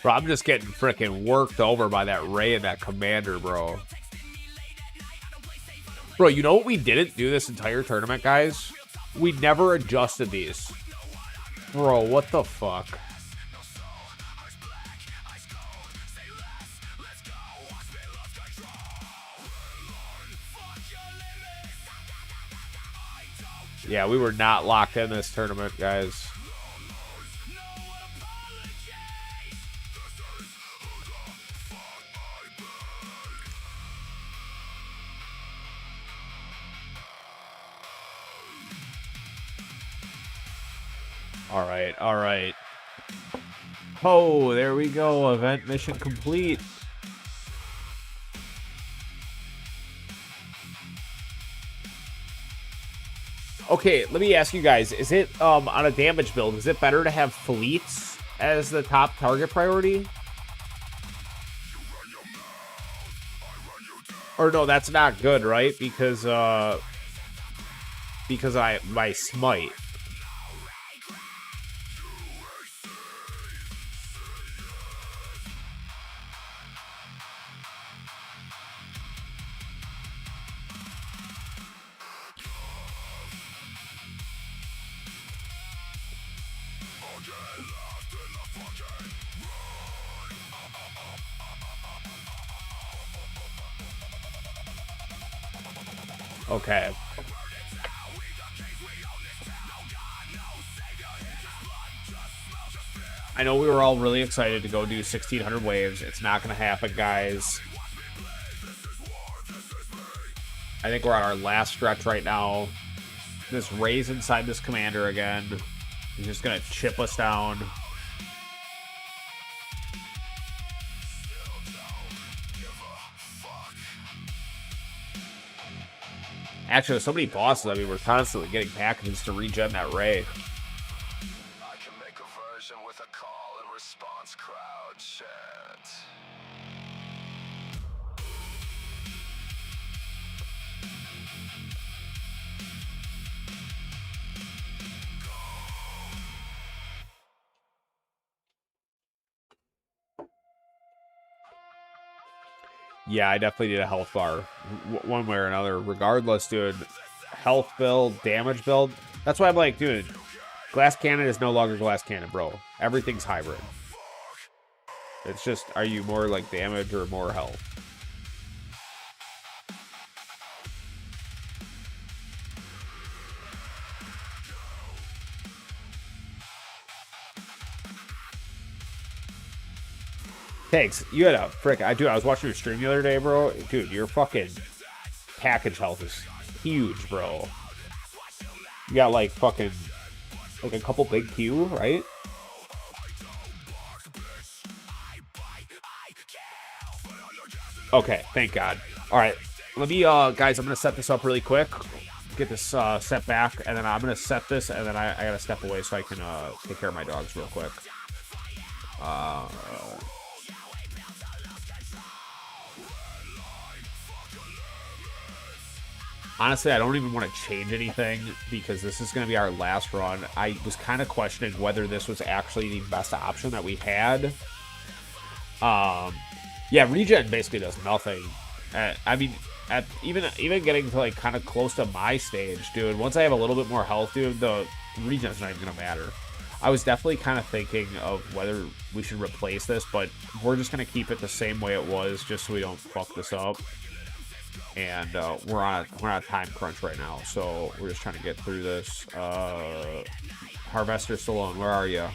Bro, I'm just getting freaking worked over by that Ray and that Commander, bro. Bro, you know what we didn't do this entire tournament, guys? We never adjusted these. Bro, what the fuck? Yeah, we were not locked in this tournament, guys. All right, all right. Oh, there we go. Event mission complete. Okay, let me ask you guys, is it on a damage build, is it better to have fleets as the top target priority? Or no, that's not good, right? Because my smite. Okay. I know we were all really excited to go do 1600 waves. It's not going to happen, guys. I think we're on our last stretch right now. This raise inside this commander again is just going to chip us down. Actually, with so many bosses, I mean, we're constantly getting packages to regen that ray. I can make a version with a call and response crowd chant. Yeah, I definitely need a health bar. One way or another. Regardless, dude. Health build, damage build. That's why I'm like, dude, glass cannon is no longer glass cannon, bro. Everything's hybrid. It's just, are you more like damage or more health? Thanks. You had a frick. I was watching your stream the other day, bro. Dude, your fucking package health is huge, bro. You got like fucking like a couple big Q, right? Okay, thank God. All right, let me, guys, I'm gonna set this up really quick. Get this set back, and then I'm gonna set this, and then I gotta step away so I can take care of my dogs real quick. Honestly, I don't even want to change anything because this is going to be our last run. I was kind of questioning whether this was actually the best option that we had. Yeah, regen basically does nothing. I mean, even getting to like kind of close to my stage, dude. Once I have a little bit more health, dude, the regen's not even going to matter. I was definitely kind of thinking of whether we should replace this, but we're just going to keep it the same way it was just so we don't fuck this up. And we're on a time crunch right now, so we're just trying to get through this. Harvester Stallone, where are you?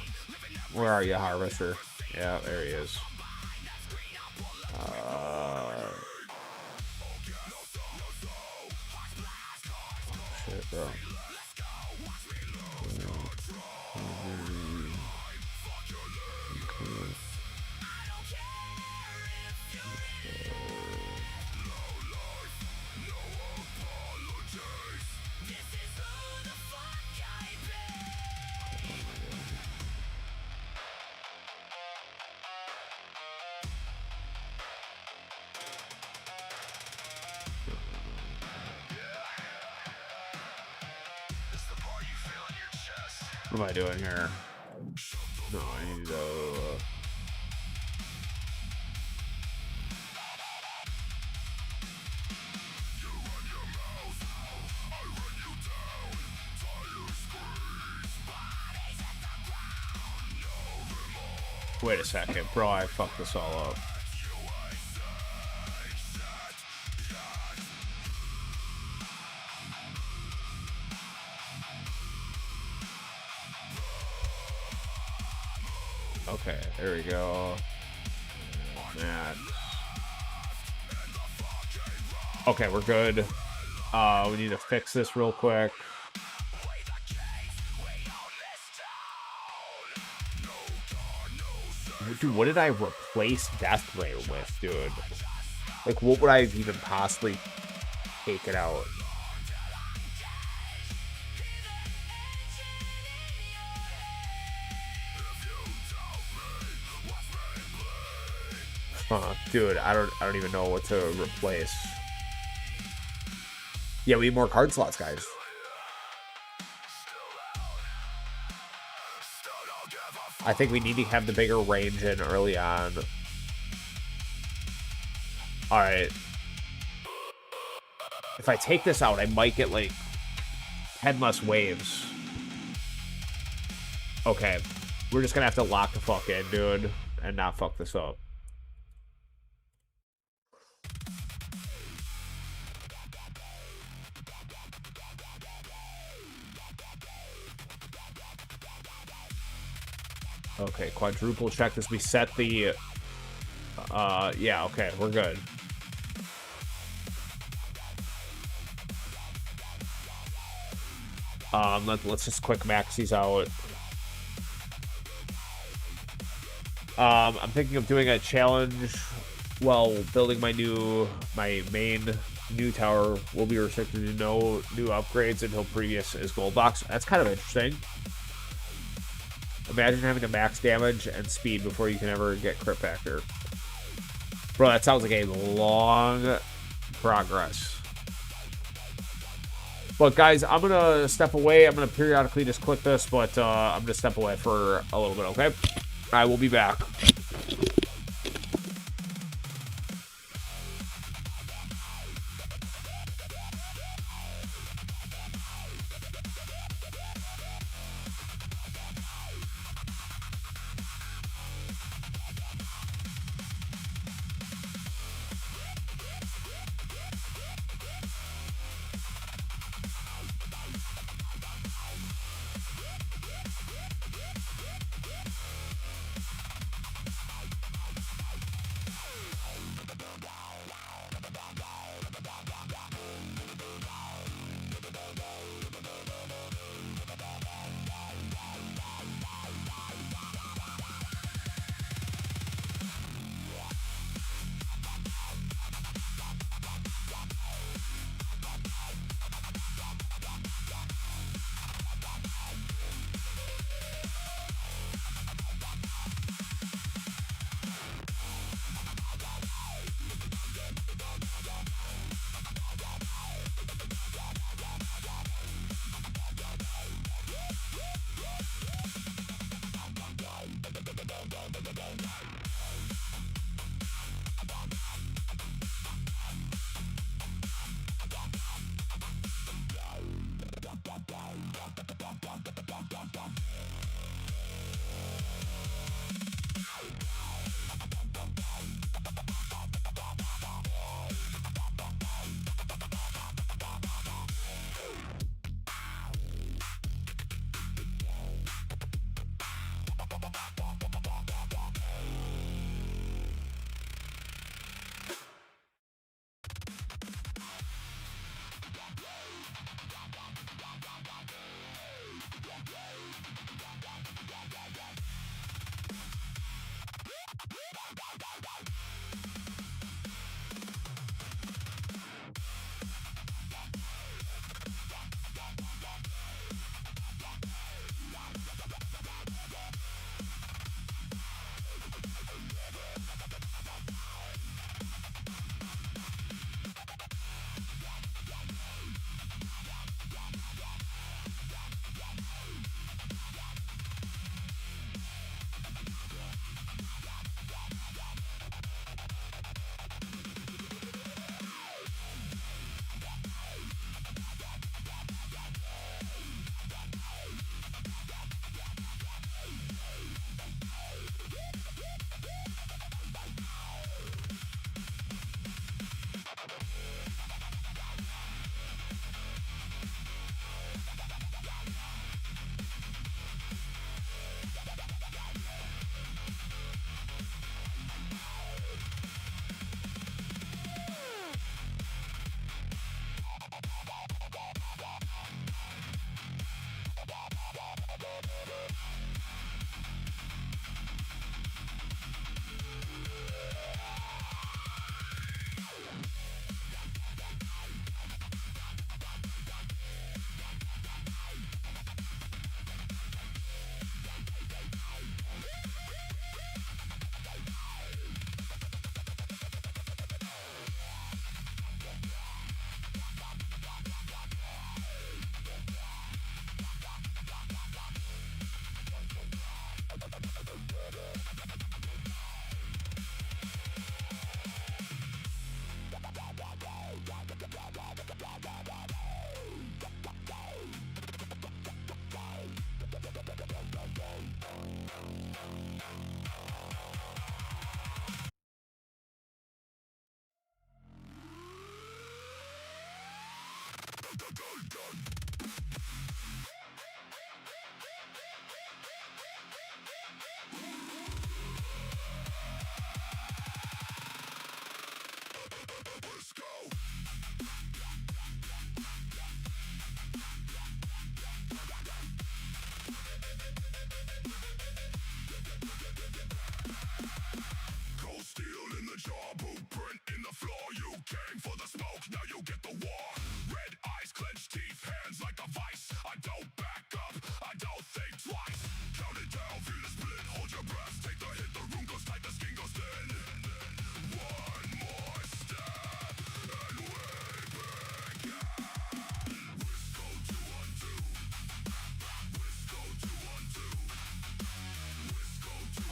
Where are you, Harvester? Yeah, there he is. Shit, bro. What am I doing here? No, I need to... Wait a second, bro, I fucked this all up. Okay, there we go. That. Okay, we're good. We need to fix this real quick. Dude, what did I replace Death Ray with, dude? Like, what would I have even possibly taken out? Dude, I don't even know what to replace. Yeah, we need more card slots, guys. I think we need to have the bigger range in early on. Alright. If I take this out, I might get like 10 less waves. Okay. We're just gonna have to lock the fuck in, dude, and not fuck this up. Okay, quadruple check this. We set the... yeah, okay, we're good. Let's just quick max these out. I'm thinking of doing a challenge while building my main new tower will be restricted to no new upgrades until previous is gold box. That's kind of interesting. Imagine having to max damage and speed before you can ever get crit factor. Bro, that sounds like a long progress. But guys, I'm going to step away. I'm going to periodically just click this, but I'm going to step away for a little bit, okay? I will be back.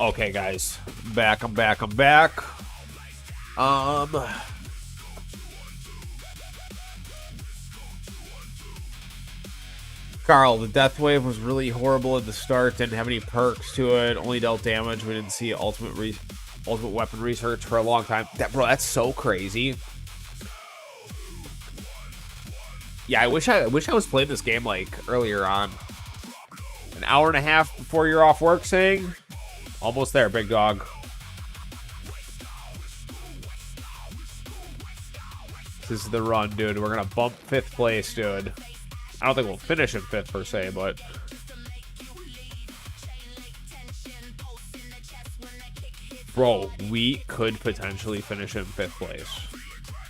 Okay, guys. I'm back. Carl, the death wave was really horrible at the start. Didn't have any perks to it. Only dealt damage. We didn't see ultimate weapon research for a long time. That's so crazy. Yeah, I wish I was playing this game like earlier on. An hour and a half before you're off work, saying, almost there, big dog. This is the run, dude. We're gonna bump 5th place, dude. I don't think we'll finish in 5th per se, but bro, we could potentially finish in 5th place.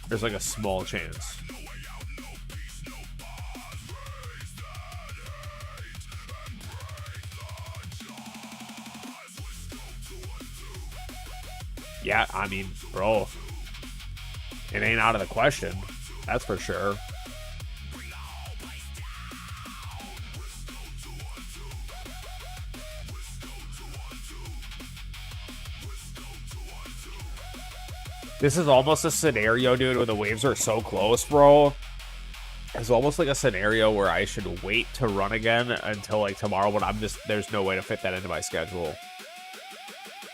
There's like a small chance. Yeah, I mean, bro, it ain't out of the question. That's for sure. This is almost a scenario, dude, where the waves are so close, bro. It's almost like a scenario where I should wait to run again until like tomorrow, but there's no way to fit that into my schedule.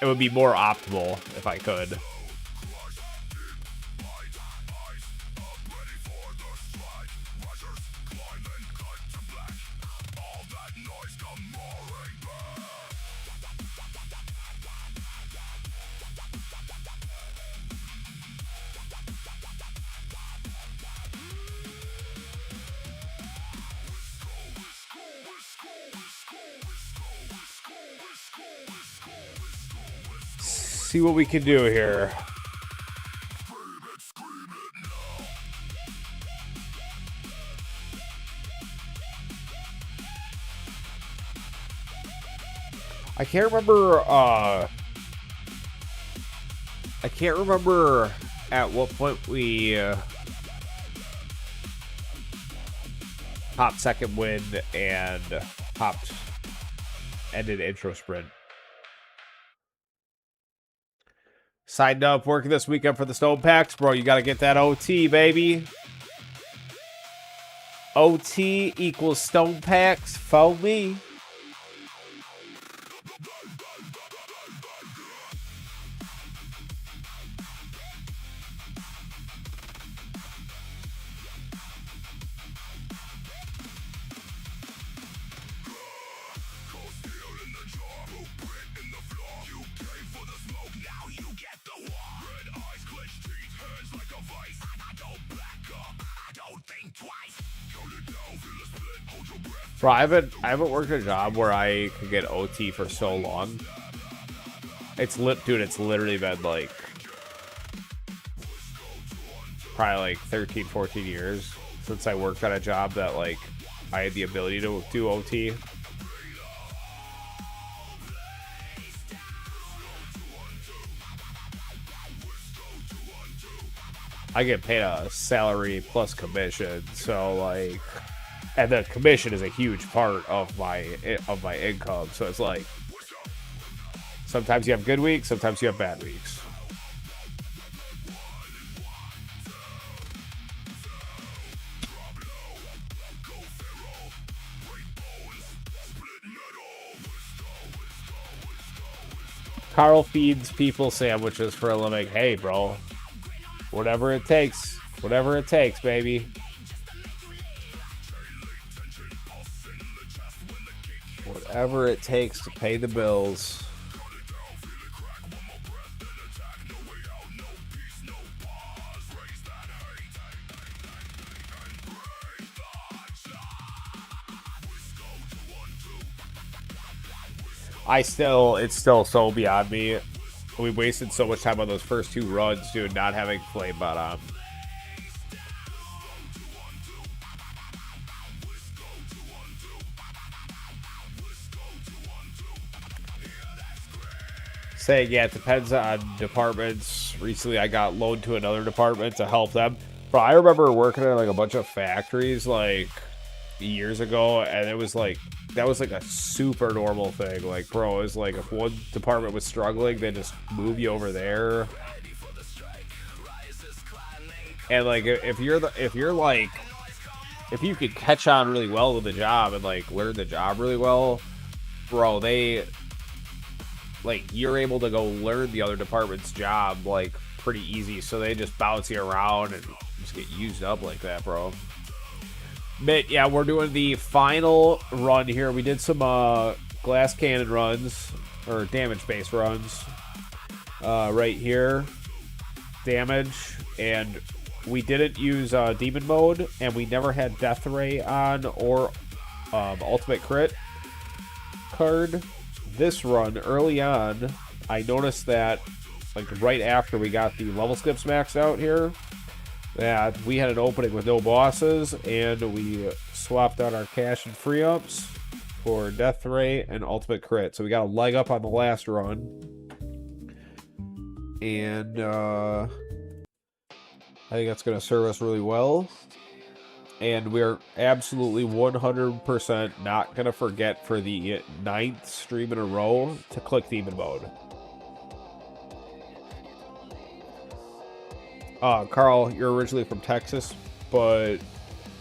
It would be more optimal if I could. See what we can do here. I can't remember at what point we popped second wind and ended intro sprint. Signed up working this weekend for the Stone Packs, bro. You got to get that OT, baby. OT equals Stone Packs. Follow me. Bro, I haven't worked a job where I could get OT for so long. Dude, it's literally been like probably like 13, 14 years since I worked at a job that like I had the ability to do OT. I get paid a salary plus commission, so like, and the commission is a huge part of my income. So it's like, sometimes you have good weeks, sometimes you have bad weeks. Carl feeds people sandwiches for a living. Hey, bro. Whatever it takes. Whatever it takes, baby. Whatever it takes to pay the bills. It's still so beyond me. We wasted so much time on those first 2 runs, dude, not having Flamebot on. Saying, yeah, it depends on departments. Recently, I got loaned to another department to help them. But I remember working at like a bunch of factories like years ago, and it was like that was like a super normal thing. Like, bro, it's like if one department was struggling, they just move you over there. And like, if you could catch on really well with the job and like learn the job really well, bro, you're able to go learn the other department's job like pretty easy. So they just bounce you around and just get used up like that, bro. But yeah, we're doing the final run here. We did some glass cannon runs or damage-based runs right here. Damage, and we didn't use demon mode, and we never had death ray on or ultimate crit card. This run early on, I noticed that like right after we got the level skips maxed out here, that we had an opening with no bosses, and we swapped out our cash and free ups for death ray and ultimate crit. So we got a leg up on the last run, and I think that's going to serve us really well. And we're absolutely 100% not going to forget for the 9th stream in a row to click demon mode. Carl, you're originally from Texas, but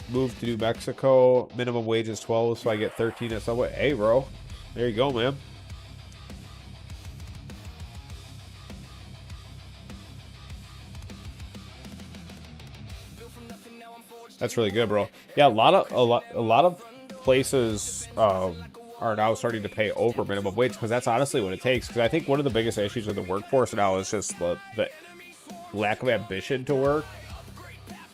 moved to New Mexico. Minimum wage is 12, so I get 13 at Subway. Hey, bro. There you go, man. That's really good, bro. Yeah, a lot of places are now starting to pay over minimum wage because that's honestly what it takes. Because I think one of the biggest issues with the workforce now is just the lack of ambition to work.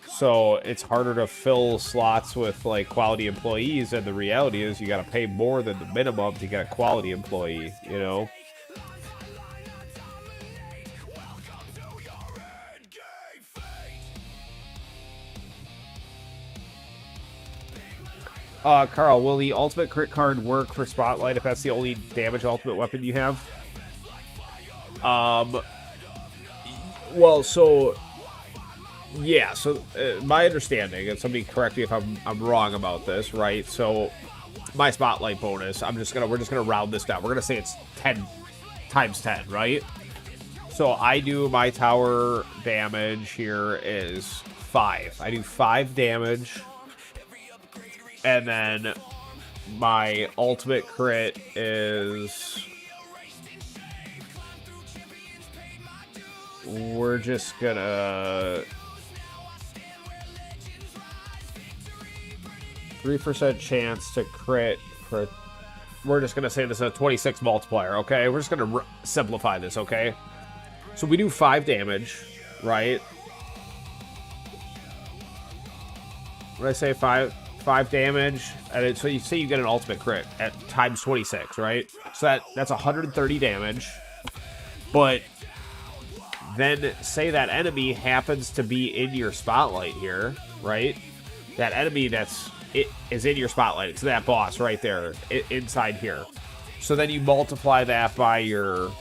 So it's harder to fill slots with like quality employees, and the reality is you got to pay more than the minimum to get a quality employee, you know. Carl, will the ultimate crit card work for Spotlight if that's the only damage ultimate weapon you have? Well, so yeah, so my understanding, and somebody correct me if I'm wrong about this, right? So my Spotlight bonus, we're just gonna round this down. We're gonna say it's 10 times 10, right? So I do my tower damage here is 5. I do 5 damage. And then my ultimate crit is... We're just gonna... 3% chance to crit for... We're just gonna say this is a 26 multiplier, okay? We're just gonna simplify this, okay? So we do 5 damage, right? What did I say? 5 damage, and so you say you get an ultimate crit at times 26, right? So that's 130 damage. But then say that enemy happens to be in your spotlight here, right? That enemy is in your spotlight. It's that boss right there inside here. So then you multiply that by your,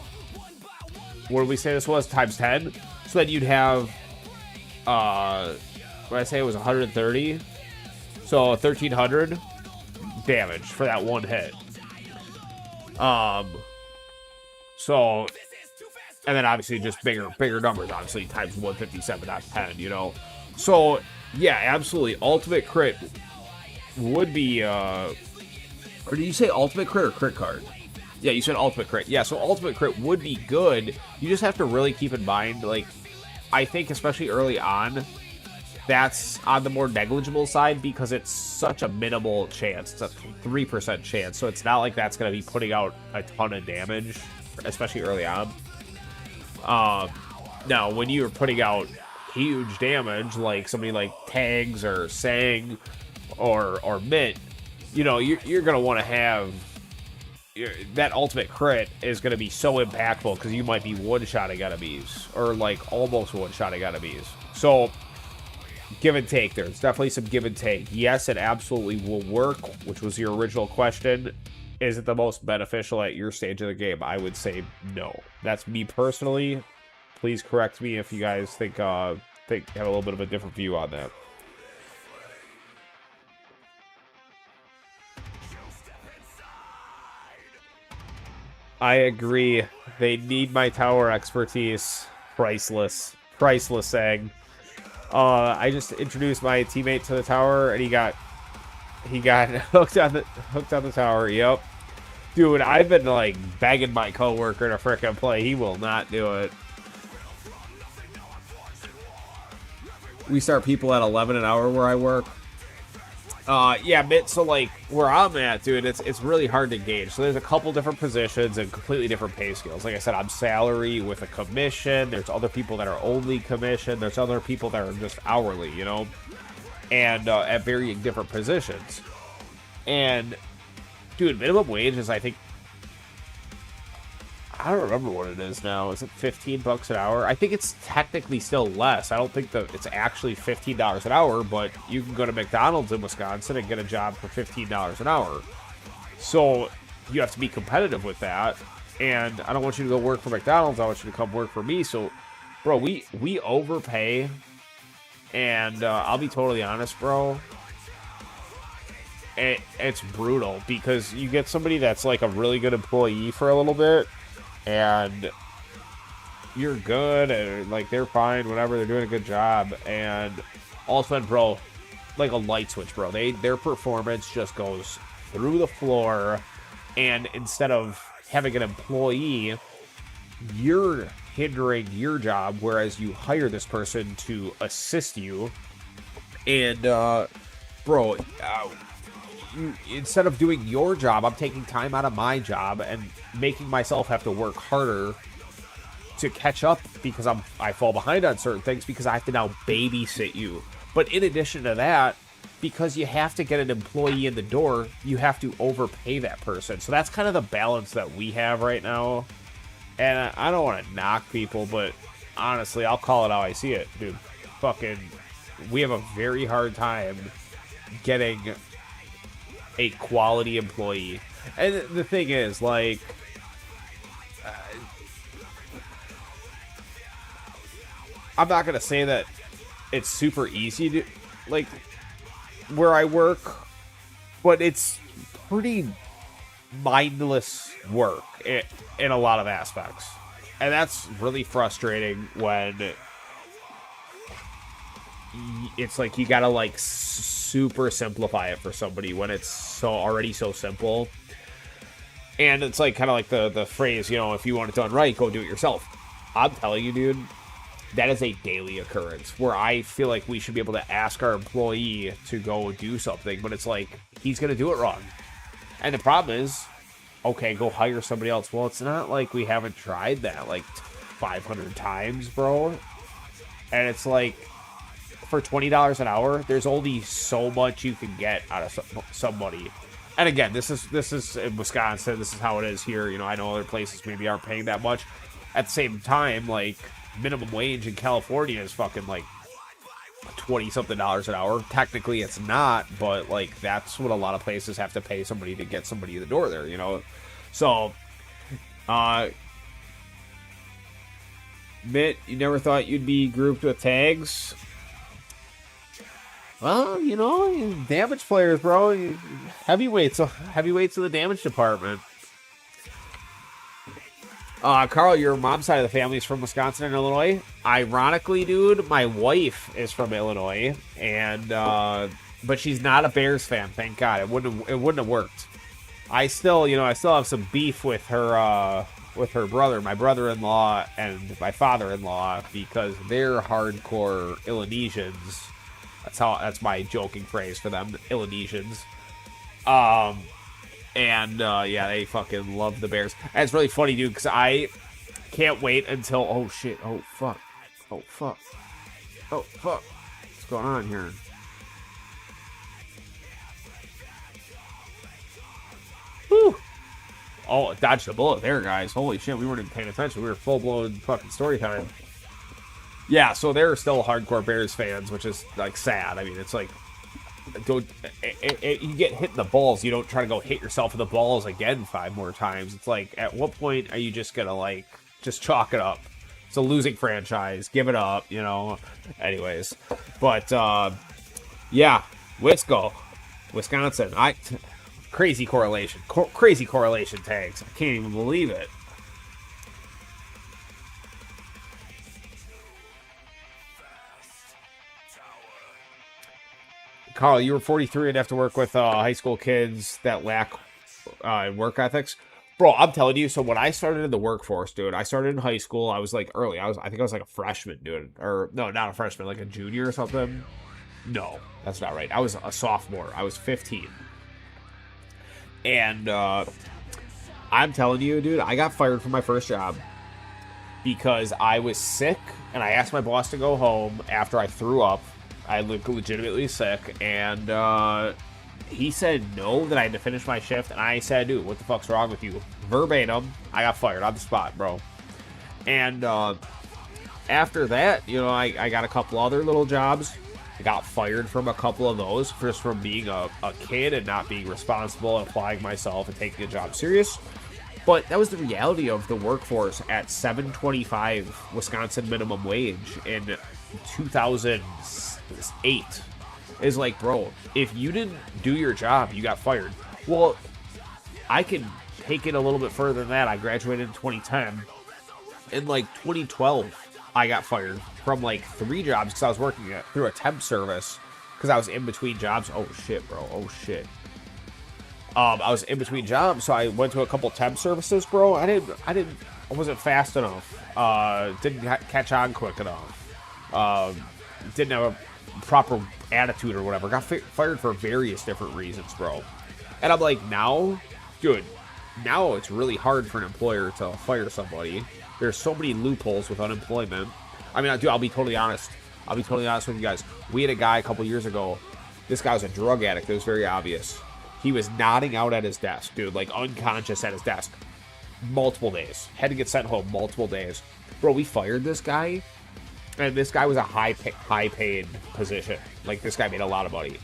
what did we say this was? Times 10. So then you'd have what did I say? It was 130. So 1,300 damage for that one hit. So, and then obviously just bigger numbers, obviously times 157, not 10, you know. So yeah, absolutely, ultimate crit would be. Or did you say ultimate crit or crit card? Yeah, you said ultimate crit. Yeah, so ultimate crit would be good. You just have to really keep in mind, like, I think especially early on, that's on the more negligible side because it's such a minimal chance. It's a 3% chance, so it's not like that's going to be putting out a ton of damage, especially early on. Now, when you're putting out huge damage, like somebody like Tags or Sang or Mitt, you know, you're going to want to have... that ultimate crit is going to be so impactful because you might be one-shotting enemies, or like almost one-shotting enemies. So... give and take there. It's definitely some give and take. Yes, it absolutely will work, which was your original question. Is it the most beneficial at your stage of the game? I would say no. That's me personally. Please correct me if you guys think have a little bit of a different view on that. I agree. They need my tower expertise. Priceless. Priceless saying. I just introduced my teammate to the tower, and he got hooked on the tower. Yep. Dude, I've been like begging my coworker to frickin' play. He will not do it. We start people at 11 an hour where I work. Yeah, Mitt, so like where I'm at, dude, it's really hard to gauge. So there's a couple different positions and completely different pay scales. Like I said, I'm salary with a commission. There's other people that are only commission. There's other people that are just hourly, you know, and at varying different positions. And dude, minimum wage is, I think, I don't remember what it is now. Is it $15 an hour? I think it's technically still less. I don't think that it's actually $15 an hour, but you can go to McDonald's in Wisconsin and get a job for $15 an hour. So you have to be competitive with that. And I don't want you to go work for McDonald's. I want you to come work for me. So, bro, we overpay. And I'll be totally honest, bro. It's brutal because you get somebody that's like a really good employee for a little bit. And you're good, and like they're fine, whatever, they're doing a good job, and all of a sudden, bro, like a light switch, bro. Their performance just goes through the floor, and instead of having an employee, you're hindering your job, whereas you hire this person to assist you, and bro, instead of doing your job, I'm taking time out of my job and making myself have to work harder to catch up because I fall behind on certain things because I have to now babysit you. But in addition to that, because you have to get an employee in the door, you have to overpay that person. So that's kind of the balance that we have right now. And I don't want to knock people, but honestly, I'll call it how I see it, dude. Fucking, we have a very hard time getting a quality employee. And the thing is, like, I'm not gonna say that it's super easy to, like, where I work, but it's pretty mindless work in a lot of aspects. And that's really frustrating when it's like you gotta like super simplify it for somebody when it's already so simple. And it's like kind of like the phrase, you know, if you want it done right, go do it yourself. I'm telling you, dude, that is a daily occurrence where I feel like we should be able to ask our employee to go do something, but it's like he's gonna do it wrong. And the problem is, okay, go hire somebody else. Well, it's not like we haven't tried that like 500 times, bro. And it's like, for $20 an hour, there's only so much you can get out of somebody. And again, this is in Wisconsin. This is how it is here. You know, I know other places maybe aren't paying that much. At the same time, like, minimum wage in California is fucking like $20-something an hour. Technically, it's not, but like that's what a lot of places have to pay somebody to get somebody in the door there. You know, so Mitt, you never thought you'd be grouped with tags? Well, you know, damage players, bro. Heavyweights of the damage department. Carl, your mom's side of the family is from Wisconsin and Illinois. Ironically, dude, my wife is from Illinois, and but she's not a Bears fan. Thank God, it wouldn't have worked. I still have some beef with her brother, my brother-in-law, and my father-in-law because they're hardcore Illinoisans. That's my joking phrase for them, Illinoisans. Yeah, they fucking love the Bears. And it's really funny, dude, because I can't wait until, oh shit, oh fuck, what's going on here? Whew. Oh, dodged a bullet there, guys. Holy shit, we weren't even paying attention. We were full-blown fucking story time. Yeah, so they're still hardcore Bears fans, which is, like, sad. I mean, it's like, you get hit in the balls, you don't try to go hit yourself in the balls again 5 more times. It's like, at what point are you just gonna, like, just chalk it up? It's a losing franchise. Give it up, you know? Anyways. But, yeah, Wisconsin. Crazy correlation. Crazy correlation tags. I can't even believe it. Carl, you were 43 and have to work with high school kids that lack work ethics. Bro, I'm telling you, so when I started in the workforce, dude, I started in high school. I was like early. I think I was like a freshman, dude. Or no, not a freshman, like a junior or something. No, that's not right. I was a sophomore. I was 15. And I'm telling you, dude, I got fired from my first job because I was sick and I asked my boss to go home after I threw up. I looked legitimately sick, and he said no, that I had to finish my shift, and I said, dude, what the fuck's wrong with you? Verbatim, I got fired on the spot, bro. And after that, you know, I got a couple other little jobs. I got fired from a couple of those, just from being a kid and not being responsible and applying myself and taking a job serious. But that was the reality of the workforce at $7.25 Wisconsin minimum wage in 2008. Is like, bro, if you didn't do your job, you got fired. Well, I can take it a little bit further than that. I graduated in 2010. In like 2012, I got fired from like 3 jobs because I was working through a temp service because I was in between jobs. Oh shit, bro. Oh shit. I was in between jobs, so I went to a couple temp services, bro. I wasn't fast enough. Didn't catch on quick enough. Didn't have a proper attitude or whatever. Got fired for various different reasons, bro. And I'm like, now, dude, now it's really hard for an employer to fire somebody. There's so many loopholes with unemployment. I mean, dude, I'll be totally honest. I'll be totally honest with you guys. We had a guy a couple years ago. This guy was a drug addict. It was very obvious. He was nodding out at his desk, dude, like unconscious at his desk. Multiple days. Had to get sent home multiple days. Bro, we fired this guy. And this guy was a high-paid position. Like, this guy made a lot of money.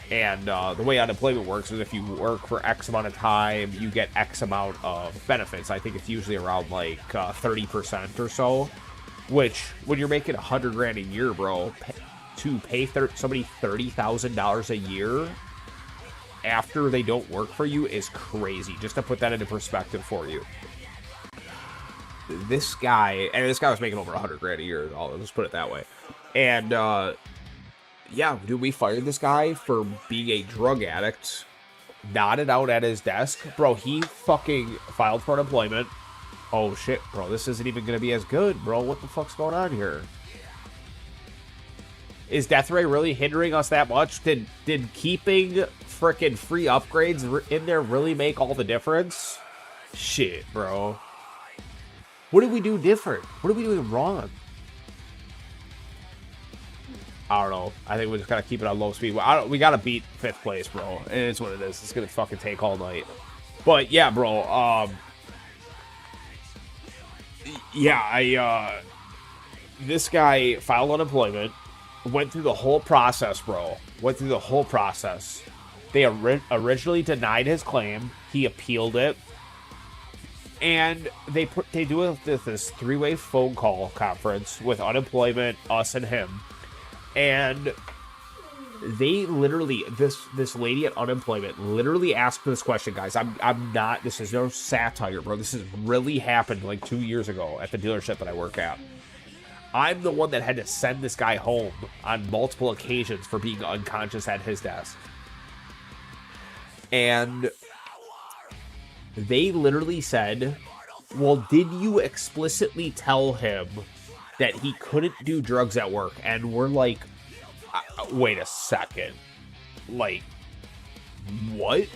And the way unemployment works is if you work for X amount of time, you get X amount of benefits. I think it's usually around, like, 30% or so. Which, when you're making $100,000 a year, bro, to pay somebody $30,000 a year after they don't work for you is crazy. Just to put that into perspective for you. This guy was making over $100,000 a year. I'll just put it that way. And yeah, dude, we fired this guy for being a drug addict, nodded out at his desk. Bro, he fucking filed for unemployment. Oh shit, bro, this isn't even gonna be as good, bro. What the fuck's going on here? Is Death Ray really hindering us that much? Did keeping frickin' free upgrades in there really make all the difference? Shit, bro. What did we do different? What are we doing wrong? I don't know. I think we just gotta keep it on low speed. We gotta beat 5th place, bro. It is what it is. It's gonna fucking take all night. But yeah, bro. Yeah, this guy filed unemployment. Went through the whole process, bro. Went through the whole process. They originally denied his claim. He appealed it. And they do this 3-way phone call conference with unemployment, us, and him. And they literally, this lady at unemployment literally asked this question, guys. I'm not, this is no satire, bro. This has really happened like 2 years ago at the dealership that I work at. I'm the one that had to send this guy home on multiple occasions for being unconscious at his desk. And they literally said, well, did you explicitly tell him that he couldn't do drugs at work? And we're like, wait a second. Like, what?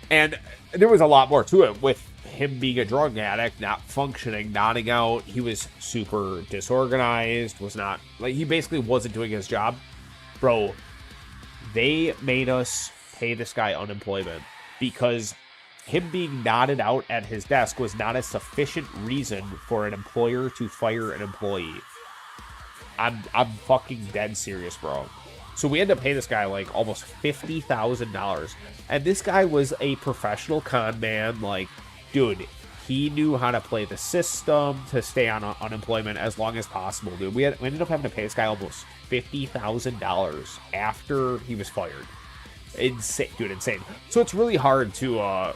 And there was a lot more to it with him being a drug addict, not functioning, nodding out. He was super disorganized, was not, like, he basically wasn't doing his job. Bro, they made us pay this guy unemployment because him being nodded out at his desk was not a sufficient reason for an employer to fire an employee. I'm fucking dead serious, bro. So we had to pay this guy like almost $50,000. And this guy was a professional con man. Like, dude, he knew how to play the system to stay on unemployment as long as possible, dude. We ended up having to pay this guy almost $50,000 after he was fired. Insane, dude, insane. So it's really hard to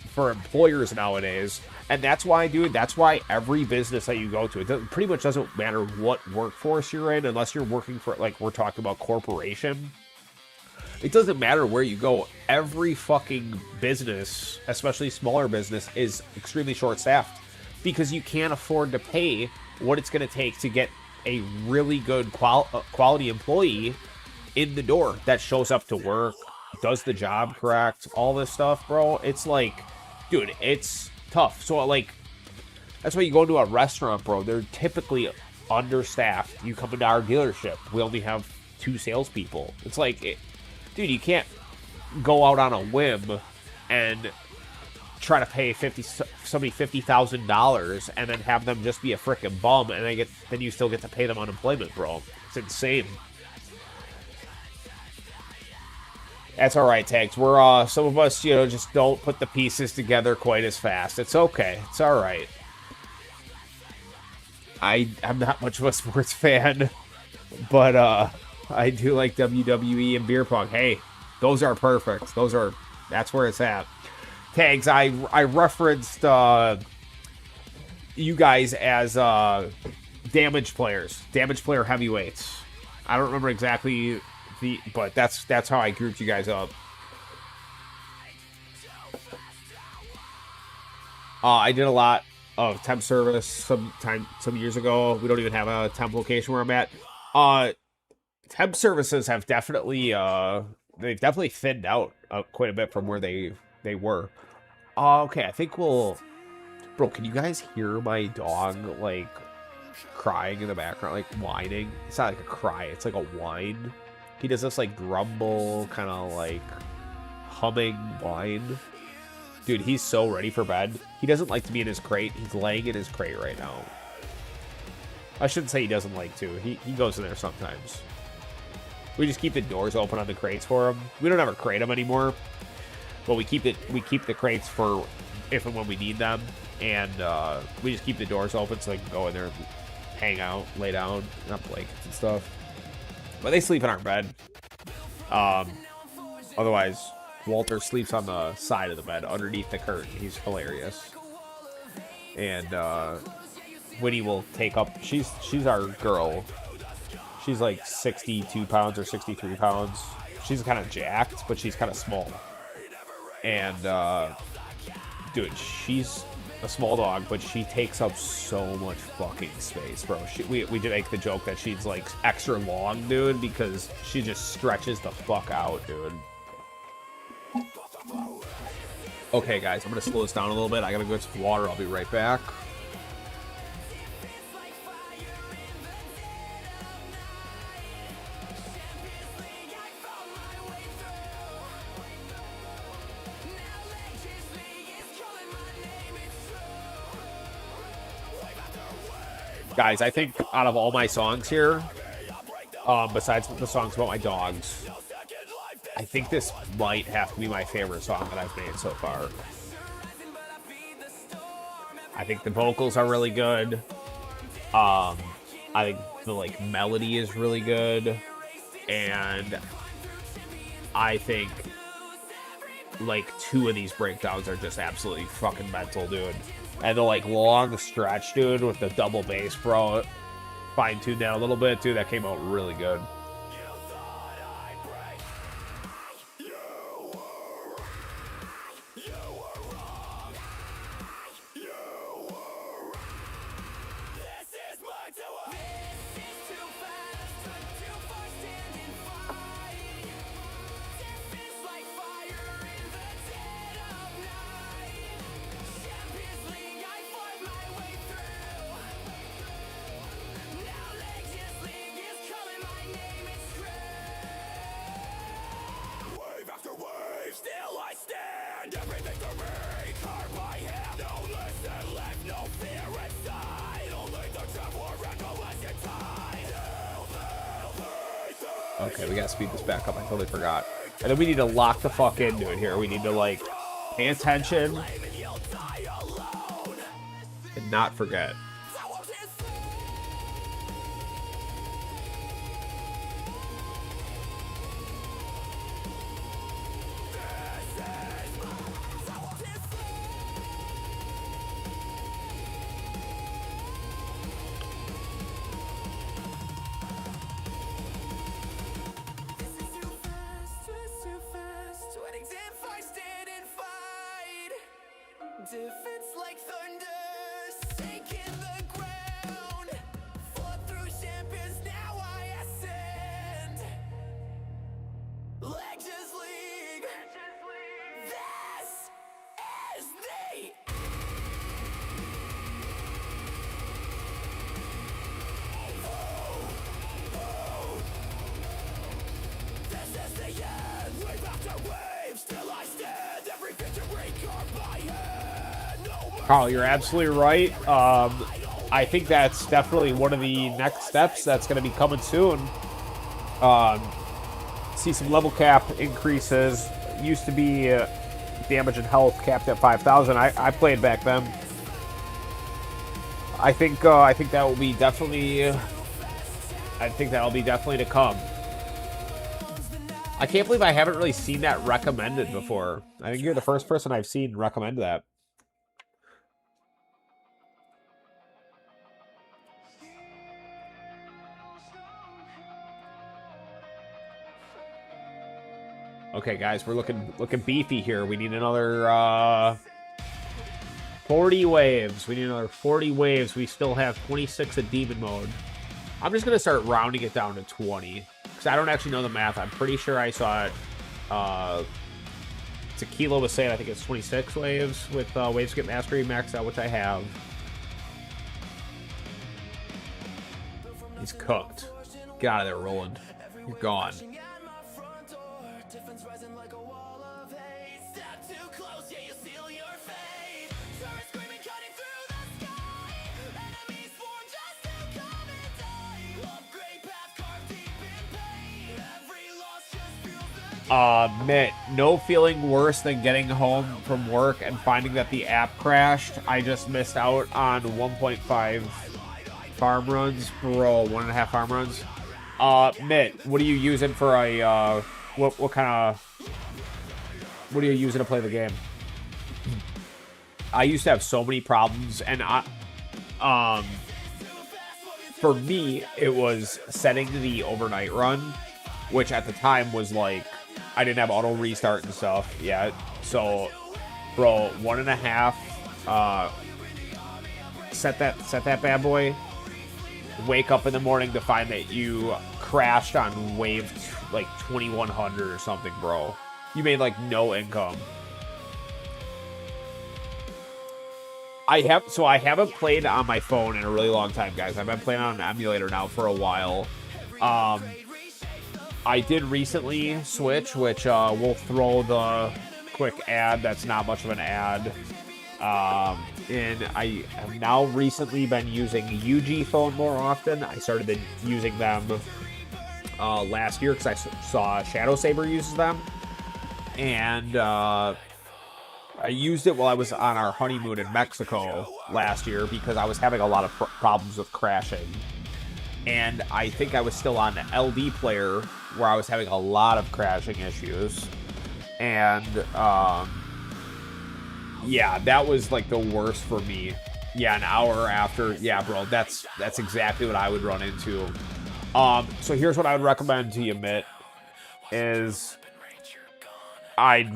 for employers nowadays, and that's why, dude. That's why every business that you go to, pretty much doesn't matter what workforce you're in, unless you're working for, like, we're talking about corporation. It doesn't matter where you go. Every fucking business, especially smaller business, is extremely short-staffed because you can't afford to pay what it's going to take to get a really good quality employee in the door that shows up to work, does the job correct, all this stuff, bro. It's like, dude, it's tough. So, like, that's why you go into a restaurant, bro. They're typically understaffed. You come into our dealership, we only have 2 salespeople. It's like, dude, you can't go out on a whim and try to pay somebody $50,000 and then have them just be a freaking bum, and then you still get to pay them unemployment, bro. It's insane. That's all right, Tags. We're some of us, just don't put the pieces together quite as fast. It's okay. It's all right. I'm not much of a sports fan, but I do like WWE and beer pong. Hey, those are perfect. That's where it's at. Tags, I referenced you guys as damage player heavyweights. I don't remember exactly but that's how I grouped you guys up. I did a lot of temp service some years ago. We don't even have a temp location where I'm at. Temp services have definitely they've definitely thinned out quite a bit from where they were. Okay, I think bro, can you guys hear my dog, like, crying in the background, like whining? It's not like a cry, it's like a whine. He does this, like, grumble, kind of like humming whine. Dude, he's so ready for bed. He doesn't like to be in his crate. He's laying in his crate right now. I shouldn't say he doesn't like to. He goes in there sometimes. We just keep the doors open on the crates for him. We don't ever crate him anymore, but we keep the crates for if and when we need them, and we just keep the doors open so they can go in there and hang out, lay down, not blankets and stuff. But they sleep in our bed. Otherwise, Walter sleeps on the side of the bed, underneath the curtain. He's hilarious. And Winnie will take up. She's our girl. She's like 62 pounds or 63 pounds. She's kind of jacked, but she's kind of small. And dude, she's a small dog, but she takes up so much fucking space, bro. We did make the joke that she's like extra long, dude, because she just stretches the fuck out, dude. Okay, guys, I'm gonna slow this down a little bit. I gotta go get some water. I'll be right back. Guys, I think out of all my songs here, besides the songs about my dogs, I think this might have to be my favorite song that I've made so far. I think the vocals are really good. I think the melody is really good, and I think 2 of these breakdowns are just absolutely fucking mental, dude. And the long stretch, dude, with the double bass, bro. Fine-tuned that a little bit, dude. That came out really good. Okay, we gotta speed this back up. I totally forgot. And then we need to lock the fuck into it here. We need to, pay attention and not forget. massive, it's like thunder, sinking the ground. Fought through champions, now I ascend. Legends League, this is the This is the end, wave after wave, still I stand, every victory carved by hand. No mercy. Carl, you're absolutely right. I think that's definitely one of the next steps that's going to be coming soon. See some level cap increases. Used to be damage and health capped at 5,000. I played back then. I think that will be definitely. I think that'll be definitely to come. I can't believe I haven't really seen that recommended before. I think you're the first person I've seen recommend that. Okay, guys, we're looking beefy here. We need another 40 waves. We need another 40 waves. We still have 26 at demon mode. I'm just gonna start rounding it down to 20 because I don't actually know the math. I'm pretty sure I saw it. Tequila was saying I think it's 26 waves with wave skip mastery maxed out, which I have. He's cooked. Get out of there, Roland. You're gone. Mitt, no feeling worse than getting home from work and finding that the app crashed. I just missed out on 1.5 farm runs. Bro, 1.5 farm runs. Mitt, what are you using for a, what are you using to play the game? I used to have so many problems, and for me, it was setting the overnight run, which at the time was like, I didn't have auto restart and stuff yet. So, bro, 1.5, set that bad boy. Wake up in the morning to find that you crashed on wave like 2100 or something, bro. You made like no income. I haven't played on my phone in a really long time, guys. I've been playing on an emulator now for a while. I did recently switch, which we'll throw the quick ad. That's not much of an ad. And I have now recently been using UG phone more often. I started using them last year because I saw Shadow Saber uses them. And I used it while I was on our honeymoon in Mexico last year because I was having a lot of problems with crashing. And I think I was still on LD player where I was having a lot of crashing issues. And, yeah, that was like the worst for me. Yeah, an hour after. Yeah, bro, that's exactly what I would run into. So here's what I would recommend to you, Mitt, is I'd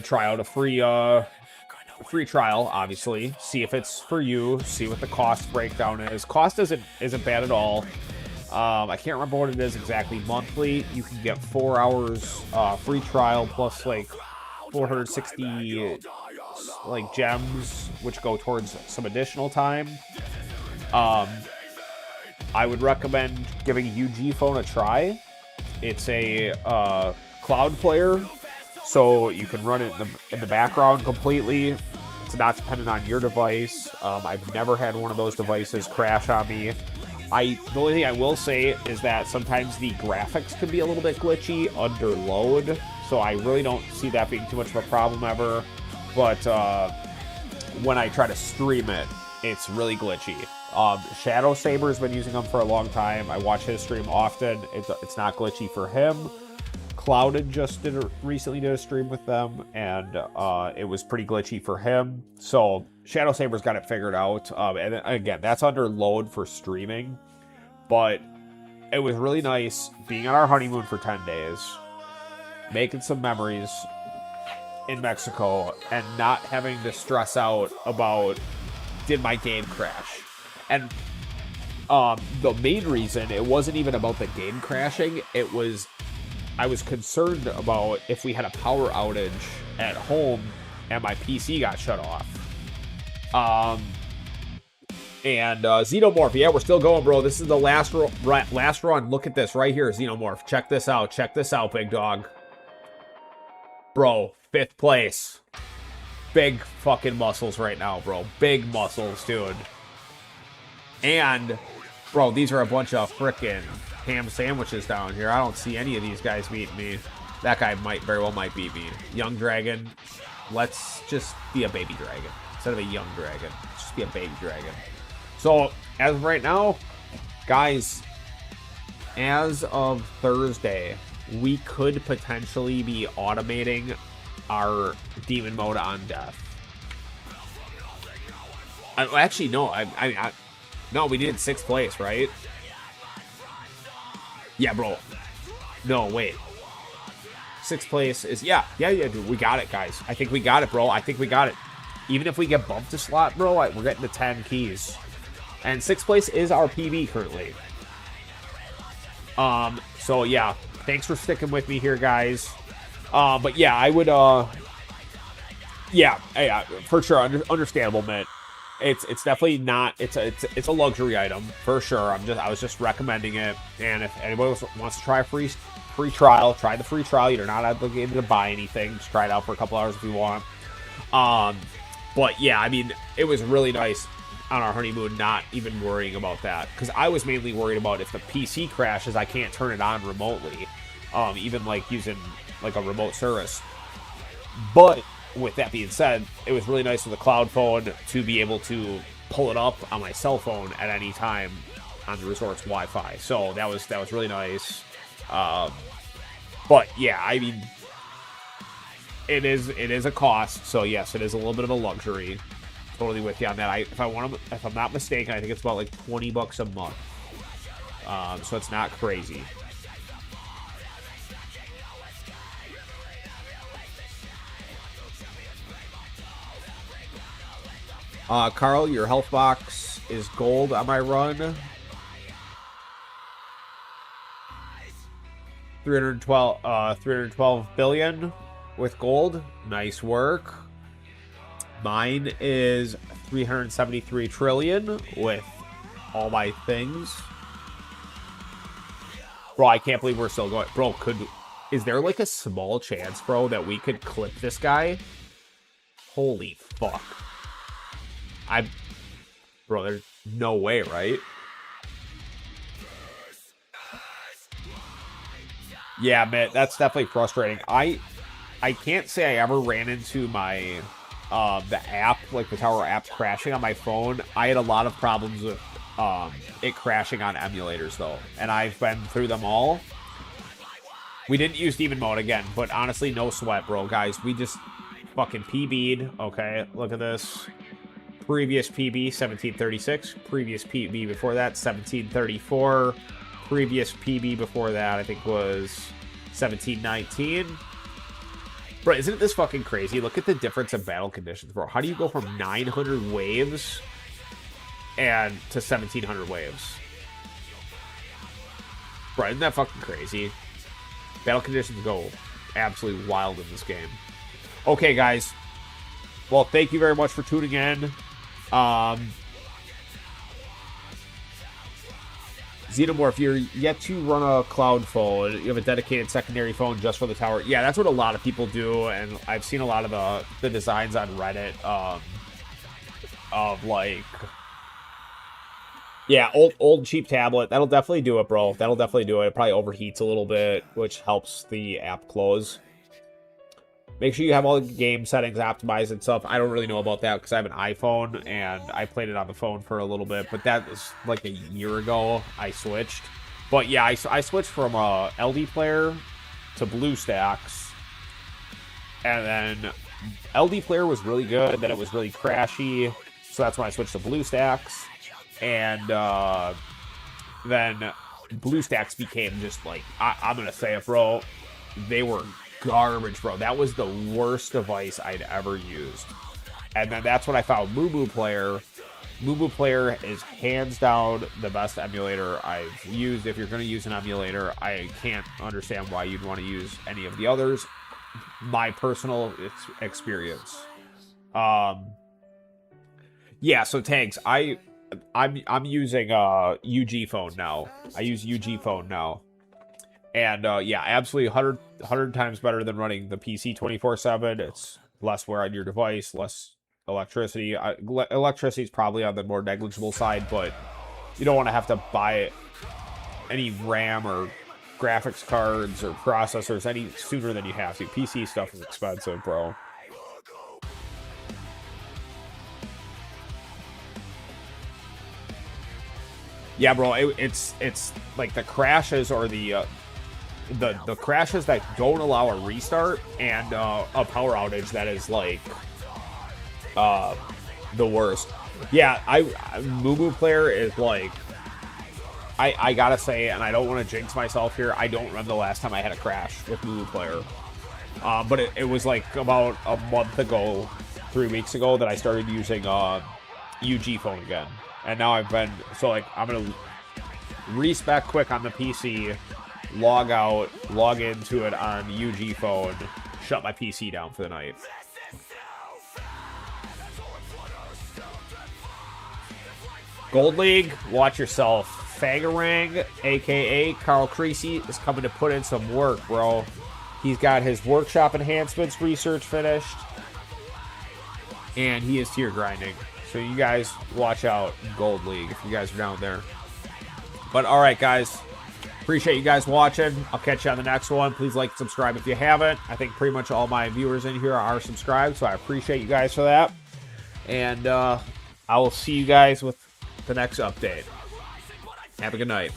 try out a free trial, obviously. See if it's for you. See what the cost breakdown is. Cost isn't bad at all. I can't remember what it is exactly. Monthly, you can get 4 hours free trial plus like 460 like gems, which go towards some additional time. I would recommend giving UG phone a try. It's a cloud player, so you can run it in the background completely. It's not dependent on your device. I've never had one of those devices crash on me. The only thing I will say is that sometimes the graphics can be a little bit glitchy under load, so I really don't see that being too much of a problem ever. But when I try to stream it, it's really glitchy. Shadow Saber's been using them for a long time. I watch his stream often. It's not glitchy for him. Clouded just recently did a stream with them, and it was pretty glitchy for him. So Shadow Saber's got it figured out. And again, that's under load for streaming. But it was really nice being on our honeymoon for 10 days, making some memories, in Mexico and not having to stress out about, did my game crash? And the main reason, it wasn't even about the game crashing, it was, I was concerned about if we had a power outage at home and my PC got shut off. And Xenomorph, yeah, we're still going, bro. This is the last run. Look at this right here, Xenomorph. Check this out. Check this out, big dog. Bro, 5th place. Big fucking muscles right now, bro. Big muscles, dude. And, bro, these are a bunch of frickin' ham sandwiches down here. I don't see any of these guys beating me. That guy very well might beat me. Young dragon. Let's just be a baby dragon. Instead of a young dragon. Just be a baby dragon. So, as of right now, guys, as of Thursday, we could potentially be automating our demon mode on death. Actually, no. No, we did 6th place, right? Yeah, bro. No, wait. 6th place is... Yeah, dude. We got it, guys. I think we got it, bro. I think we got it. Even if we get bumped a slot, bro, we're getting the 10 keys. And 6th place is our PB currently. So, yeah. Thanks for sticking with me here, guys. But, yeah, I would... Yeah, for sure. Understandable, man. It's definitely not... It's a luxury item, for sure. I was just recommending it. And if anybody wants to try a free trial, try the free trial. You're not obligated to buy anything. Just try it out for a couple hours if you want. But, yeah, I mean, it was really nice on our honeymoon not even worrying about that, because I was mainly worried about if the PC crashes, I can't turn it on remotely, even like using like a remote service. But with that being said, it was really nice with the cloud phone to be able to pull it up on my cell phone at any time on the resort's Wi-Fi. So that was really nice. But yeah, I mean, it is a cost. So yes, it is a little bit of a luxury. Totally with you on that. If I'm not mistaken, I think it's about like $20 a month. So it's not crazy. Carl, your health box is gold on my run. 312 billion with gold. Nice work. Mine is 373 trillion with all my things. Bro, I can't believe we're still going. Bro, is there like a small chance, bro, that we could clip this guy? Holy fuck. Bro, there's no way, right? Yeah, man, that's definitely frustrating. I can't say I ever ran into my the app, like the Tower app crashing on my phone. I had a lot of problems with it crashing on emulators though, and I've been through them all. We didn't use demon mode again, but honestly, no sweat, bro, guys. We just fucking PB'd. Okay, look at this. Previous PB 1736. Previous PB before that 1734. Previous PB before that I think was 1719. Bro, isn't this fucking crazy? Look at the difference in battle conditions, bro. How do you go from 900 waves and to 1700 waves? Bro, isn't that fucking crazy? Battle conditions go absolutely wild in this game. Okay, guys. Well, thank you very much for tuning in. Xenomorph, if you're yet to run a cloud phone, you have a dedicated secondary phone just for the tower. Yeah, that's what a lot of people do, and I've seen a lot of the designs on Reddit of like, yeah, old cheap tablet. That'll definitely do it, bro. That'll definitely do it. It probably overheats a little bit, which helps the app close. Make sure you have all the game settings optimized and stuff. I don't really know about that because I have an iPhone and I played it on the phone for a little bit, but that was like a year ago I switched. But yeah, I switched from a LD player to BlueStacks, and then LD player was really good, then it was really crashy, so that's when I switched to BlueStacks, and then BlueStacks became just like, I'm gonna say it, bro, they were garbage, bro. That was the worst device I'd ever used. And then that's when I found Moo Player. Moo Player is hands down the best emulator I've used. If you're going to use an emulator, I can't understand why you'd want to use any of the others. My personal experience. Yeah, so Tanks, I'm using UG phone now. I use UG phone now. And yeah, absolutely 100 times better than running the PC 24/7. It's less wear on your device, less electricity. Electricity is probably on the more negligible side, but you don't want to have to buy any RAM or graphics cards or processors any sooner than you have to. PC stuff is expensive, bro. Yeah, bro, it's like the crashes or the crashes that don't allow a restart and a power outage that is like the worst. Yeah, Moo Player is like, I gotta say, and I don't want to jinx myself here, I don't remember the last time I had a crash with Moo Player. But it was like about a month ago, 3 weeks ago, that I started using UG phone again. And now I'm gonna respec quick on the PC, log out, log into it on UG phone, shut my PC down for the night. Gold League, watch yourself. Fangarang, aka Carl Creasy, is coming to put in some work, bro. He's got his workshop enhancements research finished, and he is tier grinding. So you guys watch out, Gold League, if you guys are down there. But all right, guys. Appreciate you guys watching. I'll catch you on the next one. Please like and subscribe if you haven't. I think pretty much all my viewers in here are subscribed, so I appreciate you guys for that. And I will see you guys with the next update. Have a good night.